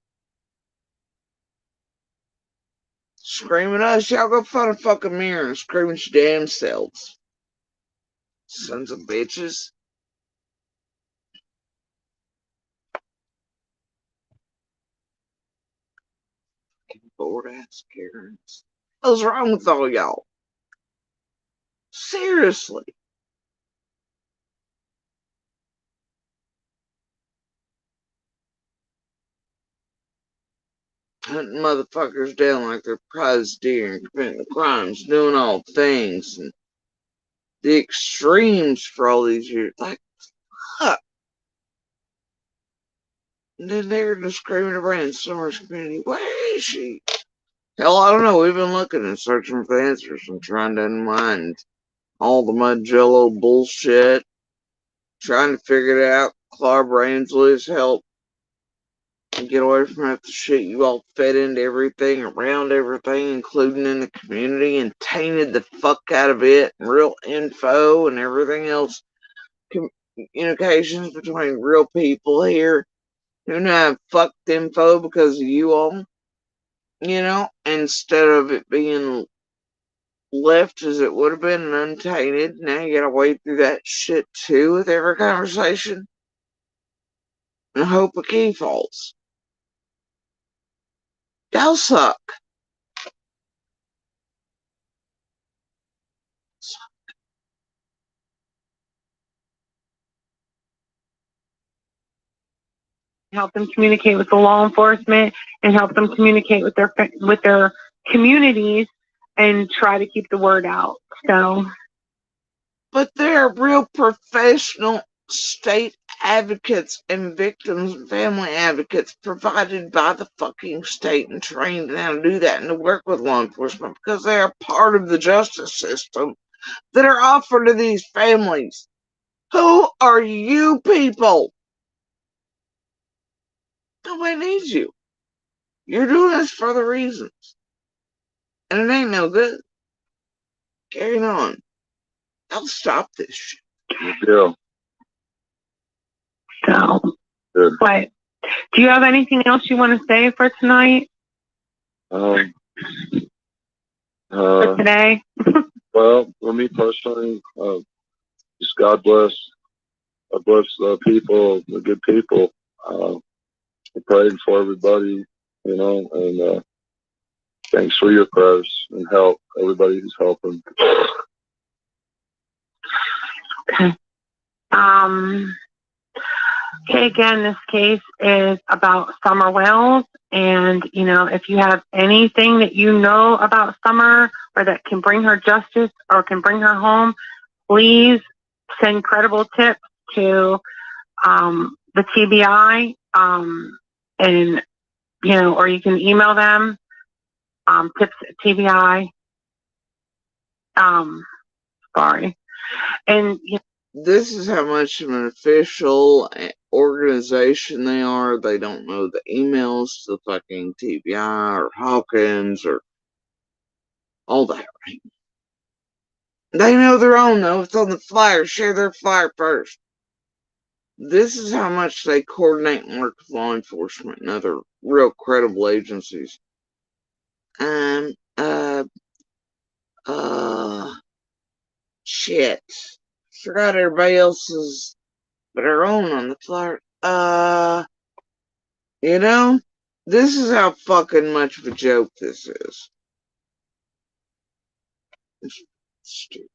Scream at us. Y'all go find a fucking mirror and scream at your damn selves. Sons of bitches. Bored ass Karens. What's wrong with all y'all? Seriously. Hunting motherfuckers down like they're prize deer and committing crimes, doing all things, and the extremes for all these years. Like, fuck. And then they're just screaming around Summer's community. Where is she? Hell, I don't know. We've been looking and searching for answers and trying to unwind all the Mud Jello bullshit, trying to figure it out, claw brains loose, help and get away from that shit you all fed into everything, around everything, including in the community, and tainted the fuck out of it, and real info and everything else, communications between real people here who now have fucked info because of you all, instead of it being left as it would have been and untainted. Now you gotta wade through that shit too with every conversation and hope a key falls. Y'all suck. Help them communicate with the law enforcement and help them communicate with their communities and try to keep the word out. So, but they're real professional state advocates and victims and family advocates provided by the fucking state and trained in how to do that and to work with law enforcement because they are part of the justice system that are offered to these families. Who are you people? Nobody needs you. You're doing this for other reasons. And it ain't no good. Carrying on. I'll stop this shit. Yeah. So, Good. but do you have anything else you want to say for tonight? For today? Well, for me personally, just God bless. God bless the people, the good people. I'm praying for everybody, and thanks for your prayers and help, everybody who's helping. Okay. Okay, again, this case is about Summer Wells. And, if you have anything that you know about Summer or that can bring her justice or can bring her home, please send credible tips to the TBI, and, or you can email them, tips at TBI. Sorry. And, this is how much of an official organization they are. They don't know the emails to fucking TBI or Hawkins or all that, right? They know their own, though. It's on the flyer. Share their flyer first. This is how much they coordinate and work with law enforcement and other real credible agencies. Shit. Forgot everybody else's, but our own on the flyer. You know, this is how fucking much of a joke this is. It's stupid.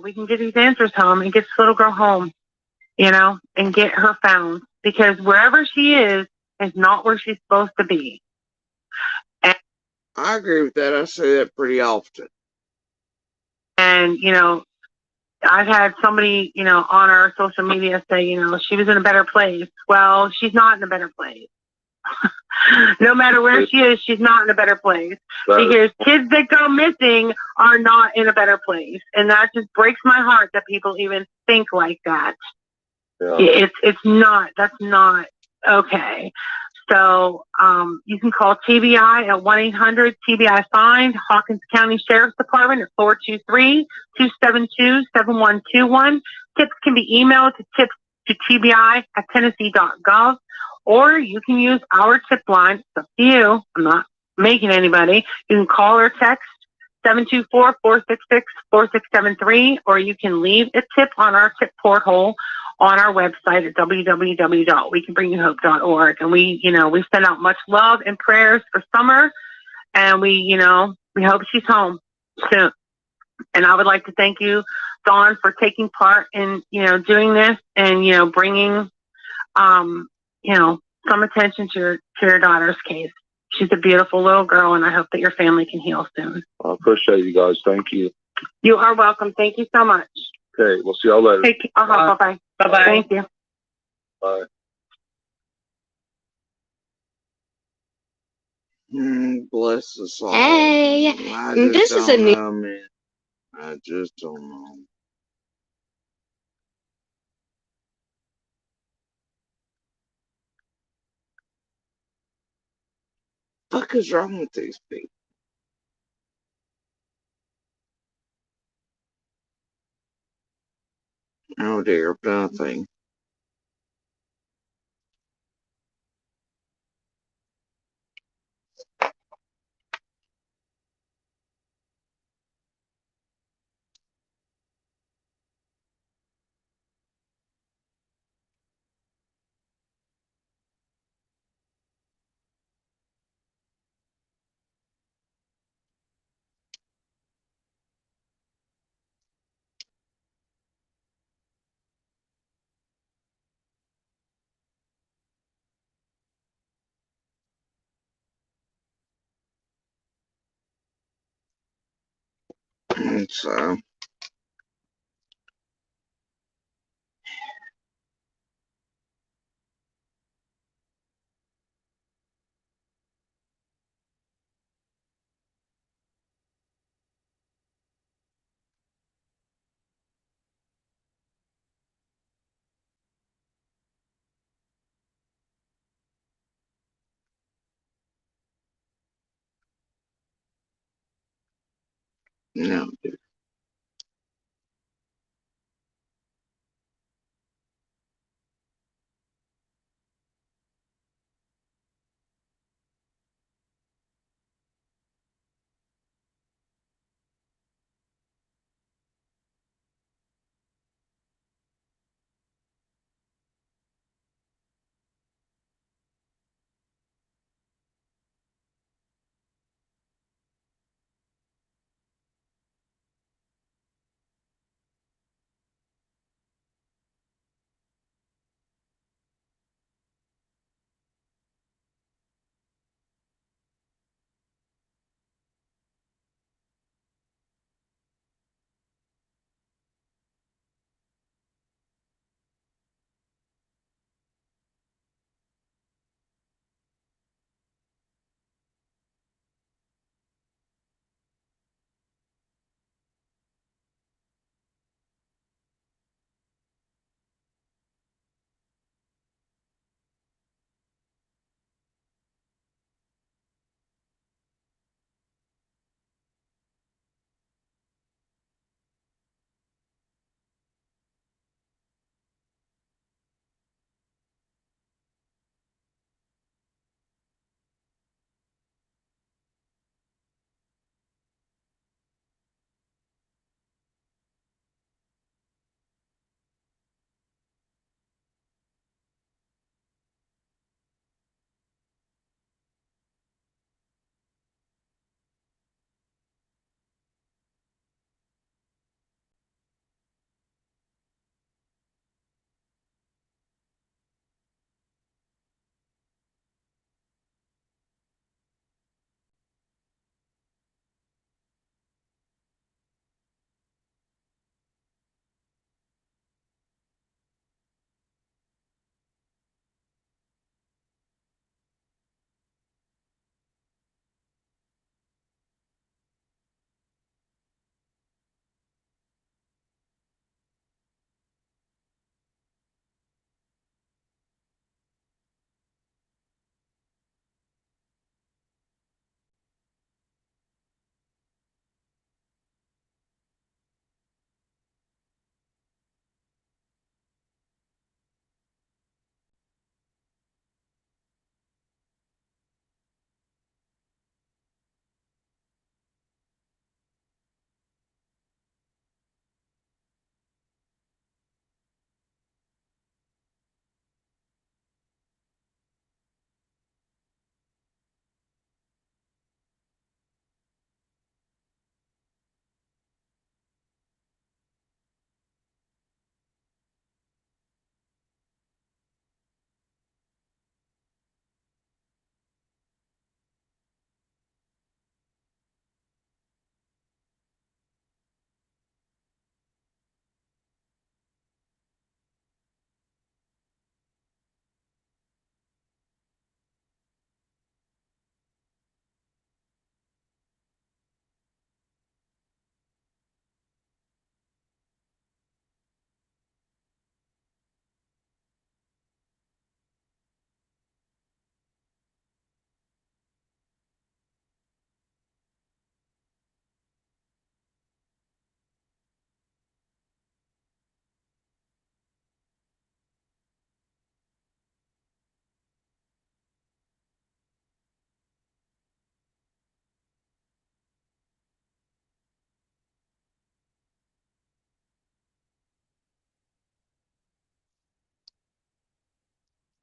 We can get these answers home and get this little girl home, and get her found. Because wherever she is not where she's supposed to be. And, I agree with that. I say that pretty often. And, I've had somebody, on our social media say, she was in a better place. Well, she's not in a better place. No matter where she is, she's not in a better place. Because kids that go missing are not in a better place. And that just breaks my heart that people even think like that. Yeah. That's not okay. So you can call TBI at 1-800-TBI-FIND, Hawkins County Sheriff's Department at 423-272-7121. Tips can be emailed to tips@tbi.tennessee.gov, or you can use our tip line. It's up to you. I'm not making anybody. You can call or text 724-466-4673, or you can leave a tip on our tip porthole on our website at www.wecanbringyouhope.org. And we send out much love and prayers for Summer, and we hope she's home soon. And I would like to thank you, Dawn, for taking part in, doing this and, bringing, some attention to your daughter's case. She's a beautiful little girl, and I hope that your family can heal soon. I appreciate you guys. Thank you. You are welcome. Thank you so much. Okay, we'll see y'all later. Bye-bye. Bye-bye. Thank you. Bye. Bless us all. Hey, this is a new. Man. I just don't know. What the fuck is wrong with these people? Oh dear, nothing. So, no, dude.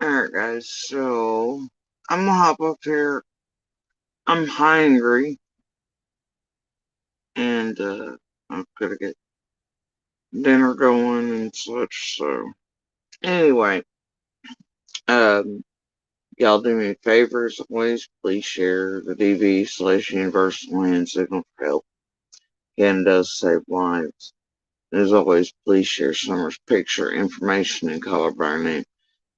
Alright, guys, so I'm gonna hop up here. I'm hungry, and I'm gonna get dinner going and such. So, anyway, y'all do me favors, always. Please share the DV/Universal Hand Signal for Help. Again, does save lives. As always, please share Summer's picture, information, and color by her name.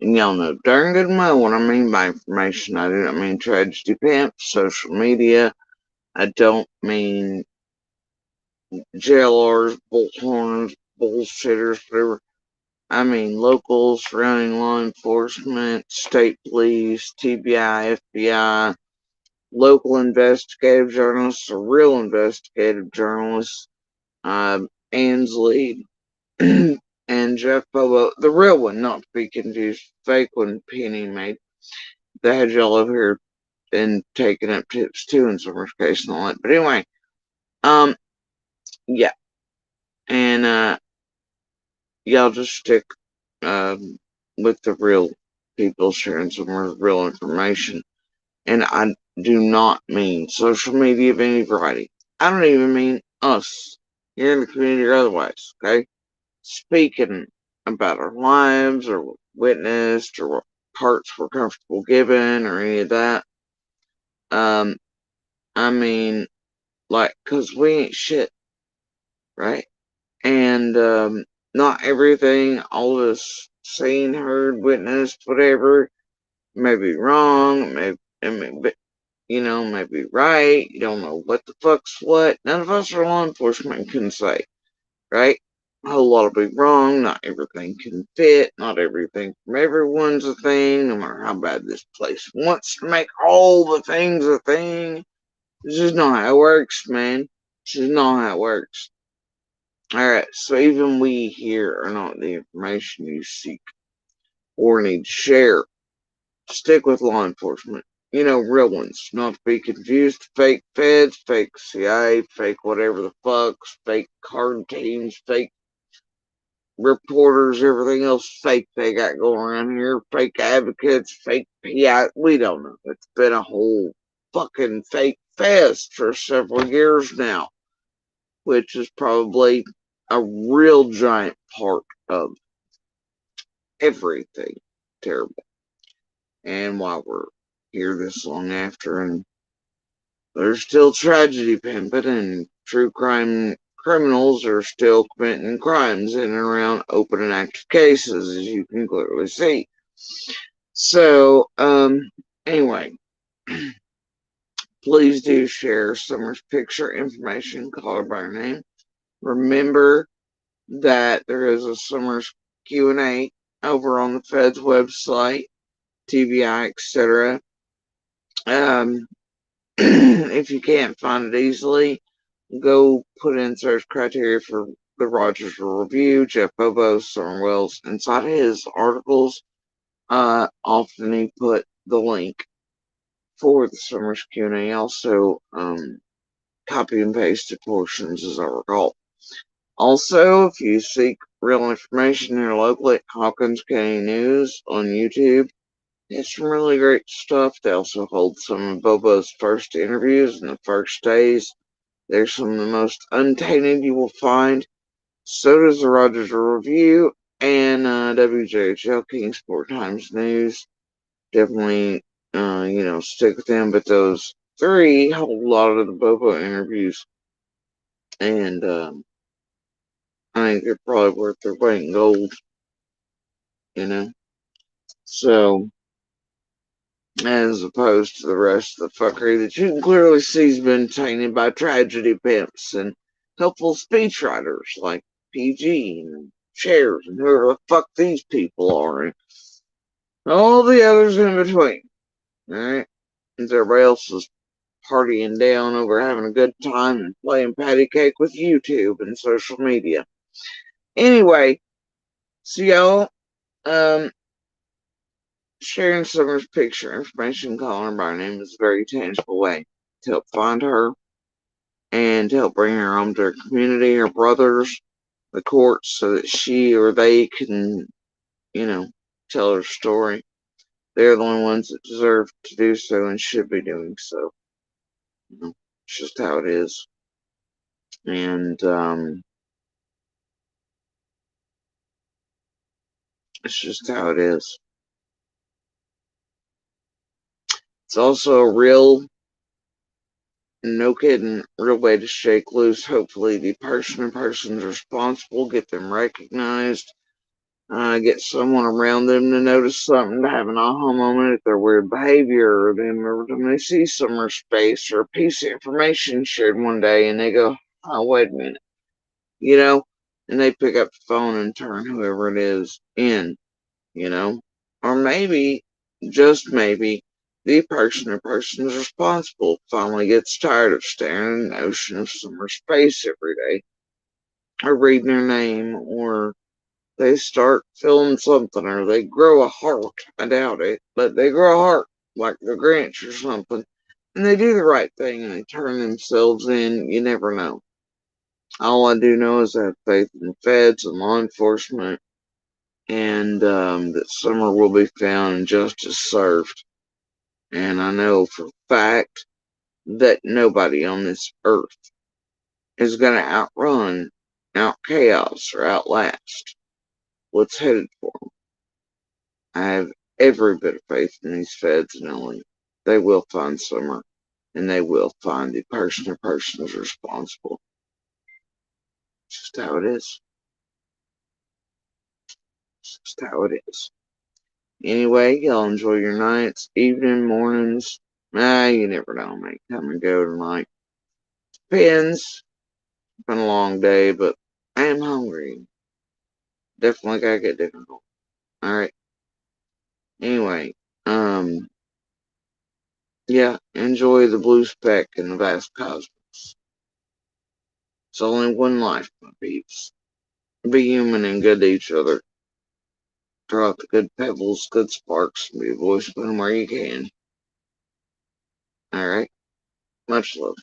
And y'all know darn good and well what I mean by information. I do not mean tragedy pimps, social media. I don't mean jailers, bullhorns, bullshitters, whatever. I mean local surrounding law enforcement, state police, TBI, FBI, local investigative journalists, or real investigative journalists, Ansley, and Jeff Bobo, the real one, not to be confused, fake one Penny made. They had y'all over here and taking up tips too in Summer's case and all that. But anyway, yeah. And y'all just stick with the real people sharing some real information. And I do not mean social media of any variety. I don't even mean us here in the community or otherwise, okay? Speaking about our lives or what witnessed or what parts we're comfortable giving or any of that. I mean, like, 'cause we ain't shit, right? And not everything all of us seen, heard, witnessed, whatever, may be wrong, may be, may be right. You don't know what the fuck's what. None of us are law enforcement can say, right? A whole lot will be wrong. Not everything can fit. Not everything from everyone's a thing, no matter how bad this place wants to make all the things a thing. This is not how it works, man. This is not how it works. Alright, so even we here are not the information you seek or need to share. Stick with law enforcement. Real ones. Not to be confused. Fake feds, fake CIA, fake whatever the fucks, fake card teams, fake reporters, everything else fake they got going around here. Fake advocates, fake PI. We don't know. It's been a whole fucking fake fest for several years now, which is probably a real giant part of everything terrible. And while we're here this long after, and there's still tragedy pimping, and true crime criminals are still committing crimes in and around open and active cases, as you can clearly see. So, anyway, please do share Summer's picture, information, call her by her name. Remember that there is a Summer's Q&A over on the Fed's website, TBI, etc. If you can't find it easily, go put in search criteria for the Rogers Review, Jeff Bobo, Summer Wells. Inside his articles, often he put the link for the Summer's Q&A. Also, copy and pasted portions, as I recall. Also, if you seek real information here locally, Hawkins County News on YouTube. It's some really great stuff. They also hold some of Bobo's first interviews in the first days. They're some of the most untainted you will find. So does the Rogers Review and WJHL Kingsport Times News. Definitely, stick with them. But those three hold a lot of the Bobo interviews. And I think they're probably worth their weight in gold. So, as opposed to the rest of the fuckery that you can clearly see has been tainted by tragedy pimps and helpful speechwriters like PG and Shares and whoever the fuck these people are, and all the others in between. Alright? As everybody else is partying down over having a good time and playing patty cake with YouTube and social media. Anyway, so y'all, sharing Summer's picture, information, calling her by her name is a very tangible way to help find her and to help bring her home to her community, her brothers, the courts, so that she or they can, tell her story. they're the only ones that deserve to do so and should be doing so. It's just how it is. And it's just how it is. It's also a real, no kidding, real way to shake loose, hopefully, the person or persons responsible, get them recognized, get someone around them to notice something, to have an aha moment at their weird behavior, or them every time they see summer space or a piece of information shared one day and they go, oh, wait a minute, and they pick up the phone and turn whoever it is in, or maybe, just maybe, the person or persons responsible finally gets tired of staring at an ocean of summer space every day, or reading their name, or they start feeling something, or they grow a heart. I doubt it, but they grow a heart like the Grinch or something, and they do the right thing and they turn themselves in. You never know. All I do know is I have faith in the feds and law enforcement, and that Summer will be found and justice served. And I know for a fact that nobody on this earth is going to outrun, out chaos, or outlast what's headed for them. I have every bit of faith in these feds, knowing they will find Summer, and they will find the person or persons responsible. It's just how it is. It's just how it is. Anyway, y'all enjoy your nights, evening, mornings. You never know, may come and go tonight. Depends. It's been a long day, but I am hungry. Definitely gotta get dinner. Alright. Anyway, yeah, enjoy the blue speck and the vast cosmos. It's only one life, my peeps. Be human and good to each other. Throw out the good pebbles, good sparks, and be a voice of where you can. Alright? Much love.